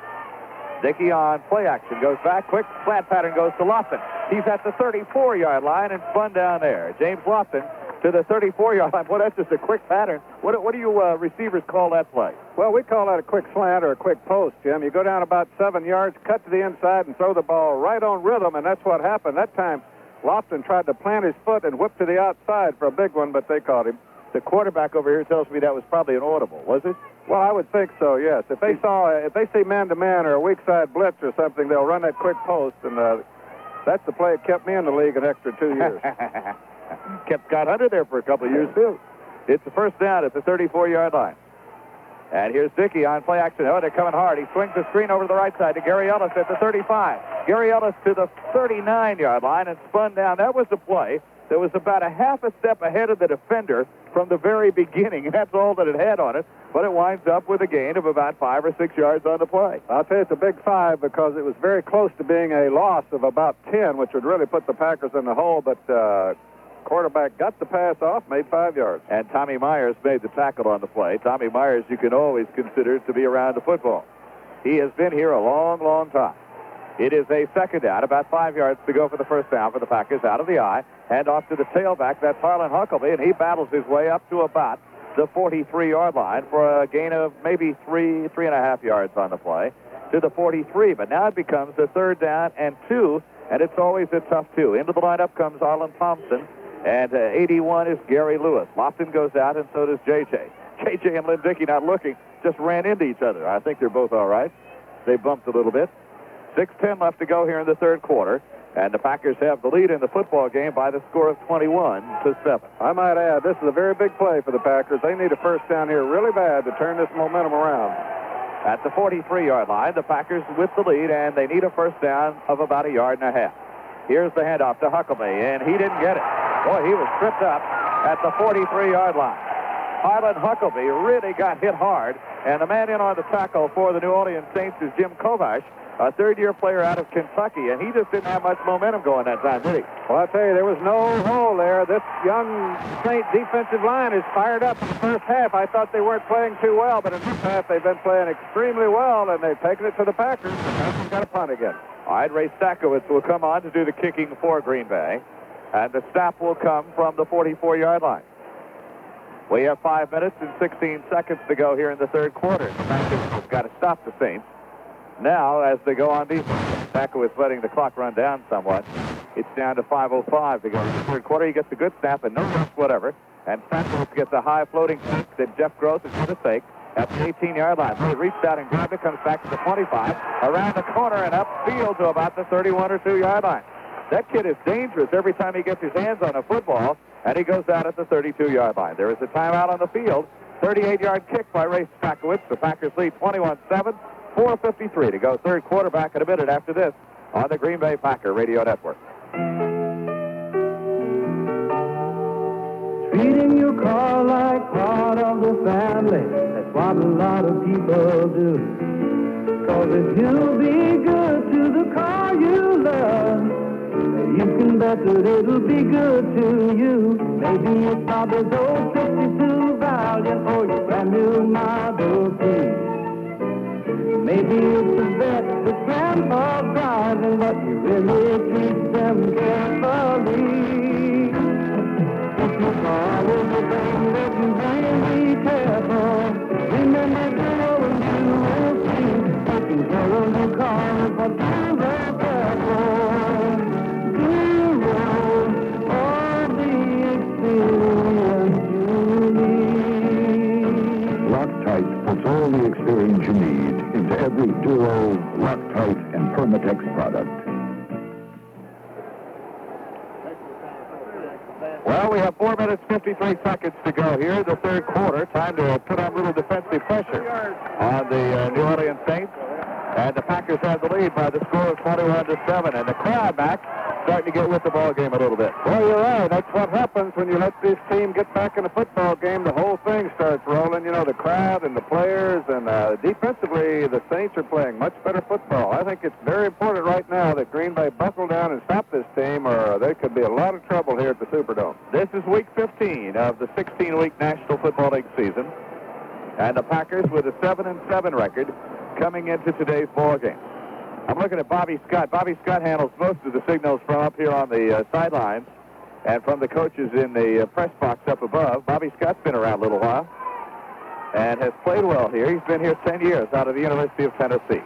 Dickey on play action, goes back, quick slant pattern goes to Lofton. He's at the 34-yard line and spun down there. James Lofton to the 34-yard line. Boy, that's just a quick pattern. What do you receivers call that play? Well, we call that a quick slant or a quick post, Jim. You go down about 7 yards, cut to the inside, and throw the ball right on rhythm, and that's what happened. That time, Lofton tried to plant his foot and whip to the outside for a big one, but they caught him. The quarterback over here tells me that was probably an audible, was it? Well, I would think so, yes. If they see man-to-man or a weak side blitz or something, they'll run that quick post, and that's the play that kept me in the league an extra 2 years. Kept Scott Hunter there for a couple of years, too. It's the first down at the 34-yard line. And here's Dickey on play action. Oh, they're coming hard. He swings the screen over to the right side to Gary Ellis at the 35. Gary Ellis to the 39-yard line and spun down. That was the play that was about a half a step ahead of the defender from the very beginning, and that's all that it had on it. But it winds up with a gain of about 5 or 6 yards on the play. I'll tell you, it's a big 5 because it was very close to being a loss of about 10, which would really put the Packers in the hole, but quarterback got the pass off, made 5 yards. And Tommy Myers made the tackle on the play. Tommy Myers, you can always consider to be around the football. He has been here a long, long time. It is a second down, about 5 yards to go for the first down for the Packers out of the eye. Hand off to the tailback, that's Harlan Huckabee, and he battles his way up to about the 43-yard line for a gain of maybe 3.5 yards on the play to the 43. But now it becomes a third down and 2, and it's always a tough 2. Into the lineup comes Arlen Thompson, and 81 is Gary Lewis. Lofton goes out, and so does J.J. J.J. and Lynn Dickey, not looking, just ran into each other. I think they're both all right. They bumped a little bit. 6:10 left to go here in the third quarter. And the Packers have the lead in the football game by the score of 21-7. I might add, this is a very big play for the Packers. They need a first down here really bad to turn this momentum around. At the 43-yard line, the Packers with the lead, and they need a first down of about 1.5 yards. Here's the handoff to Huckabee, and he didn't get it. Boy, he was tripped up at the 43-yard line. Harlan Huckabee really got hit hard, and the man in on the tackle for the New Orleans Saints is Jim Kovash, a third-year player out of Kentucky, and he just didn't have much momentum going that time, did he? Well, I tell you, there was no hole there. This young Saint defensive line is fired up in the first half. I thought they weren't playing too well, but in this half they've been playing extremely well, and they've taken it to the Packers. The Packers got a punt again. All right, Ray Stackowitz will come on to do the kicking for Green Bay, and the snap will come from the 44-yard line. We have 5 minutes and 16 seconds to go here in the third quarter. The Packers have got to stop the Saints. Now, as they go on defense, Stackowitz letting the clock run down somewhat. It's down to 5:05 to go in the third quarter. He gets a good snap and no rush whatever. And Stackowitz gets a high floating kick that Jeff Gross is going to take at the 18-yard line. He reached out and grabbed it, comes back to the 25, around the corner and upfield to about the 31 or 2-yard line. That kid is dangerous every time he gets his hands on a football, and he goes out at the 32-yard line. There is a timeout on the field. 38-yard kick by Ray Stackowitz. The Packers lead 21-7. 4:53 to go. Third quarter, back in a minute after this on the Green Bay Packer Radio Network. Treating your car like part of the family, that's what a lot of people do. 'Cause if you'll be good to the car you love, you can bet that it'll be good to you. Maybe it's Bobby's old 52 Valiant or your brand new Model T. Maybe it's a vet that Grandpa's driving, but you really treat them carefully. If your car is a thing that you may be careful, remember to know and you will see. Taking care of your car is what you will care for. Zero, all the experience you need. Loctite puts all the experience you need into every Duo, Loctite, and Permatex product. Well, we have 4 minutes, 53 seconds to go here, the third quarter. Time to put on a little defensive pressure on the New Orleans Saints. And the Packers have the lead by the score of 21-7. And the crowd, Mac, starting to get with the ball game a little bit. Well, you're right. That's what happens when you let this team get back in a football game. The whole thing starts rolling. You know, the crowd and the players, and defensively, the Saints are playing much better football. I think it's very important right now that Green Bay buckle down and stop this team, or there could be a lot of trouble here at the Superdome. This is week 15 of the 16-week National Football League season. And the Packers with a 7-7 record coming into today's ball game. I'm looking at Bobby Scott. Bobby Scott handles most of the signals from up here on the sidelines and from the coaches in the press box up above. Bobby Scott's been around a little while and has played well here. He's been here 10 years out of the University of Tennessee.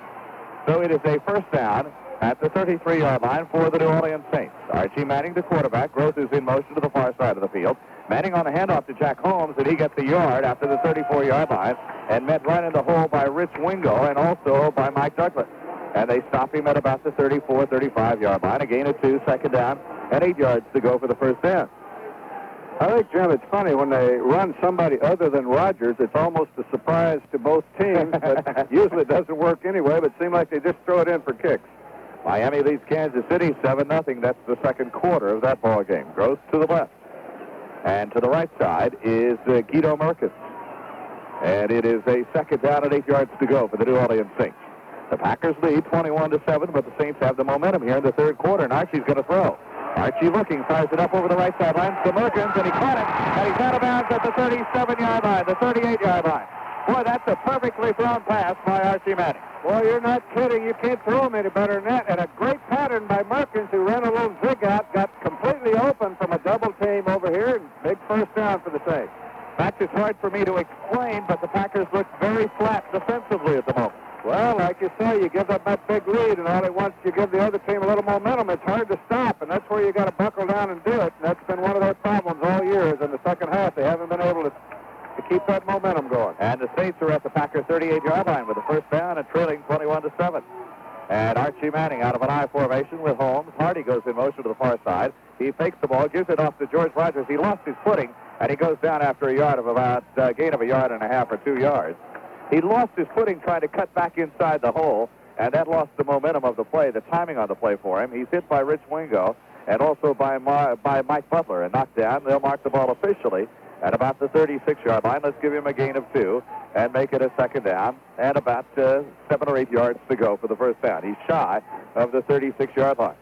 So it is a first down at the 33-yard line for the New Orleans Saints. Archie Manning, the quarterback. Groth is in motion to the far side of the field. Manning on the handoff to Jack Holmes, and he gets the yard after the 34-yard line and met right in the hole by Rich Wingo and also by Mike Douglas. And they stop him at about the 34, 35-yard line. A gain of 2, second down, and 8 yards to go for the first down. I think, Jim, it's funny when they run somebody other than Rodgers, it's almost a surprise to both teams, but usually it doesn't work anyway, but it seems like they just throw it in for kicks. Miami leads Kansas City 7-0. That's the second quarter of that ball game. Gross to the left. And to the right side is Guido Merkins. And it is a second down and 8 yards to go for the New Orleans Saints. The Packers lead 21-7, but the Saints have the momentum here in the third quarter, and Archie's going to throw. Archie looking, fires it up over the right sideline to Merkins, and he caught it, and he's out of bounds at the 37-yard line, the 38-yard line. Boy, that's a perfectly thrown pass by Archie Manning. Boy, you're not kidding. You can't throw him any better than that. And a great pattern by Merkins, who ran a little zig out, got completely open from a double team over here, and big first down for the Saints. That's just hard for me to explain, but the Packers look very flat defensively at the moment. Well, like you say, you give up that big lead, and all at once you give the other team a little momentum. It's hard to stop, and that's where you got to buckle down and do it. And that's been one of their problems all year. Is in the second half, they haven't been able to keep that momentum going. And the Saints are at the Packers' 38-yard line with a first down and trailing 21-7. And Archie Manning out of an I formation with Holmes. Hardy goes in motion to the far side. He fakes the ball, gives it off to George Rogers. He lost his footing, and he goes down after a yard of about gain of a yard and a half or 2 yards. He lost his footing trying to cut back inside the hole, and that lost the momentum of the play, the timing on the play for him. He's hit by Rich Wingo and also by Mike Butler and knocked down. They'll mark the ball officially at about the 36-yard line. Let's give him a gain of 2 and make it a second down and about 7 or 8 yards to go for the first down. He's shy of the 36-yard line.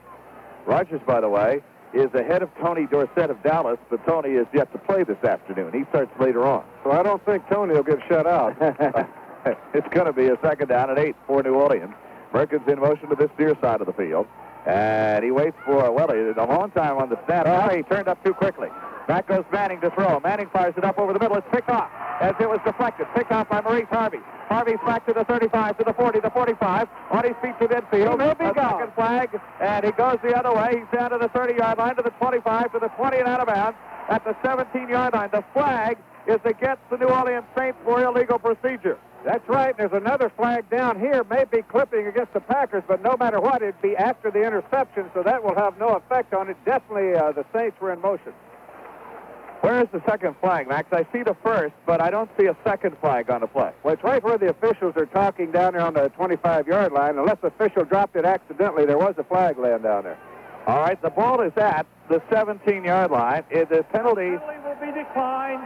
Rogers, by the way, is ahead of Tony Dorsett of Dallas, but Tony is yet to play this afternoon. He starts later on. So I don't think Tony will get shut out. It's going to be a second down and 8 for New Orleans. Merkin's in motion to this near side of the field. And he waits for, well, a long time on the snap. Oh, he turned up too quickly. Back goes Manning to throw. Manning fires it up over the middle. It's picked off as it was deflected. Picked off by Maurice Harvey. Harvey's back to the 35, to the 40, the 45. On his feet to midfield. A second flag, and he goes the other way. He's down to the 30-yard line, to the 25, to the 20, and out of bounds at the 17-yard line. The flag is against the New Orleans Saints for illegal procedure. That's right. There's another flag down here, maybe clipping against the Packers, but no matter what, it'd be after the interception, so that will have no effect on it. Definitely the Saints were in motion. Where is the second flag, Max? I see the first, but I don't see a second flag on the play. Well, it's right where the officials are talking down there on the 25-yard line. Unless the official dropped it accidentally, there was a flag laying down there. All right, the ball is at the 17-yard line. The penalty will be declined.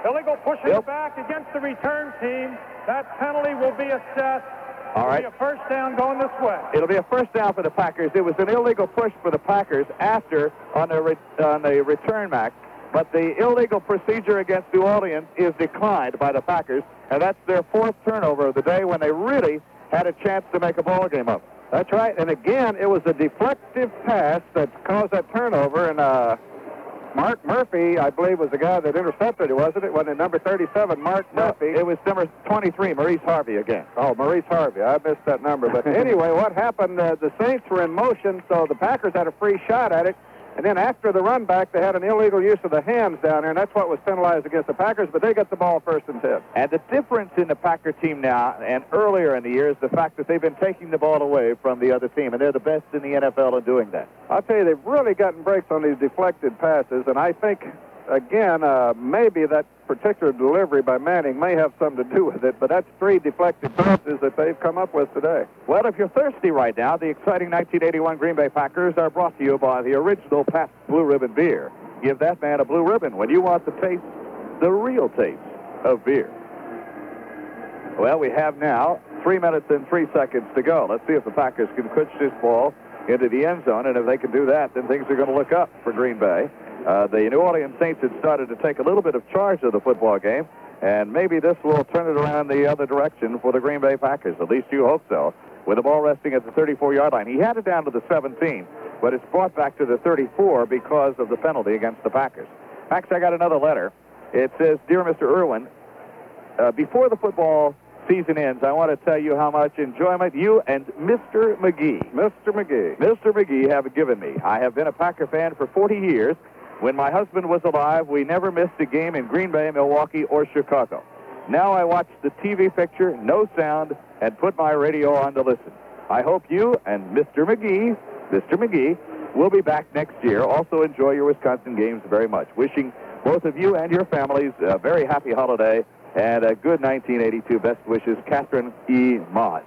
Illegal pushing back against the return team. That penalty will be assessed. All right. It'll be a first down going this way. It'll be a first down for the Packers. It was an illegal push for the Packers after on the return, Max. But the illegal procedure against New Orleans is declined by the Packers, and that's their 4th turnover of the day when they really had a chance to make a ball game of it. That's right. And again, it was a deflective pass that caused that turnover, and Mark Murphy, I believe, was the guy that intercepted it, wasn't it? Wasn't it number 37, Mark Murphy? It was number 23, Maurice Harvey again. Oh, Maurice Harvey. I missed that number. But anyway, what happened, the Saints were in motion, so the Packers had a free shot at it. And then after the run back, they had an illegal use of the hands down there, and that's what was penalized against the Packers, but they got the ball 1st and 10. And the difference in the Packer team now and earlier in the year is the fact that they've been taking the ball away from the other team, and they're the best in the NFL in doing that. I'll tell you, they've really gotten breaks on these deflected passes, and I think, again, maybe that particular delivery by Manning may have something to do with it, but that's 3 deflected passes that they've come up with today. Well, if you're thirsty right now, the exciting 1981 Green Bay Packers are brought to you by the original Pabst Blue Ribbon beer. Give that man a blue ribbon when you want the taste, the real taste of beer. Well, we have now 3 minutes and 3 seconds to go. Let's see if the Packers can push this ball into the end zone, and if they can do that, then things are going to look up for Green Bay. The New Orleans Saints had started to take a little bit of charge of the football game, and maybe this will turn it around the other direction for the Green Bay Packers. At least you hope so. With the ball resting at the 34-yard line. He had it down to the 17, but it's brought back to the 34 because of the penalty against the Packers. Max, I got another letter. It says, Dear Mr. Irwin, before the football season ends, I want to tell you how much enjoyment you and Mr. McGee have given me. I have been a Packer fan for 40 years. When my husband was alive, we never missed a game in Green Bay, Milwaukee, or Chicago. Now I watch the TV picture, no sound, and put my radio on to listen. I hope you and Mr. McGee, will be back next year. Also enjoy your Wisconsin games very much. Wishing both of you and your families a very happy holiday and a good 1982. Best wishes, Catherine E. Moss.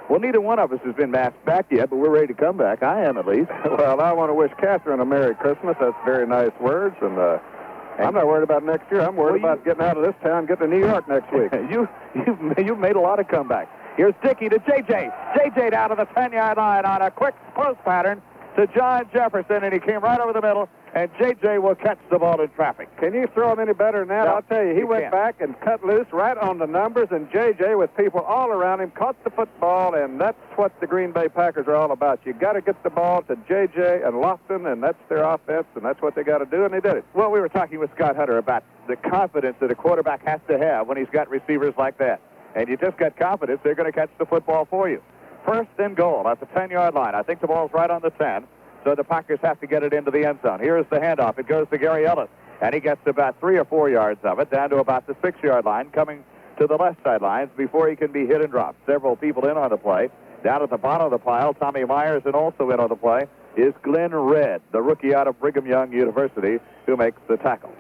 Well, neither one of us has been masked back yet, but we're ready to come back. I am, at least. Well, I want to wish Catherine a Merry Christmas. That's very nice words, and I'm not worried about next year. I'm worried about getting out of this town, getting to New York next week. You've made a lot of comebacks. Here's Dickey to J.J. J.J. down to the 10-yard line on a quick post pattern to John Jefferson, and he came right over the middle, and J.J. will catch the ball in traffic. Can you throw him any better than that? No, I'll tell you, he went back and cut loose right on the numbers, and J.J. with people all around him caught the football, and that's what the Green Bay Packers are all about. You got to get the ball to J.J. and Lofton, and that's their offense, and that's what they got to do, and they did it. Well, we were talking with Scott Hunter about the confidence that a quarterback has to have when he's got receivers like that. And you just got confidence they're going to catch the football for you. First and goal at the 10-yard line. I think the ball's right on the 10. So the Packers have to get it into the end zone. Here's the handoff. It goes to Gary Ellis, and he gets about 3 or 4 yards of it, down to about the 6-yard line, coming to the left sidelines before he can be hit and dropped. Several people in on the play, Down at the bottom of the pile, Tommy Myers, and also in on the play is Glenn Redd, the rookie out of Brigham Young University, who makes the tackle.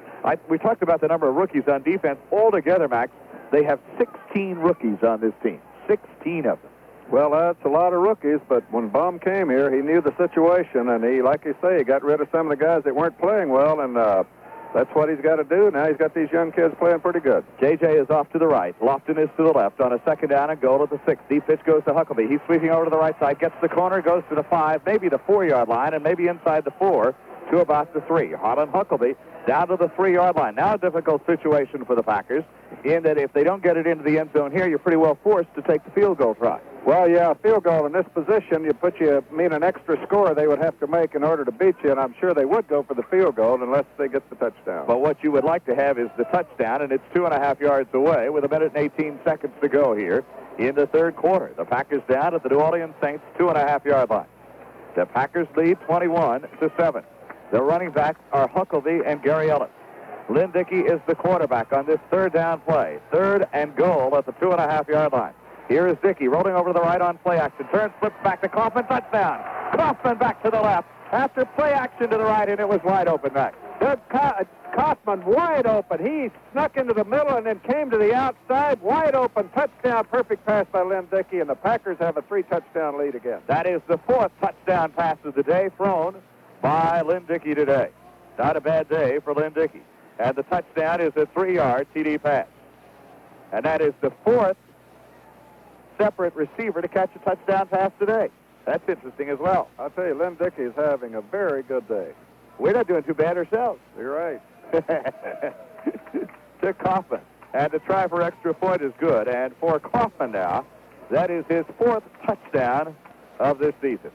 We talked about the number of rookies on defense. Altogether, Max, they have 16 rookies on this team. 16 of them. Well, that's a lot of rookies, but when Bum came here, he knew the situation, and he, like you say, he got rid of some of the guys that weren't playing well, and that's what he's got to do. Now he's got these young kids playing pretty good. JJ is off to the right. Lofton is to the left on a second down and goal at the 6. Deep pitch goes to Huckabee. He's sweeping over to the right side, gets the corner, goes to the 5, maybe the 4-yard line, and maybe inside the 4 to about the 3. Harlan Huckabee down to the 3-yard line. Now a difficult situation for the Packers in that if they don't get it into the end zone here, you're pretty well forced to take the field goal try. Well, yeah, a field goal in this position, an extra score they would have to make in order to beat you, and I'm sure they would go for the field goal unless they get the touchdown. But what you would like to have is the touchdown, and it's 2.5 yards away with 1 minute and 18 seconds to go here in the third quarter. The Packers down at the New Orleans Saints 2.5-yard line. The Packers lead 21-7. The running backs are Huckabee and Gary Ellis. Lynn Dickey is the quarterback on this third down play. 3rd and goal at the 2.5-yard line. Here is Dickey rolling over to the right on play action. Turns, flips back to Kaufman, touchdown. Kaufman back to the left. After play action to the right, and it was wide open back. Kaufman wide open. He snuck into the middle and then came to the outside. Wide open, touchdown, perfect pass by Lynn Dickey, and the Packers have a 3-touchdown lead again. That is the 4th touchdown pass of the day thrown by Lynn Dickey today. Not a bad day for Lynn Dickey. And the touchdown is a 3-yard TD pass. And that is the 4th separate receiver to catch a touchdown pass today. That's interesting as well. I'll tell you, Lynn Dickey is having a very good day. We're not doing too bad ourselves. You're right. To Kaufman. And the try for extra point is good. And for Kaufman now, that is his 4th touchdown of this season.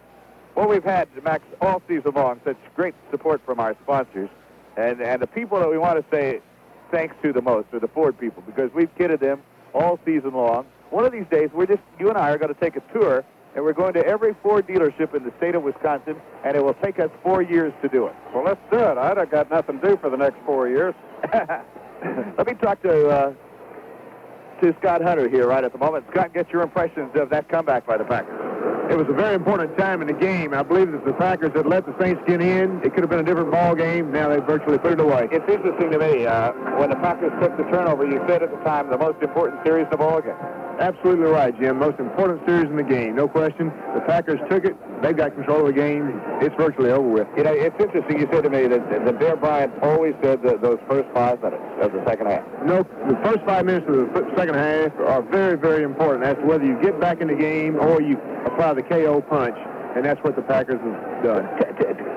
Well, we've had, Max, all season long, such great support from our sponsors. And the people that we want to say thanks to the most are the Ford people, because we've kidded them all season long. One of these days, you and I are going to take a tour, and we're going to every Ford dealership in the state of Wisconsin, and it will take us 4 years to do it. Well, let's do it. I've got nothing to do for the next 4 years. Let me talk to Scott Hunter here right at the moment. Scott, get your impressions of that comeback by the Packers. It was a very important time in the game. I believe that the Packers had let the Saints get in. It could have been a different ball game. Now they virtually put it away. It's interesting to me, when the Packers took the turnover, you said at the time the most important series of the ball game. Absolutely right, Jim. Most important series in the game, no question. The Packers took it. They've got control of the game. It's virtually over with. You know, it's interesting. You said to me that Bear Bryant always said that those first 5 minutes of the second half. No, the first 5 minutes of the second half are very, very important as to whether you get back in the game or you apply the KO punch, and that's what the Packers have done.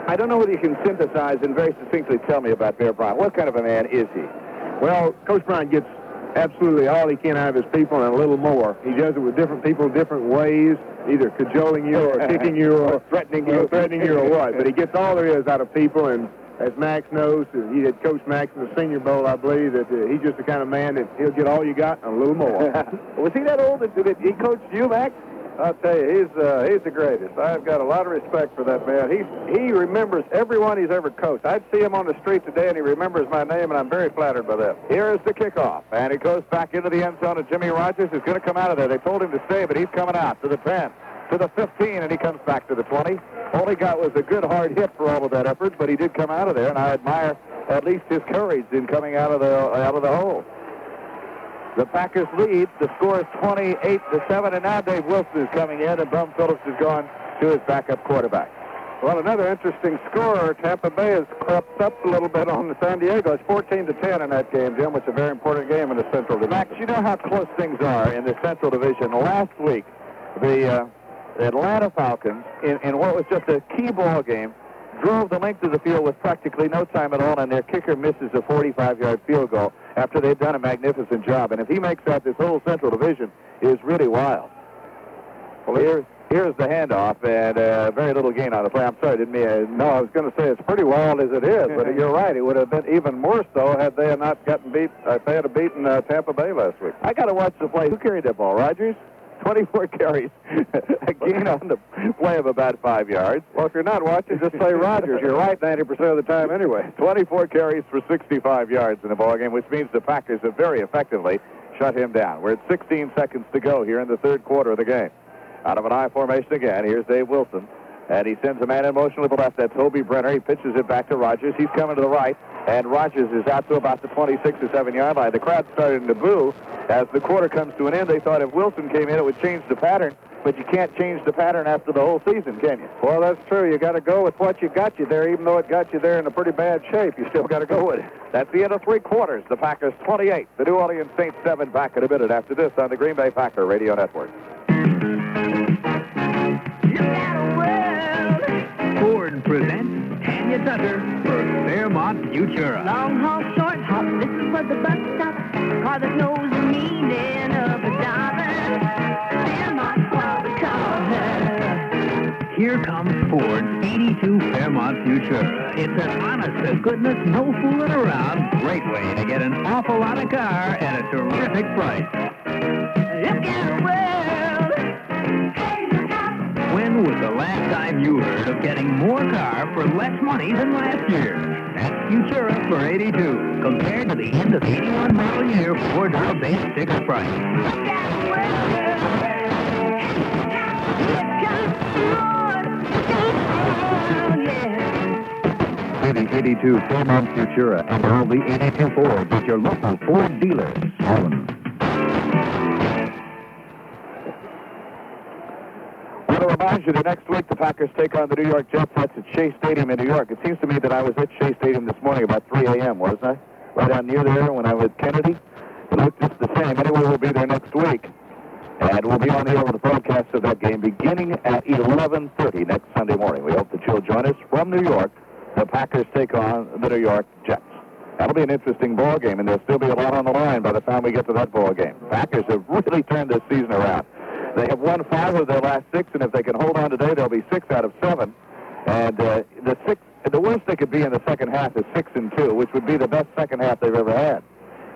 I don't know whether you can synthesize and very succinctly tell me about Bear Bryant. What kind of a man is he? Well, Coach Bryant gets absolutely all he can out of his people and a little more. He does it with different people, different ways, either cajoling you or kicking you or threatening you or what. But he gets all there is out of people, and as Max knows, he had coached Max in the Senior Bowl, I believe, that he's just the kind of man that he'll get all you got and a little more. Was he that old that he coached you, Max? I'll tell you, he's the greatest. I've got a lot of respect for that man. He remembers everyone he's ever coached. I'd see him on the street today, and he remembers my name, and I'm very flattered by that. Here is the kickoff, and it goes back into the end zone, and Jimmy Rogers is going to come out of there. They told him to stay, but he's coming out to the 10, to the 15, and he comes back to the 20. All he got was a good hard hit for all of that effort, but he did come out of there, and I admire at least his courage in coming out of the hole. The Packers lead. The score is 28-7, and now Dave Wilson is coming in, and Bum Phillips has gone to his backup quarterback. Well, another interesting score. Tampa Bay has crept up a little bit on the San Diego. It's 14-10 in that game, Jim, which is a very important game in the Central Division. Max, you know how close things are in the Central Division. Last week, the Atlanta Falcons, in what was just a key ball game, drove the length of the field with practically no time at all, and their kicker misses a 45-yard field goal after they've done a magnificent job. And if he makes that, this whole Central Division is really wild. Well, here's the handoff, and very little gain on the play. I'm sorry, didn't mean. No, I was going to say it's pretty wild as it is, but you're right. It would have been even more so had they not gotten beat. If they had beaten Tampa Bay last week. I got to watch the play. Who carried that ball? Rogers? 24 carries, a gain on the play of about 5 yards. Well, if you're not watching, just say Rogers. You're right 90% of the time anyway. 24 carries for 65 yards in the ballgame, which means the Packers have very effectively shut him down. We're at 16 seconds to go here in the third quarter of the game. Out of an I formation again. Here's Dave Wilson. And he sends a man in motion with the left. That's Hobie Brenner. He pitches it back to Rogers. He's coming to the right. And Rogers is out to about the 26 or 7-yard line. The crowd started to boo as the quarter comes to an end. They thought if Wilson came in, it would change the pattern. But you can't change the pattern after the whole season, can you? Well, that's true. You got to go with what you got you there, even though it got you there in a pretty bad shape. You still got to go with it. That's the end of 3 quarters. The Packers 28. The New Orleans Saints 7. Back in a minute after this on the Green Bay Packer Radio Network. Ford presents Tanya Tucker for Fairmont Futura. Long haul, short haul, this is for the bus stop. Car that knows the meaning of a dollar. Fairmont for the color. Here comes Ford's 82 Fairmont Futura. It's an honest-to-goodness, no fooling around, great way to get an awful lot of car at a terrific price. Look at the world. When was the last time you heard of getting more car for less money than last year? That's Futura for 82, compared to the end of 81 model year Ford base sticker price. Look at the world. See the 82 Fairmont Futura and all the 82 Fords at your local Ford dealer. Holland. I want to remind you that next week the Packers take on the New York Jets. That's at Shea Stadium in New York. It seems to me that I was at Shea Stadium this morning about 3 a.m., wasn't I? Right down near there when I was with Kennedy. It looked just the same. Anyway, we'll be there next week. And we'll be on the air with the broadcast of that game beginning at 11:30 next Sunday morning. We hope that you'll join us from New York. The Packers take on the New York Jets. That'll be an interesting ball game, and there'll still be a lot on the line by the time we get to that ball game. Packers have really turned this season around. They have won 5 of their last 6, and if they can hold on today, they'll be 6 out of 7. And the worst they could be in the second half is 6-2, which would be the best second half they've ever had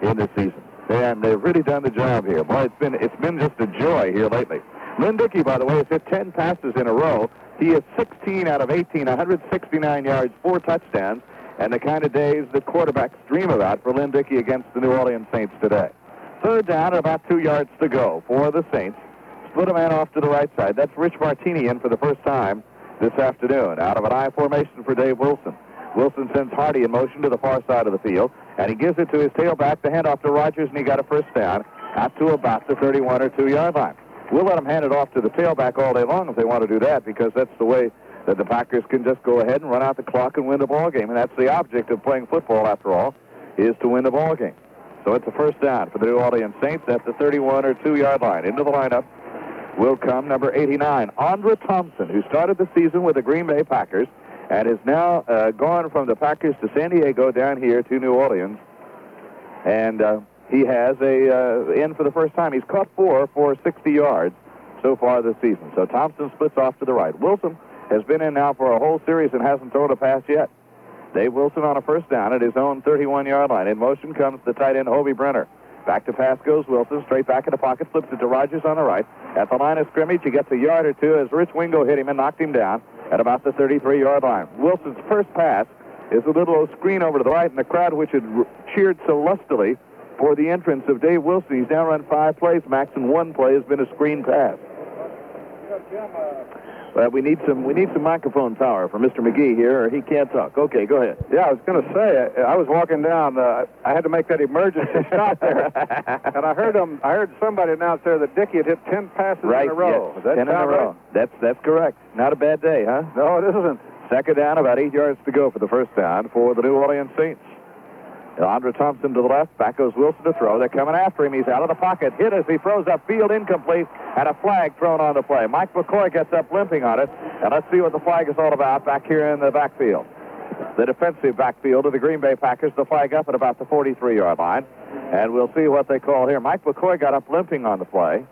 in this season. And they've really done the job here. Boy, it's been just a joy here lately. Lynn Dickey, by the way, has hit 10 passes in a row. He is 16 out of 18, 169 yards, 4 touchdowns, and the kind of days that quarterbacks dream about for Lynn Dickey against the New Orleans Saints today. Third down, about 2 yards to go for the Saints. Split a man off to the right side. That's Rich Martini in for the first time this afternoon. Out of an I formation for Dave Wilson. Wilson sends Hardy in motion to the far side of the field, and he gives it to his tailback, the handoff to Rogers, and he got a first down out to about the 31 or 2-yard line. We'll let them hand it off to the tailback all day long if they want to do that, because that's the way that the Packers can just go ahead and run out the clock and win the ball game. And that's the object of playing football, after all, is to win the ball game. So it's a first down for the New Orleans Saints at the 31 or 2-yard line. Into the lineup will come number 89, Andre Thompson, who started the season with the Green Bay Packers and is now gone from the Packers to San Diego down here to New Orleans. And he has in for the first time. He's caught 4 for 60 yards so far this season. So Thompson splits off to the right. Wilson has been in now for a whole series and hasn't thrown a pass yet. Dave Wilson on a first down at his own 31-yard line. In motion comes the tight end, Hobie Brenner. Back to pass goes Wilson, straight back in the pocket, flips it to Rogers on the right. At the line of scrimmage, he gets a yard or two as Rich Wingo hit him and knocked him down at about the 33-yard line. Wilson's first pass is a little screen over to the right, and the crowd, which had cheered so lustily for the entrance of Dave Wilson, he's now run 5 plays, Max, and 1 play has been a screen pass. Well, we need some microphone power for Mr. McGee here, or he can't talk. Okay, go ahead. Yeah, I was going to say, I was walking down. I had to make that emergency stop there, and I heard somebody announce there that Dickey had hit 10 passes in a row. Yes, 10 in a row. Right? That's correct. Not a bad day, huh? No, it isn't. Second down, about 8 yards to go for the first down for the New Orleans Saints. Andre Thompson to the left. Back goes Wilson to throw. They're coming after him. He's out of the pocket. Hit as he throws upfield, incomplete, and a flag thrown on the play. Mike McCoy gets up limping on it, and let's see what the flag is all about back here in the backfield. The defensive backfield of the Green Bay Packers, the flag up at about the 43-yard line, and we'll see what they call here. Mike McCoy got up limping on the play.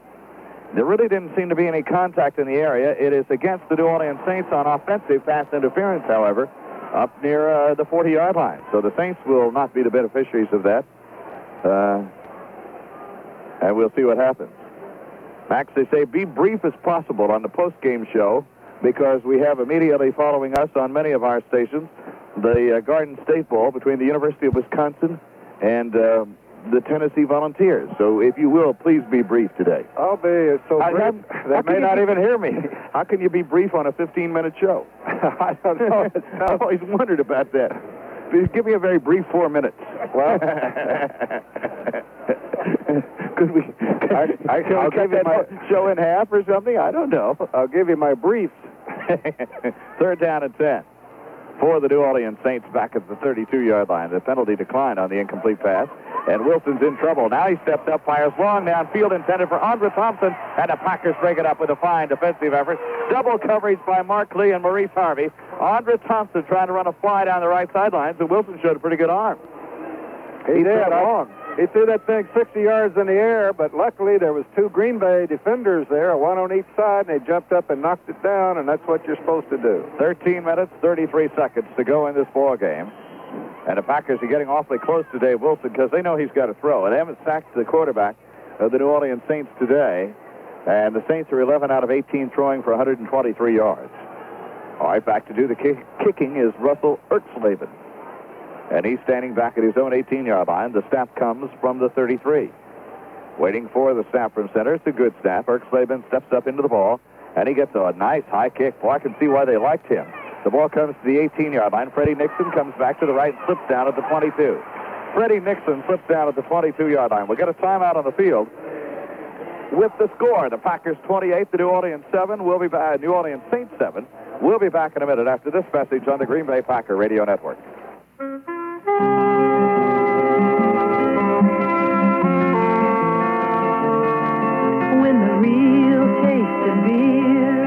There really didn't seem to be any contact in the area. It is against the New Orleans Saints on offensive pass interference, however, up near the 40-yard line. So the Saints will not be the beneficiaries of that. And we'll see what happens. Max, they say be brief as possible on the post-game show because we have immediately following us on many of our stations the Garden State Bowl between the University of Wisconsin and the Tennessee Volunteers. So if you will, please be brief today. I'll be so brief. They may not even hear me. How can you be brief on a 15-minute show? I don't know. I've always wondered about that. Please give me a very brief 4 minutes. Well, could we? I'll give you my show in half or something. I don't know. I'll give you my briefs. 3rd down and 10 for the New Orleans Saints back at the 32-yard line. The penalty declined on the incomplete pass, and Wilson's in trouble. Now he steps up, fires long downfield, intended for Andre Thompson, and the Packers break it up with a fine defensive effort. Double coverage by Mark Lee and Maurice Harvey. Andre Thompson trying to run a fly down the right sideline, so Wilson showed a pretty good arm. He did. He threw that thing 60 yards in the air, but luckily there was 2 Green Bay defenders there, one on each side, and they jumped up and knocked it down, and that's what you're supposed to do. 13 minutes, 33 seconds to go in this ball game. And the Packers are getting awfully close to Dave Wilson because they know he's got to throw. And they haven't sacked the quarterback of the New Orleans Saints today. And the Saints are 11 out of 18 throwing for 123 yards. All right, back to do the kicking is Russell Ertzleben. And he's standing back at his own 18-yard line. The snap comes from the 33. Waiting for the snap from center. It's a good snap. Ertzleben steps up into the ball, and he gets a nice high kick. Boy, I can see why they liked him. The ball comes to the 18-yard line. Freddie Nixon comes back to the right and slips down at the 22. Freddie Nixon slips down at the 22-yard line. We'll get a timeout on the field with the score. The Packers 28, the New Orleans 7. We'll be back. New Orleans Saints 7. We'll be back in a minute after this message on the Green Bay Packer Radio Network. When the real taste of beer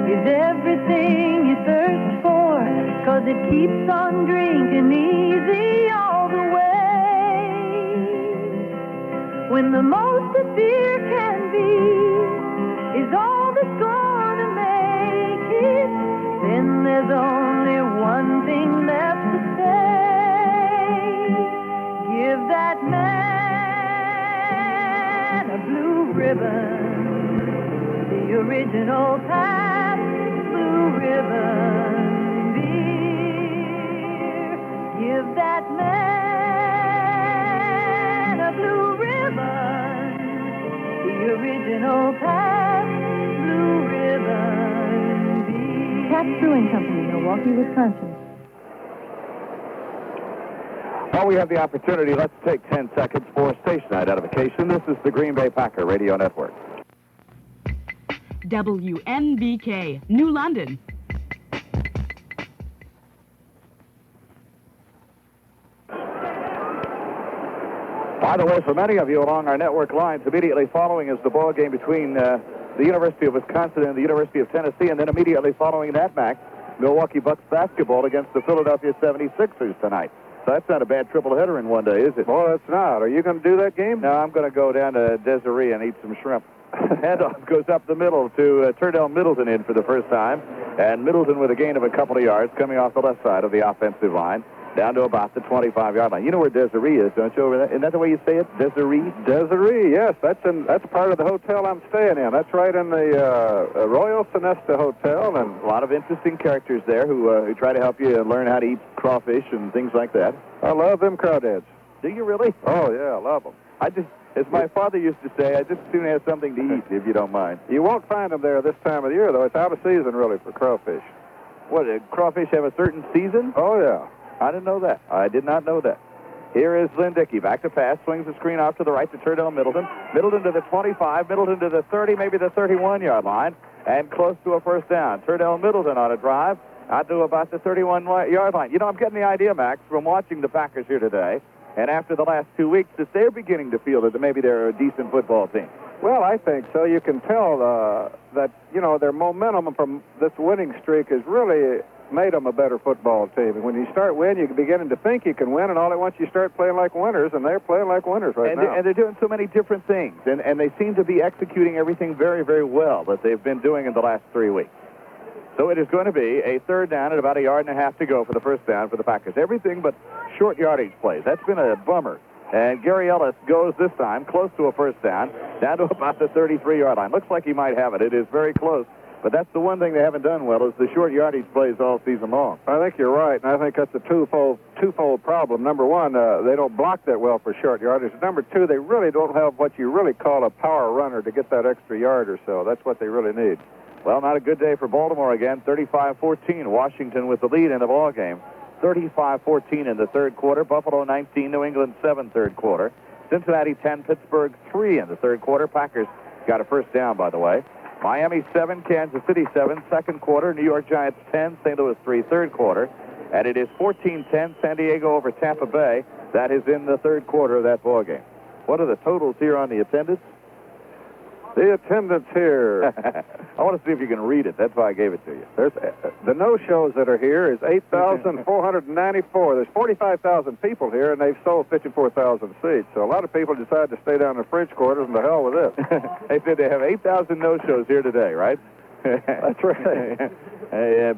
is everything you thirst for, 'cause it keeps on drinking easy all the way. When the most that beer can be is all that's gonna make it, then there's only one thing left to say. Give that man a blue ribbon, the original Pabst Blue Ribbon beer. Give that man a blue ribbon, the original Pabst Blue Ribbon beer. Pabst Brewing Company, Milwaukee, Wisconsin. While we have the opportunity, let's take 10 seconds for station identification. This is the Green Bay Packer Radio Network. WNBK, New London. By the way, for many of you along our network lines, immediately following is the ball game between the University of Wisconsin and the University of Tennessee, and then immediately following that, Max, Milwaukee Bucks basketball against the Philadelphia 76ers tonight. So that's not a bad triple header in one day, is it? Well, it's not. Are you going to do that game? No, I'm going to go down to Desiree and eat some shrimp. Handoff goes up the middle to Turdell Middleton in for the first time. And Middleton with a gain of a couple of yards coming off the left side of the offensive line down to about the 25-yard line. You know where Desiree is, don't you? Over there? Isn't that the way you say it? Desiree? Desiree, yes. That's part of the hotel I'm staying in. That's right in the Royal Sonesta Hotel. And a lot of interesting characters there who try to help you learn how to eat crawfish and things like that. I love them crawdads. Do you really? Oh, yeah, I love them. As my father used to say, I just soon have something to eat, if you don't mind. You won't find them there this time of the year, though. It's out of season, really, for crawfish. What, crawfish have a certain season? Oh, yeah. I didn't know that. I did not know that. Here is Lynn Dickey. Back to pass. Swings the screen off to the right to Turdell Middleton. Middleton to the 25. Middleton to the 30, maybe the 31-yard line. And close to a first down. Turdell Middleton on a drive. Out to about the 31-yard line. You know, I'm getting the idea, Max, from watching the Packers here today, and after the last 2 weeks, that they're beginning to feel that maybe they're a decent football team. Well, I think so. You can tell that, you know, their momentum from this winning streak has really made them a better football team. And when you start winning, you're beginning to think you can win, and all at once you start playing like winners, and they're playing like winners right now. And they're doing so many different things, and they seem to be executing everything very, very well that they've been doing in the last 3 weeks. So it is going to be a third down at about a yard and a half to go for the first down for the Packers. Everything but short yardage plays. That's been a bummer. And Gary Ellis goes this time close to a first down to about the 33-yard line. Looks like he might have it. It is very close But that's the one thing they haven't done well is the short yardage plays all season long. I think you're right, and I think that's a twofold problem. Number one, they don't block that well for short yardage. Number two, they really don't have what you really call a power runner to get that extra yard or so. That's what they really need. Well, not a good day for Baltimore again. 35-14. Washington with the lead in the ball game. 35-14 in the third quarter. Buffalo 19, New England 7 third quarter. Cincinnati 10, Pittsburgh 3 in the third quarter. Packers got a first down, by the way. Miami 7, Kansas City 7, second quarter. New York Giants 10, St. Louis 3, third quarter. And it is 14-10, San Diego over Tampa Bay. That is in the third quarter of that ball game. What are the totals here on the attendance? The attendance here. I want to see if you can read it. That's why I gave it to you. There's the no-shows that are here is 8,494. There's 45,000 people here, and they've sold 54,000 seats. So a lot of people decided to stay down in the French quarters, and to hell with it. They said they have 8,000 no-shows here today, right? That's right.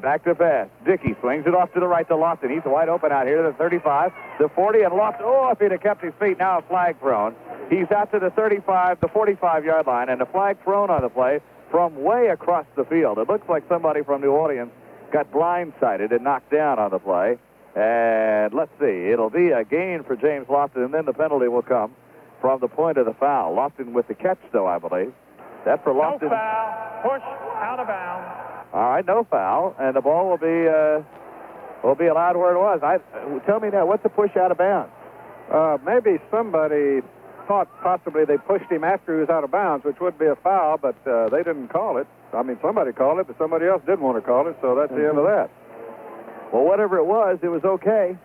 Back to pass. Dickey swings it off to the right to Lofton. He's wide open out here to the 35, the 40, and Lofton. Oh, if he'd have kept his feet, now a flag thrown. He's out to the 35, the 45-yard line, and a flag thrown on the play from way across the field. It looks like somebody from New Orleans got blindsided and knocked down on the play. And let's see, it'll be a gain for James Lofton, and then the penalty will come from the point of the foul. Lofton with the catch, though, I believe. That for Lofton. No foul. Push out of bounds. All right, no foul, and the ball will be allowed where it was. Tell me now, what's the push out of bounds? Maybe somebody thought possibly they pushed him after he was out of bounds, which would be a foul, but they didn't call it. I mean, somebody called it, but somebody else didn't want to call it, so that's the end of that. Well, whatever it was okay.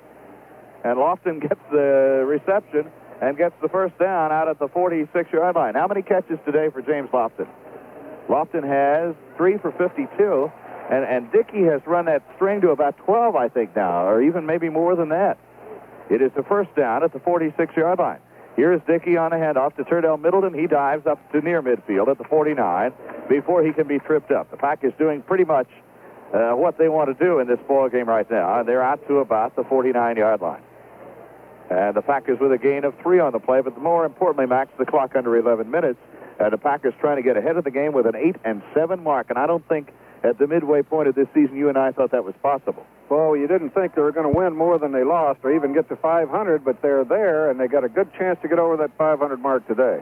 And Lofton gets the reception and gets the first down out at the 46-yard line. How many catches today for James Lofton? Lofton has 3 for 52, and Dickey has run that string to about 12, I think, now, or even maybe more than that. It is the first down at the 46-yard line. Here's Dickey on a handoff to Turdell Middleton. He dives up to near midfield at the 49 before he can be tripped up. The Packers doing pretty much what they want to do in this ball game right now. They're out to about the 49-yard line. And the Packers with a gain of 3 on the play, but more importantly, Max, the clock under 11 minutes. The Packers trying to get ahead of the game with an 8-7 mark, and I don't think at the midway point of this season you and I thought that was possible. Well, you didn't think they were going to win more than they lost or even get to 500, but they're there, and they got a good chance to get over that 500 mark today.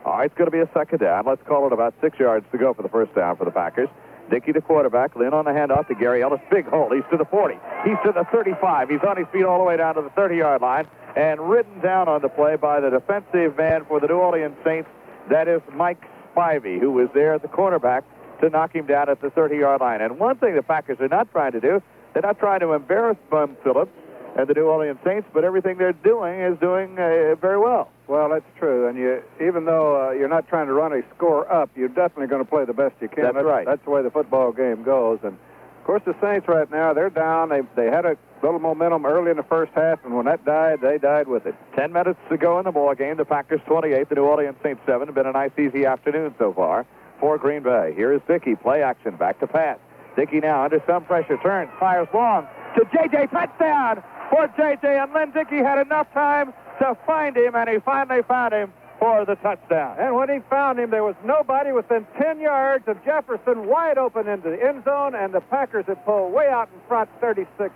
All right, it's going to be a second down. Let's call it about 6 yards to go for the first down for the Packers. Dickey, the quarterback, Lynn on the handoff to Gary Ellis. Big hole. He's to the 40. He's to the 35. He's on his feet all the way down to the 30-yard line and ridden down on the play by the defensive man for the New Orleans Saints. That is Mike Spivey, who was there at the cornerback to knock him down at the 30-yard line. And one thing the Packers are not trying to do, they're not trying to embarrass Bum Phillips and the New Orleans Saints, but everything they're doing is doing very well. Well, that's true. And even though you're not trying to run a score up, you're definitely going to play the best you can. That's right. That's the way the football game goes. And, of course, the Saints right now, they're down. They had a little momentum early in the first half, and when that died, they died with it. 10 minutes to go in the ball game. The Packers 28, the New Orleans Saints 7. Been a nice, easy afternoon so far for Green Bay. Here is Dickey. Play action. Back to pass. Dickey now under some pressure. Turns. Fires long to J.J. Touchdown for J.J. And Len Dickey had enough time to find him, and he finally found him for the touchdown. And when he found him, there was nobody within 10 yards of Jefferson, wide open into the end zone, and the Packers had pulled way out in front, 36-7.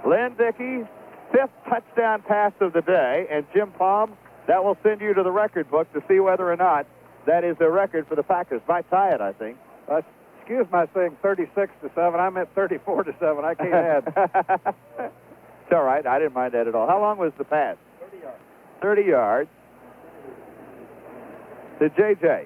Len Dickey, 5th touchdown pass of the day, and Jim Palm, that will send you to the record book to see whether or not that is a record for the Packers. Might tie it, I think. Excuse my saying 36-7. I meant 34-7. I can't add. It's all right. I didn't mind that at all. How long was the pass? 30 yards to J.J.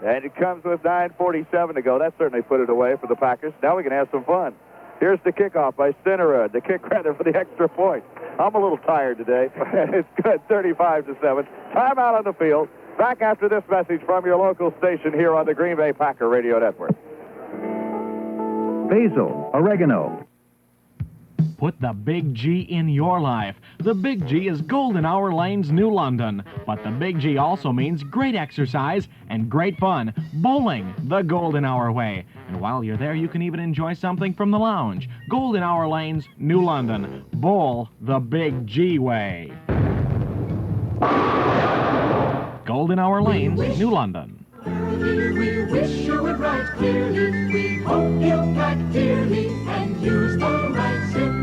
And it comes with 9:47 to go. That certainly put it away for the Packers. Now we can have some fun. Here's the kickoff by Stenerud. The kick rather for the extra point. I'm a little tired today. It's good. 35-7. Timeout on the field. Back after this message from your local station here on the Green Bay Packer Radio Network. Basil, oregano. Put the Big G in your life. The Big G is Golden Hour Lane's New London. But the Big G also means great exercise and great fun. Bowling the Golden Hour way. And while you're there, you can even enjoy something from the lounge. Golden Hour Lane's New London. Bowl the Big G way. Golden Hour Lane's New London. early. We wish you would write clearly. We hope you'll pack dearly and use the right zip.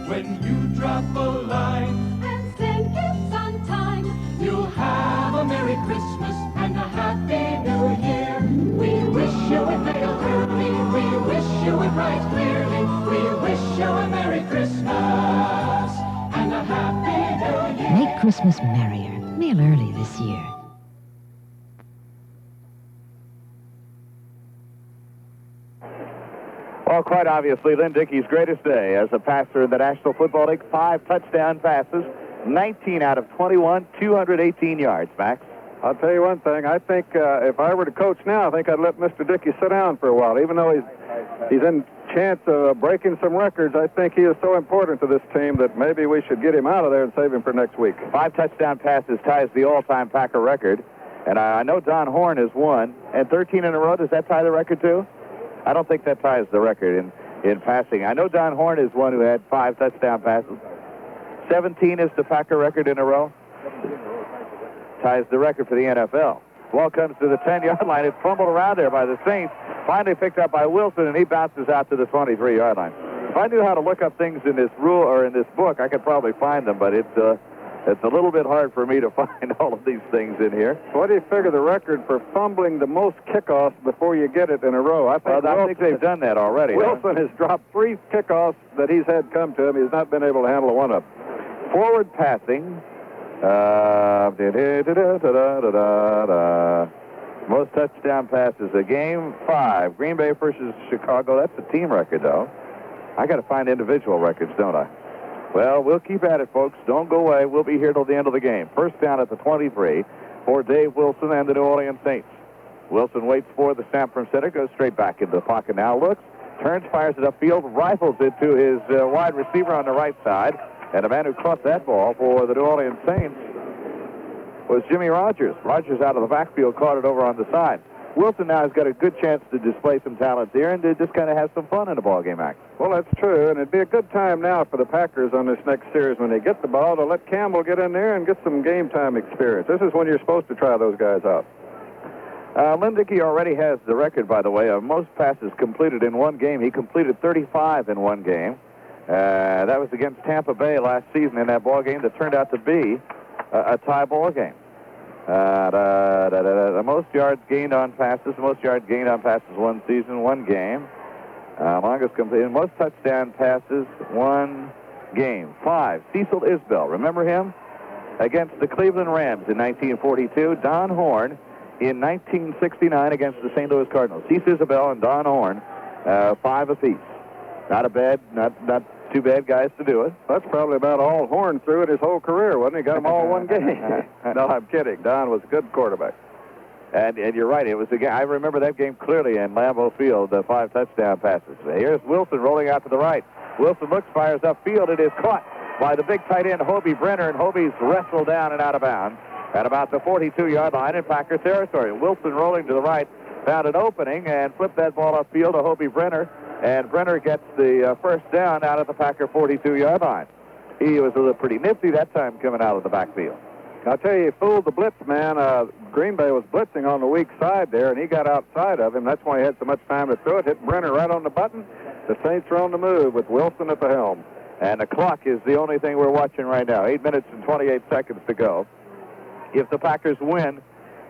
When you drop a line and send gifts on time, you'll have a Merry Christmas and a Happy New Year. We wish you would mail early. We wish you would write clearly. We wish you a Merry Christmas and a Happy New Year. Make Christmas merrier. Mail early this year. Well, quite obviously, Lynn Dickey's greatest day as a passer in the National Football League. 5 touchdown passes, 19 out of 21, 218 yards, Max. I'll tell you one thing. I think if I were to coach now, I think I'd let Mr. Dickey sit down for a while. Even though he's in chance of breaking some records, I think he is so important to this team that maybe we should get him out of there and save him for next week. 5 touchdown passes ties the all-time Packer record. And I know Don Horn has won. And 13 in a row, does that tie the record too? I don't think that ties the record in passing. I know Don Horn is one who had 5 touchdown passes. 17 is the Packer record in a row. Ties the record for the NFL. Ball comes to the 10-yard line. It's fumbled around there by the Saints. Finally picked up by Wilson, and he bounces out to the 23-yard line. If I knew how to look up things in this rule or in this book, I could probably find them, but it's a little bit hard for me to find all of these things in here. What do you figure the record for fumbling the most kickoffs before you get it in a row? I think they've done that already. Wilson has dropped 3 kickoffs that he's had come to him. He's not been able to handle one of them. Forward passing. Most touchdown passes a game, 5. Green Bay versus Chicago. That's a team record, though. I got to find individual records, don't I? Well, we'll keep at it, folks. Don't go away. We'll be here till the end of the game. First down at the 23 for Dave Wilson and the New Orleans Saints. Wilson waits for the snap from center, goes straight back into the pocket now, looks, turns, fires it upfield, rifles it to his wide receiver on the right side. And the man who caught that ball for the New Orleans Saints was Jimmy Rogers. Rogers out of the backfield caught it over on the side. Wilson now has got a good chance to display some talent there and to just kind of have some fun in the ballgame, Max. Well, that's true, and it'd be a good time now for the Packers on this next series when they get the ball to let Campbell get in there and get some game time experience. This is when you're supposed to try those guys out. Lynn Dickey already has the record, by the way, of most passes completed in one game. He completed 35 in one game. That was against Tampa Bay last season in that ball game that turned out to be a tie ball game. The most yards gained on passes, one season, one game. Longest completed, most touchdown passes, one game. 5. Cecil Isbell, remember him? Against the Cleveland Rams in 1942. Don Horn in 1969 against the St. Louis Cardinals. Cecil Isbell and Don Horn, 5 apiece. Not too bad guys to do it. That's probably about all Horn threw in his whole career, wasn't he? Got them all one game. No, I'm kidding. Don was a good quarterback. And you're right. It was a game. I remember that game clearly in Lambeau Field, the 5 touchdown passes. Here's Wilson rolling out to the right. Wilson looks, fires upfield. It is caught by the big tight end, Hobie Brenner, and Hobie's wrestled down and out of bounds at about the 42-yard line in Packer territory. Wilson rolling to the right, found an opening and flipped that ball upfield to Hobie Brenner. And Brenner gets the first down out of the Packer 42-yard line. He was pretty nifty that time coming out of the backfield. I'll tell you, he fooled the blitz man. Green Bay was blitzing on the weak side there, and he got outside of him. That's why he had so much time to throw it. Hit Brenner right on the button. The Saints are on the move with Wilson at the helm. And the clock is the only thing we're watching right now. 8 minutes and 28 seconds to go. If the Packers win,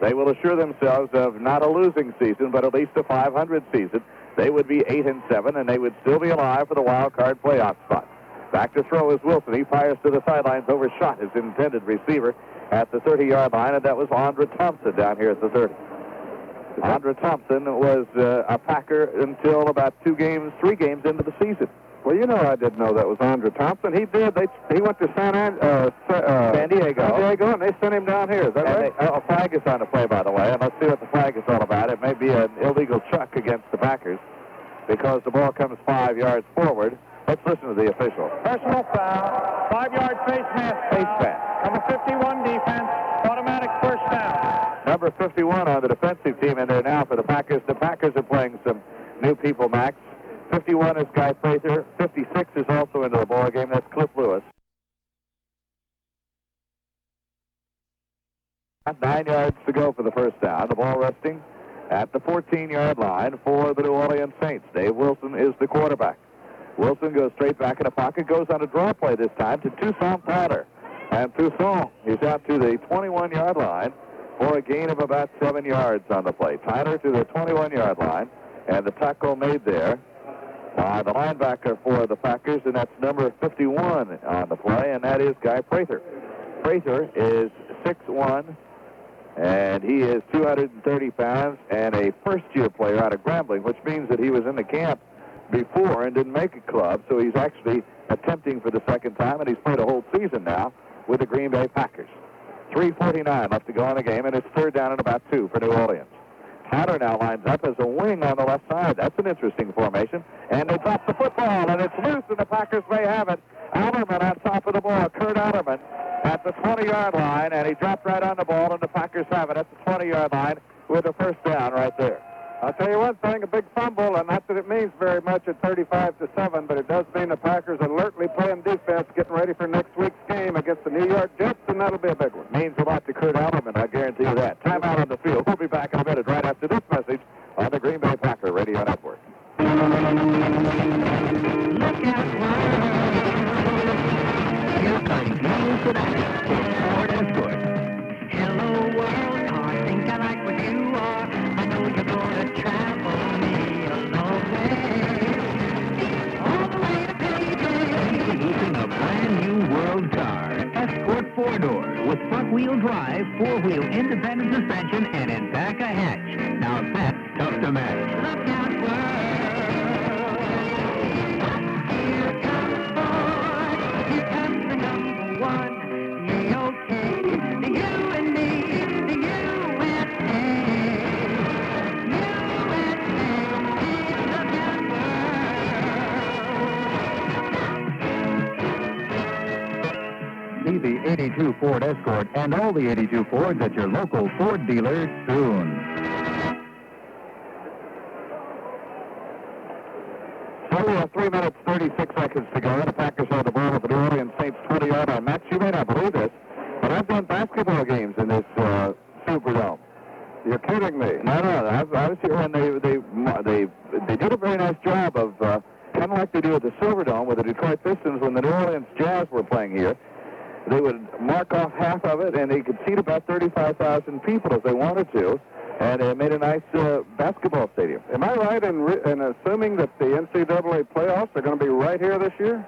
they will assure themselves of not a losing season, but at least a 500 season. They would be 8-7, and they would still be alive for the wild card playoff spot. Back to throw is Wilson. He fires to the sidelines, overshot his intended receiver at the 30-yard line, and that was Andre Thompson down here at the 30. Andre Thompson was a Packer until about 3 games into the season. Well, you know, I didn't know that was Andre Thompson. He did. He went to San Diego, and they sent him down here. Is that right? A flag is on the play, by the way, and let's see what the flag is all about. It may be an illegal chuck against the Packers because the ball comes 5 yards forward. Let's listen to the official. Personal foul, 5-yard face mask. Number 51 defense, automatic first down. Number 51 on the defensive team in there now for the Packers. The Packers are playing some new people, Max. 51 is Guy Prather. 56 is also into the ball game. That's Cliff Lewis. 9 yards to go for the first down. The ball resting at the 14-yard line for the New Orleans Saints. Dave Wilson is the quarterback. Wilson goes straight back in the pocket, goes on a draw play this time to Toussaint Powder. And Toussaint is out to the 21-yard line for a gain of about 7 yards on the play. Tyler to the 21-yard line, and the tackle made there by the linebacker for the Packers, and that's number 51 on the play, and that is Guy Prather. Prather is 6'1", and he is 230 pounds and a first-year player out of Grambling, which means that he was in the camp before and didn't make a club, so he's actually attempting for the second time, and he's played a whole season now with the Green Bay Packers. 3:49 left to go in the game, and it's third down and about 2 for New Orleans. Tyler now lines up as a wing on the left side. That's an interesting formation. And they drop the football, and it's loose, and the Packers may have it. Alderman on top of the ball, Kurt Alderman at the 20-yard line, and he dropped right on the ball, and the Packers have it at the 20-yard line with a first down right there. I'll tell you one thing, a big fumble, and not that it means very much at 35-7, but it does mean the Packers alertly playing defense, getting ready for next week's game against the New York Jets, and that'll be a big one. Means a lot to Kurt Alderman, I guarantee you that. Timeout on the field. We'll be back in a minute right after this message on the Green Bay Packer Radio Network. Look out, here comes Neil Sedaka for Ford Escort. Hello, world, I think I like what you are. I know you're gonna travel me a long way. All the way to Payday. Introducing a brand new world car. Escort 4-door with front-wheel drive, 4-wheel independent suspension, and in back a hatch. Now that's tough to match. Look out, world. Here comes Ford. Here comes the number one. The OK, the you and me, the USA. See the 82 Ford Escort and all the 82 Fords at your local Ford dealer soon. So we have 3 minutes, 36 seconds to go. The Packers have the ball at the New Orleans Saints 20-yard line. Max, you may not believe this, but I've done basketball games in this Superdome. You're kidding me. No, I was here when they did a very nice job of kind of like they do at the Silverdome with the Detroit Pistons when the New Orleans Jazz were playing here. They would mark off half of it, and they could seat about 35,000 people if they wanted to, and it made a nice basketball stadium. Am I right in assuming that the NCAA playoffs are going to be right here this year?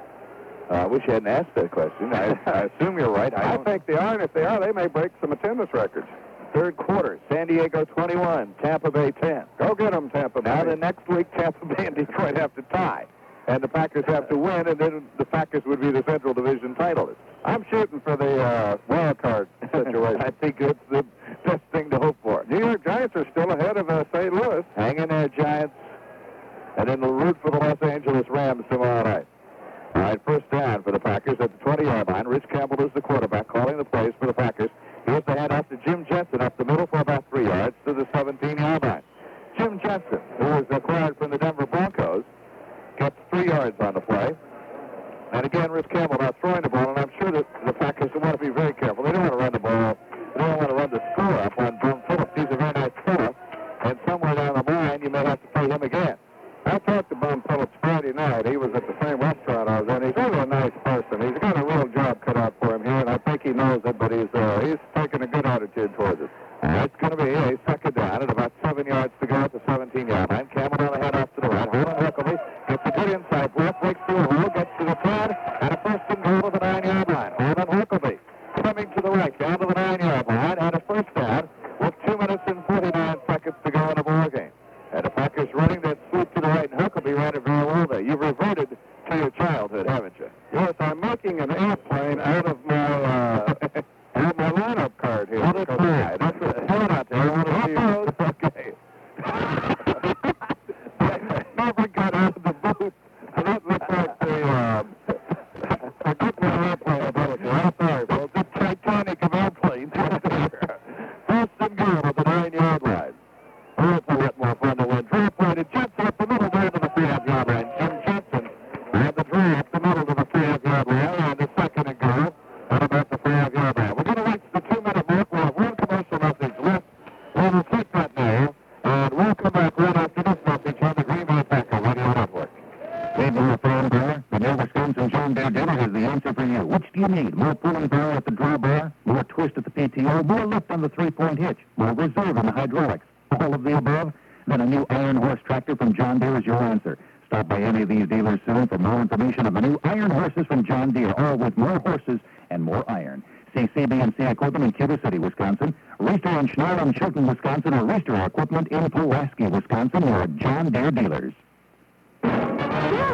I wish you hadn't asked that question. I assume you're right. I think they are, and if they are, they may break some attendance records. Third quarter, San Diego 21, Tampa Bay 10. Go get them, Tampa Bay. Now the next week, Tampa Bay and Detroit have to tie, and the Packers have to win, and then the Packers would be the Central Division titleists. I'm shooting for the wild card situation. I think that's the best thing to hope for. New York Giants are still ahead of St. Louis. Hang in there, Giants, and then we'll root for the Los Angeles Rams tomorrow night. All right, first down for the Packers at the 20-yard line. Rich Campbell is the quarterback, calling the plays for the Packers. Here's the handoff to Jim Jensen up the middle for about 3 yards to the 17-yard line. Jim Jensen, who was acquired from the Denver Broncos, gets 3 yards on the play. And again, Rich Campbell not throwing the ball, and I'm sure that the Packers want to be very careful. They don't want to run the ball. They don't want to run the score up on Bum Phillips. He's a very nice player, and somewhere down the line, you may have to pay him again. I talked to Bum Phillips Friday night. He was at the same restaurant I was in. He's really a nice person. He's got a real job cut out for him here, and I think he knows it, but he's taking a good attitude towards it. It's going to be a second down at about 7 yards to go at the 17-yard line. Campbell on the handoff to the right. Holden Huckabee gets a good inside block, breaks through a hole, gets to the 10, and a first and goal to the 9-yard line. Holden Huckabee coming to the right, down to the 9-yard line, and a first down with 2 minutes and 49 seconds to go in the ball game. And the Packers running that sweep to the right, and Huckabee ran it very well there. You've reverted to your childhood, haven't you? Yes, I'm making an airplane out of my lineup card here. Well, that's right. That's it. Hold on there. I want to see you. Okay. Never got out of the booth. That looks like the airplane ability. I'm sorry, folks. The Titanic of airplanes. First and goal at the 9-yard line. Oh, it's a lot more fun to win. Draw play to Jensen up the middle down to the 3.5-yard line. Jim Jensen had the draw up the middle to the 3.5-yard line, and the second and goal. And Which do you need? More pulling power at the drawbar, more twist at the PTO, more lift on the three-point hitch, more reserve in the hydraulics? All of the above? Then a new Iron Horse tractor from John Deere is your answer. Stop by any of these dealers soon for more information on the new Iron Horses from John Deere, all with more horses and more iron. See CB&C Equipment in Cuba City, Wisconsin, Reister and Schnarr in Chilton, Wisconsin, or Reister Equipment in Pulaski, Wisconsin, your John Deere dealers.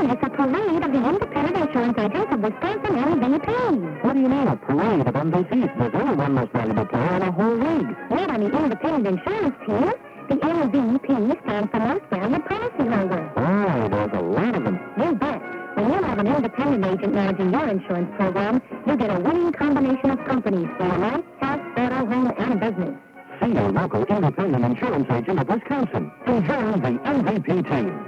It's a parade of the independent insurance agents of Wisconsin MVP. What do you mean, a parade of MVPs? There's only one most valuable player in the whole league. Not on the independent insurance team. The MVP stands for most valued policyholder. Oh, there's a lot of them. You bet. When you have an independent agent managing your insurance program, you get a winning combination of companies for your life, health, auto, home, and business. See your local independent insurance agent of Wisconsin and join the MVP team.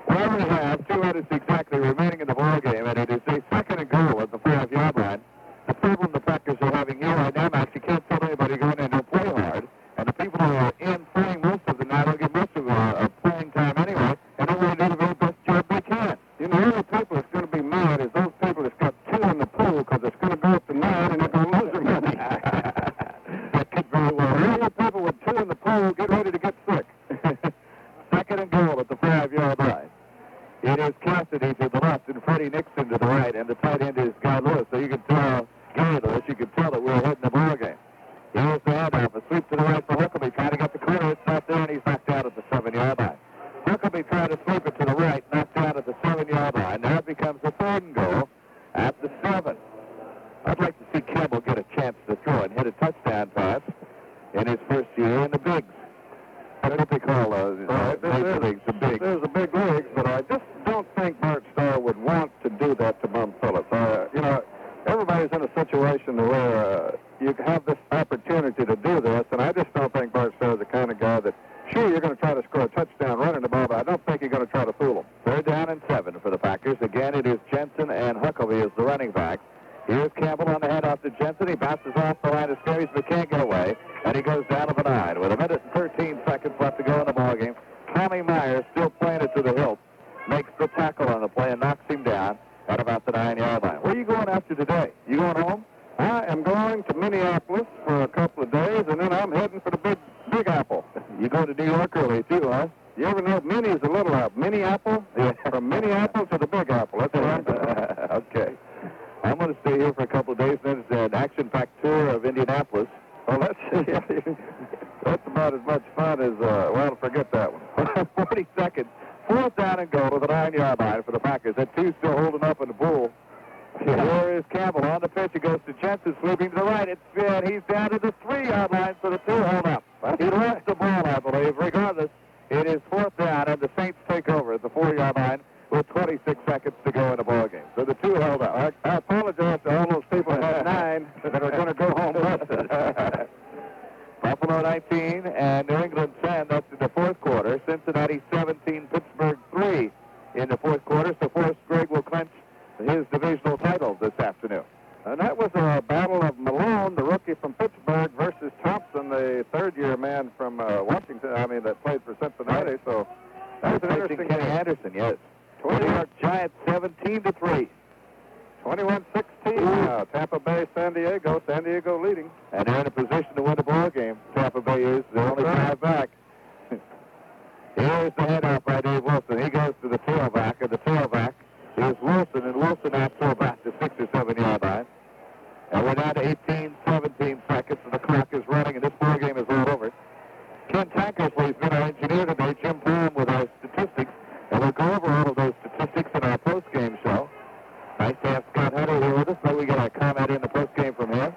Well, we have 2 minutes exactly remaining in the ball game, and it is a 2nd and goal at the 5-yard line. The problem the Packers are having here right now, Max, you can't tell anybody going in to play hard, and the people who are in playing most of the night don't get most of playing time anyway, and don't really do the very best job they can. You know, the only people that's going to be mad is those people that's got 2 in the pool, because it's going to go up to 9 and they're going to lose their money. That could very well. The only people with 2 in the pool, get ready to get sick. 2nd and goal at the 5-yard line. It is Cassidy to the left and Freddie Nixon to the right, and the tight end is Guy Lewis. So you can tell, Guy Lewis, you can tell that we're heading the ball game. Here's the handoff, a sweep to the right for Huckabee, trying to get the corner. It's not there, and he's knocked out at the 7-yard line. Huckabee trying to sweep it to the right, knocked out at the 7-yard line. Now it becomes a 3rd and goal at the 7. I'd like to see Campbell get a chance to throw and hit a touchdown pass in his first year in the bigs. That's what they call major leagues, the bigs. There's the big leagues, but I just don't think Bart Starr would want to do that to Bum Phillips. You know, everybody's in a situation where you have this opportunity to do this, and I just don't think Bart Starr is the kind of guy that, sure, you're going to try to score a touchdown running the ball, but I don't think you're going to try to fool him. 3rd down and 7 for the Packers. Again, it is Jensen and Huckabee as the running back. Here's Campbell on the handoff to Jensen. He bounces off the line of scrimmage, but can't get away, and he goes down to the 9 with 1 minute and 13 seconds left to go in the ballgame. Tommy Myers, still playing it to the hilt, makes the tackle on the play and knocks him down at about the 9-yard line. Where are you going after today? You going home? I am going to Minneapolis for a couple of days, and then I'm heading for the Big Apple. You going to New York early, too, huh? You ever know Minnie's a little out? Minneapolis? Yeah. From Minneapolis to the Big Apple. That's what I'm doing. Okay. I'm going to stay here for a couple of days, and then it's an action-packed tour of Indianapolis. Well, that's about as much fun as, well, forget that one. 40 seconds. 4th down and goal to the 9-yard line for the Packers. That 2 still holding up in the pool. Here is Campbell on the pitch. He goes to Jensen, sweeping to the right. He's down to the 3-yard line for the 2 hold up. He lost the ball, I believe. Regardless, it is 4th down, and the Saints take over at the 4-yard line with 26 seconds to go in the ballgame. So the 2 held up. I apologize to all those people at 9 that are going to go home busted. Buffalo 19 and New England 10. That's in the 4th quarter. Cincinnati 17, Pittsburgh 3 in the 4th quarter. So Forrest Gregg will clinch his divisional title this afternoon. And that was a battle of Malone, the rookie from Pittsburgh, versus Thompson, the 3rd-year man from Washington. That played for Cincinnati. So that was an interesting Kenny game. Anderson, yes. New York Giants 17-3. 21-16 now. Tampa Bay, San Diego. San Diego leading. And they're in a position to win the ball game. Tampa Bay is. They're only 5 back. Here's the handoff by Dave Wilson. He goes to the tailback, and the tailback is Wilson, and Wilson now throw back to 6 or 7-yard line. And we're down to 18, 17 seconds, and the clock is running, and this ball game is all over. Ken Tankersley's been our engineer today, Jim Palm with our statistics, and we'll go over all of those statistics in our post-game show. Nice to have Scott Hunter here with us. Maybe we get a comment in the post-game from him.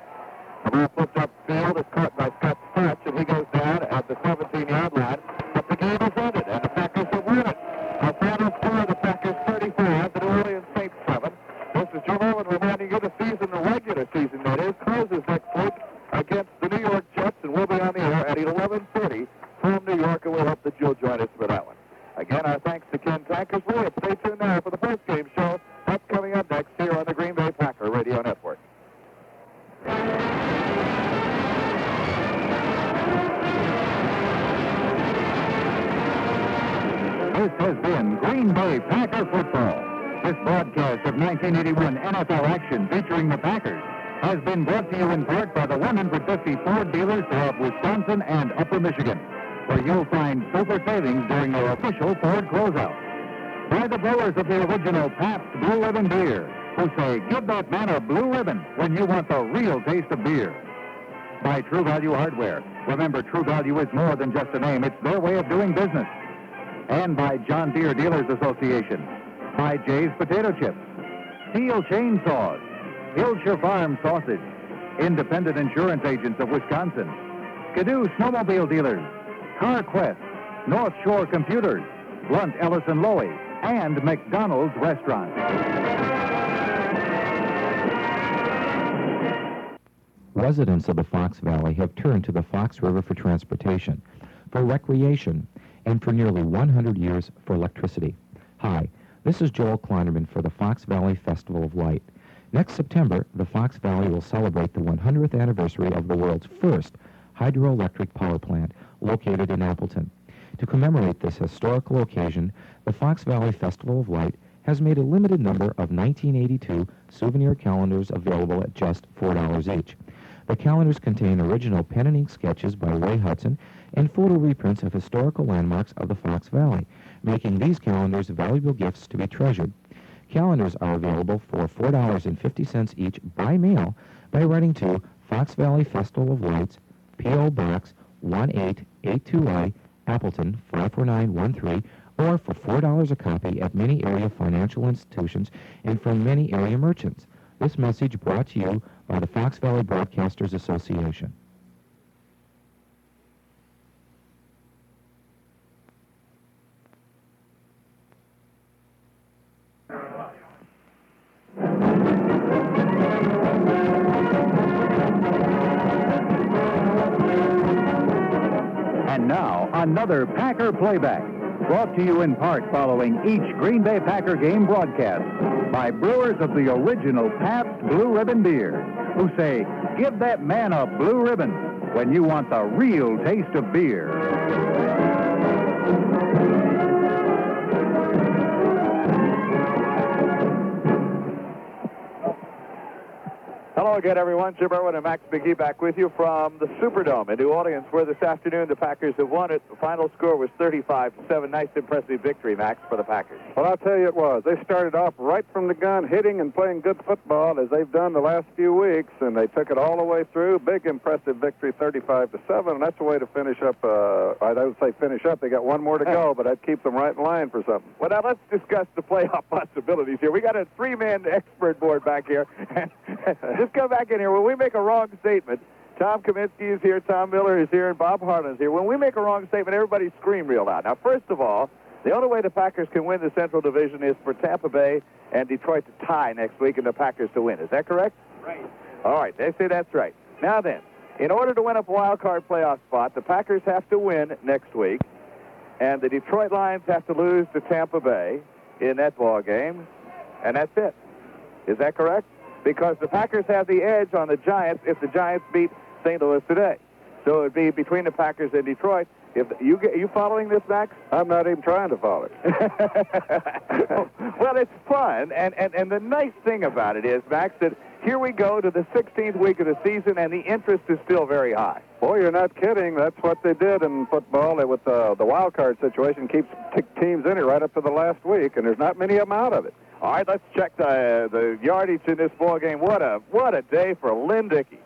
The ball flipped upfield. It's caught by Scott Stutch, and he goes down at the 17-yard line. But the game is ended, and the Packers have won it. Our final score, the Packers 35, the New Orleans Saints 7. This is Jim Irwin reminding you the season, the regular season, that is, closes next week against the New York Jets, and we'll be on the air at 11:30 from New York, and we hope that you'll join us for that one. Again, our thanks to Ken Tankersley. Stay tuned now for the post-game show. That's coming up next here on the Green Bay Packer Radio Network. This has been Green Bay Packer Football. This broadcast of 1981 NFL action featuring the Packers has been brought to you in part by the 150 Ford dealers throughout Wisconsin and Upper Michigan, where you'll find super savings during their official Ford closeout. By the brewers of the original Pabst Blue Ribbon beer, who say, give that man a blue ribbon when you want the real taste of beer. By True Value Hardware. Remember, True Value is more than just a name. It's their way of doing business. And by John Deere Dealers Association. By Jay's Potato Chips. Steel Chainsaws. Hillshire Farm Sausage. Independent Insurance Agents of Wisconsin. Skidoo Snowmobile Dealers. CarQuest. North Shore Computers. Blunt Ellison Lowy. And McDonald's Restaurant. Residents of the Fox Valley have turned to the Fox River for transportation, for recreation, and for nearly 100 years for electricity. Hi, this is Joel Kleinerman for the Fox Valley Festival of Light. Next September, the Fox Valley will celebrate the 100th anniversary of the world's first hydroelectric power plant located in Appleton. To commemorate this historical occasion, the Fox Valley Festival of Light has made a limited number of 1982 souvenir calendars available at just $4 each. The calendars contain original pen and ink sketches by Ray Hudson and photo reprints of historical landmarks of the Fox Valley, making these calendars valuable gifts to be treasured. Calendars are available for $4.50 each by mail by writing to Fox Valley Festival of Lights, P.O. Box 1882A, Appleton 54913, or for $4 a copy at many area financial institutions and from many area merchants. This message brought to you by the Fox Valley Broadcasters Association. And now, another Packer playback, brought to you in part following each Green Bay Packer game broadcast by brewers of the original Pabst Blue Ribbon beer, who say, give that man a blue ribbon when you want the real taste of beer. Hello again, everyone. Jim Irwin and Max McGee back with you from the Superdome in New Orleans, where this afternoon the Packers have won it. The final score was 35-7. Nice, impressive victory, Max, for the Packers. Well, I'll tell you it was. They started off right from the gun, hitting and playing good football as they've done the last few weeks, and they took it all the way through. Big, impressive victory, 35-7, and that's the way to finish up. I would say finish up. They got one more to go, but I'd keep them right in line for something. Well, now let's discuss the playoff possibilities here. We got a three-man expert board back here. Just come back in here. When we make a wrong statement, Tom Kaminsky is here, Tom Miller is here, and Bob Harlan is here. When we make a wrong statement, everybody scream real loud. Now, first of all, the only way the Packers can win the Central Division is for Tampa Bay and Detroit to tie next week and the Packers to win. Is that correct? Right. All right, they say that's right. Now then, in order to win a wild card playoff spot, the Packers have to win next week, and the Detroit Lions have to lose to Tampa Bay in that ball game, and that's it. Is that correct? Because the Packers have the edge on the Giants if the Giants beat St. Louis today. So it would be between the Packers and Detroit. If you following this, Max? I'm not even trying to follow it. Well, it's fun, and the nice thing about it is, Max, that here we go to the 16th week of the season, and the interest is still very high. Boy, you're not kidding. That's what they did in football. With the wild card situation, keeps teams in it right up to the last week, and there's not many of them out of it. All right, let's check the yardage in this ball game. What a day for Lynn Dickey.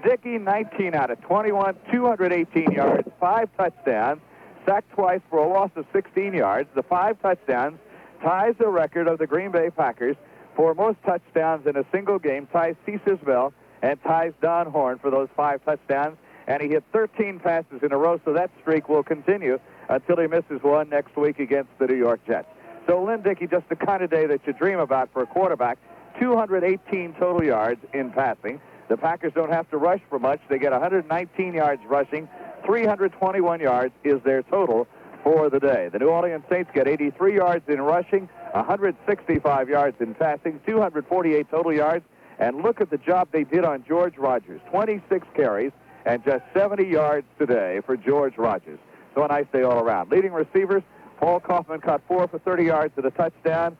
Dickey, 19 out of 21, 218 yards, 5 touchdowns, sacked twice for a loss of 16 yards. The 5 touchdowns ties the record of the Green Bay Packers for most touchdowns in a single game, ties Cecil Bell and ties Don Horn for those 5 touchdowns. And he hit 13 passes in a row, so that streak will continue until he misses one next week against the New York Jets. So Lynn Dickey, just the kind of day that you dream about for a quarterback, 218 total yards in passing. The Packers don't have to rush for much. They get 119 yards rushing. 321 yards is their total for the day. The New Orleans Saints get 83 yards in rushing, 165 yards in passing, 248 total yards. And look at the job they did on George Rogers. 26 carries and just 70 yards today for George Rogers. So a nice day all around. Leading receivers, Paul Kaufman caught 4 for 30 yards and a touchdown.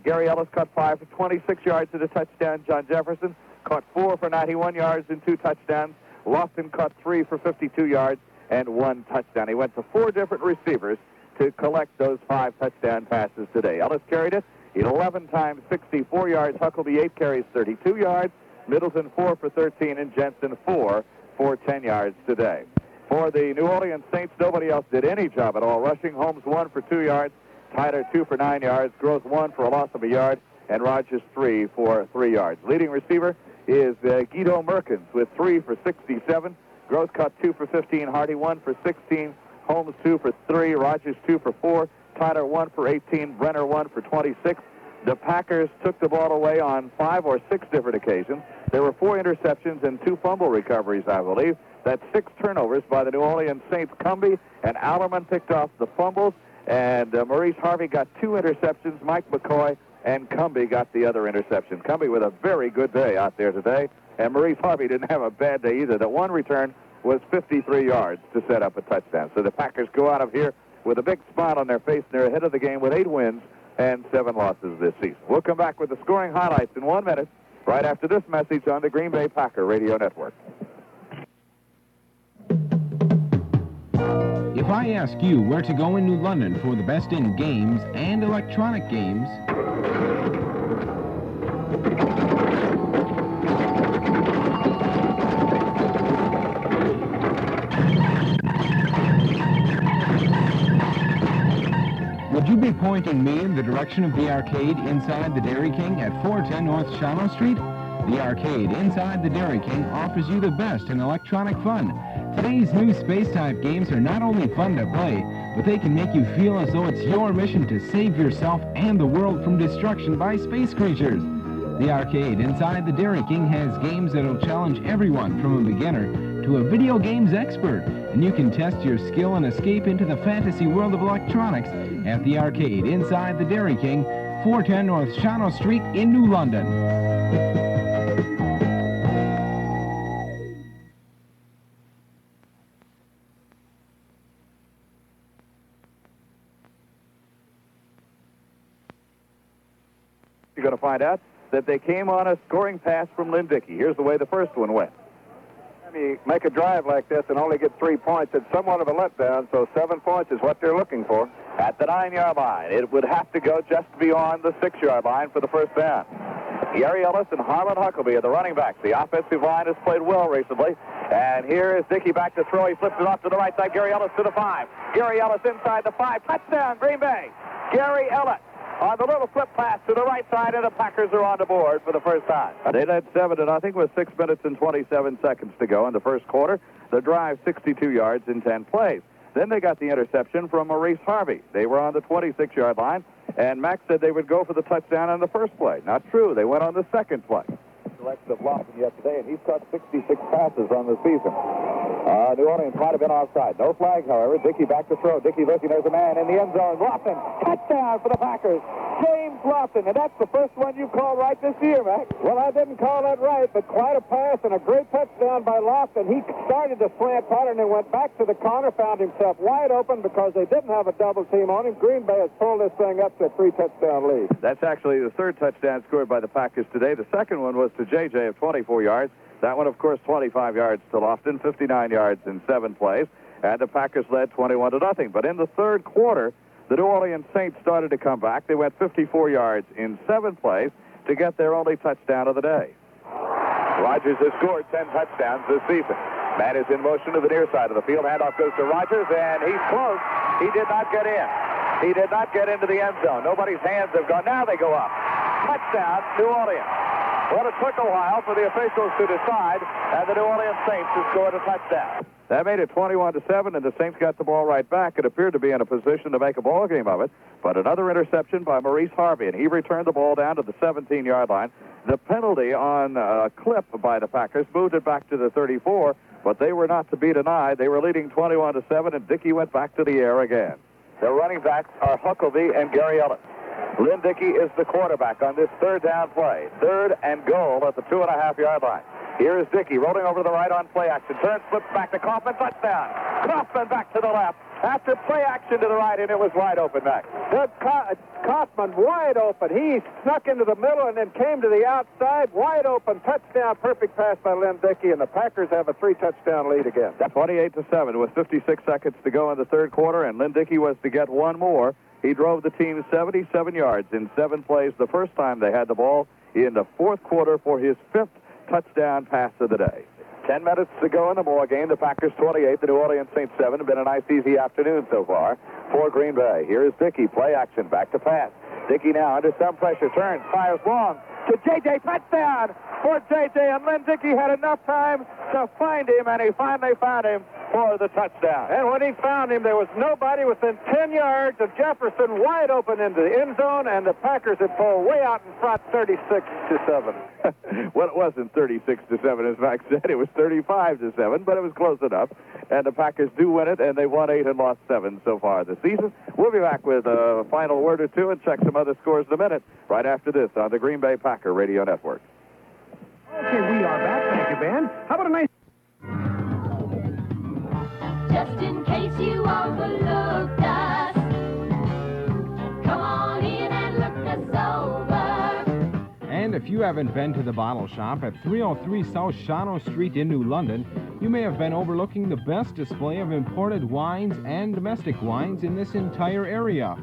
Gary Ellis caught 5 for 26 yards and a touchdown. John Jefferson caught 4 for 91 yards and 2 touchdowns. Lofton caught 3 for 52 yards and 1 touchdown. He went to 4 different receivers to collect those 5 touchdown passes today. Ellis carried it 11 times, 64 yards. Huckabee 8 carries, 32 yards. Middleton 4 for 13, and Jensen 4 for 10 yards today. For the New Orleans Saints, nobody else did any job at all rushing. Holmes 1 for 2 yards. Tyler 2 for 9 yards. Gross 1 for a loss of a yard. And Rogers 3 for 3 yards. Leading receiver is Guido Merkins with 3 for 67. Gross caught 2 for 15. Hardy 1 for 16. Holmes 2 for 3. Rogers 2 for 4. Tyler 1 for 18. Brenner 1 for 26. The Packers took the ball away on 5 or 6 different occasions. There were 4 interceptions and 2 fumble recoveries, I believe. That's 6 turnovers by the New Orleans Saints. Cumbie and Allerman picked off the fumbles, and Maurice Harvey got 2 interceptions. Mike McCoy and Cumbie got the other interception. Cumbie with a very good day out there today, and Maurice Harvey didn't have a bad day either. The one return was 53 yards to set up a touchdown. So the Packers go out of here with a big smile on their face, and they're ahead of the game with 8 wins and 7 losses this season. We'll come back with the scoring highlights in 1 minute, right after this message on the Green Bay Packer Radio Network. If I ask you where to go in New London for the best in games and electronic games, would you be pointing me in the direction of the arcade inside the Dairy King at 410 North Shawano Street? The arcade inside the Dairy King offers you the best in electronic fun. Today's new space-type games are not only fun to play, but they can make you feel as though it's your mission to save yourself and the world from destruction by space creatures. The arcade inside the Dairy King has games that'll challenge everyone from a beginner to a video games expert, and you can test your skill and escape into the fantasy world of electronics at the arcade inside the Dairy King, 410 North Shawano Street in New London. You're going to find out that they came on a scoring pass from Lynn Dickey. Here's the way the first one went. You make a drive like this and only get 3 points. It's somewhat of a letdown, so 7 points is what they're looking for. At the 9-yard line, it would have to go just beyond the 6-yard line for the first down. Gary Ellis and Harlan Huckabee are the running backs. The offensive line has played well recently. And here is Dickey back to throw. He flips it off to the right side. Gary Ellis to the 5. Gary Ellis inside the 5. Touchdown, Green Bay. Gary Ellis on the little flip pass to the right side, and the Packers are on the board for the first time. They led 7-0 with 6 minutes and 27 seconds to go in the first quarter. The drive, 62 yards in 10 plays. Then they got the interception from Maurice Harvey. They were on the 26-yard line, and Max said they would go for the touchdown on the first play. Not true. They went on the second play. Selection of Lofton yesterday, and he's caught 66 passes on the season. New Orleans might have been offside. No flag, however. Dickey back to throw. Dickey looking. There's a man in the end zone. Lofton. Touchdown for the Packers. James Lofton. And that's the first one you called right this year, Max. Well, I didn't call that right, but quite a pass and a great touchdown by Lofton. He started the slant pattern and went back to the corner, found himself wide open because they didn't have a double team on him. Green Bay has pulled this thing up to a 3-touchdown lead. That's actually the third touchdown scored by the Packers today. The second one was to J.J. of 24 yards. That one, of course, 25 yards to Lofton, 59 yards in 7 plays. And the Packers led 21-0. But in the third quarter, the New Orleans Saints started to come back. They went 54 yards in 7 plays to get their only touchdown of the day. Rogers has scored 10 touchdowns this season. Man is in motion to the near side of the field. Handoff goes to Rogers, and he's close. He did not get in. He did not get into the end zone. Nobody's hands have gone. Now they go up. Touchdown, New Orleans. Well, it took a while for the officials to decide, and the New Orleans Saints have scored a touchdown. That made it 21-7, and the Saints got the ball right back. It appeared to be in a position to make a ball game of it, but another interception by Maurice Harvey, and he returned the ball down to the 17-yard line. The penalty on a clip by the Packers moved it back to the 34, but they were not to be denied. They were leading 21-7, and Dickey went back to the air again. Their running backs are Huckabee and Gary Ellis. Lynn Dickey is the quarterback on this third down play. 3rd and goal at the 2.5-yard line. Here is Dickey rolling over to the right on play action. Turns, flips back to Kaufman. Touchdown. Kaufman back to the left. After play action to the right, and it was wide open back. Kaufman wide open. He snuck into the middle and then came to the outside. Wide open. Touchdown. Perfect pass by Lynn Dickey, and the Packers have a 3-touchdown lead again. 28-7 with 56 seconds to go in the third quarter, and Lynn Dickey was to get one more. He drove the team 77 yards in 7 plays the first time they had the ball in the fourth quarter for his 5th touchdown pass of the day. 10 minutes to go in the ball game. The Packers 28, the New Orleans Saints 7. Been a nice, easy afternoon so far for Green Bay. Here is Dickey. Play action. Back to pass. Dickey now under some pressure. Turns. Fires long to J.J. Touchdown for J.J. And Lynn Dickey had enough time to find him, and he finally found him for the touchdown. And when he found him, there was nobody within 10 yards of Jefferson, wide open into the end zone, and the Packers had pulled way out in front, 36-7. Well, it wasn't 36-7, as Max said. It was 35-7, but it was close enough. And the Packers do win it, and they won 8 and lost 7 so far this season. We'll be back with a final word or two and check some other scores in a minute, right after this on the Green Bay Packer Radio Network. Okay, we are back. Thank you, Ben. How about a nice... Just in case you overlooked us, come on in and look us over. And if you haven't been to the bottle shop at 303 South Shawano Street in New London, you may have been overlooking the best display of imported wines and domestic wines in this entire area.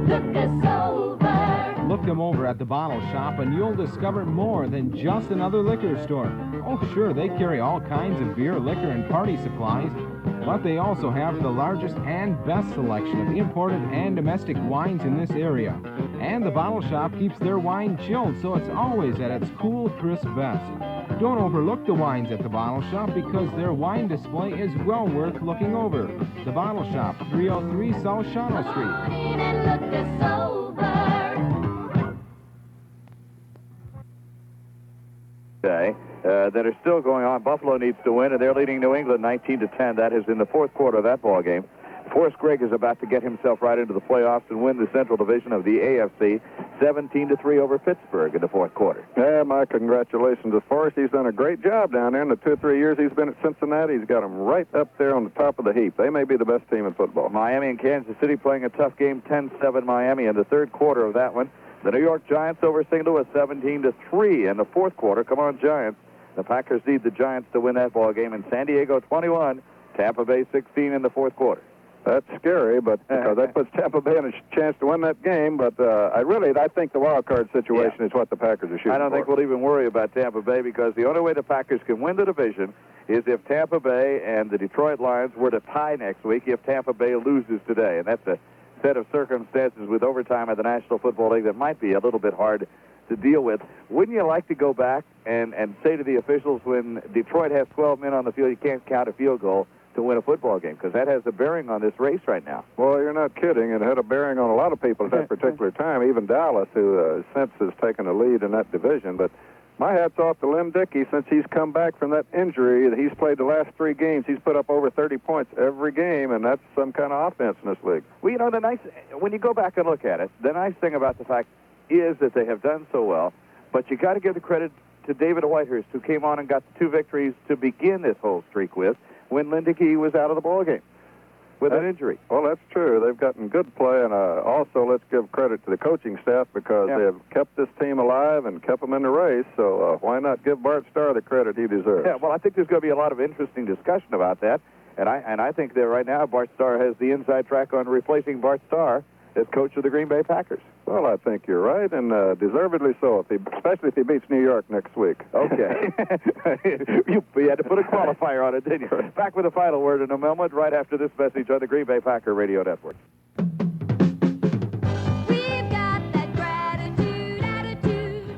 Look us over. Look them over at the bottle shop and you'll discover more than just another liquor store. Oh, sure, they carry all kinds of beer, liquor, and party supplies, but they also have the largest and best selection of imported and domestic wines in this area. And the bottle shop keeps their wine chilled, so it's always at its cool, crisp best. Don't overlook the wines at the bottle shop because their wine display is well worth looking over. The bottle shop, 303 South Shawano Street. Come on in and look us over. That are still going on. Buffalo needs to win, and they're leading New England 19-10. That is in the fourth quarter of that ball game. Forrest Gregg is about to get himself right into the playoffs and win the Central Division of the AFC 17-3 over Pittsburgh in the fourth quarter. Yeah, my congratulations to Forrest. He's done a great job down there in the 2 or 3 years he's been at Cincinnati. He's got them right up there on the top of the heap. They may be the best team in football. Miami and Kansas City playing a tough game, 10-7 Miami in the third quarter of that one. The New York Giants over St. Louis 17-3 in the fourth quarter. Come on, Giants. The Packers need the Giants to win that ball game. In San Diego 21, Tampa Bay 16 in the fourth quarter. That's scary, but that puts Tampa Bay in a chance to win that game. But I think the wild card situation is what the Packers are shooting for. I don't think we'll even worry about Tampa Bay because the only way the Packers can win the division is if Tampa Bay and the Detroit Lions were to tie next week if Tampa Bay loses today. And that's a set of circumstances with overtime at the National Football League that might be a little bit hard to deal with. Wouldn't you like to go back and say to the officials when Detroit has 12 men on the field, you can't count a field goal to win a football game, because that has a bearing on this race right now. Well, you're not kidding. It had a bearing on a lot of people at that particular time, even Dallas, who since has taken the lead in that division. But my hat's off to Lynn Dickey. Since he's come back from that injury, he's played the last 3 games. He's put up over 30 points every game, and that's some kind of offense in this league. Well, you know, when you go back and look at it, the nice thing about the fact is that they have done so well, but you got to give the credit to David Whitehurst, who came on and got the 2 victories to begin this whole streak with, when Lynn Dickey was out of the ballgame with an injury. Well, that's true. They've gotten good play, and also let's give credit to the coaching staff because they have kept this team alive and kept them in the race, so why not give Bart Starr the credit he deserves? Yeah, well, I think there's going to be a lot of interesting discussion about that, and I think that right now Bart Starr has the inside track on replacing Bart Starr as coach of the Green Bay Packers. Well, I think you're right, and deservedly so, especially if he beats New York next week. Okay. You had to put a qualifier on it, didn't you? Back with a final word in a moment, right after this message on the Green Bay Packer Radio Network.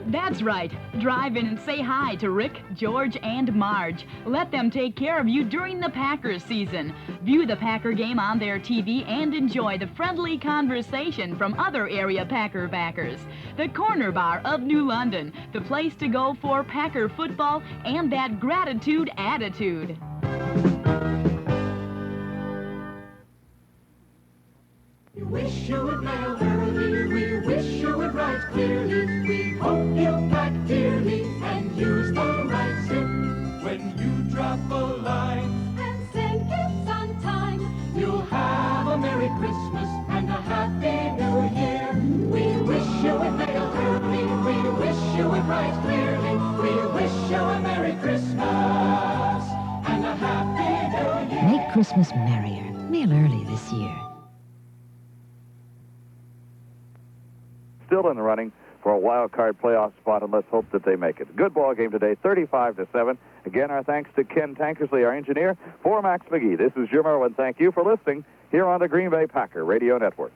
That's right. Drive in and say hi to Rick, George, and Marge. Let them take care of you during the Packers season. View the Packer game on their TV and enjoy the friendly conversation from other area Packer backers. The Corner Bar of New London, the place to go for Packer football and that gratitude attitude. We wish you would mail early, we wish you would write clearly. We hope you'll pack dearly and use the right zip. Christmas merrier. Mail early this year. Still in the running for a wild card playoff spot, and let's hope that they make it. Good ball game today, 35-7. Again, our thanks to Ken Tankersley, our engineer. For Max McGee, this is Jim Irwin. Thank you for listening here on the Green Bay Packer Radio Network.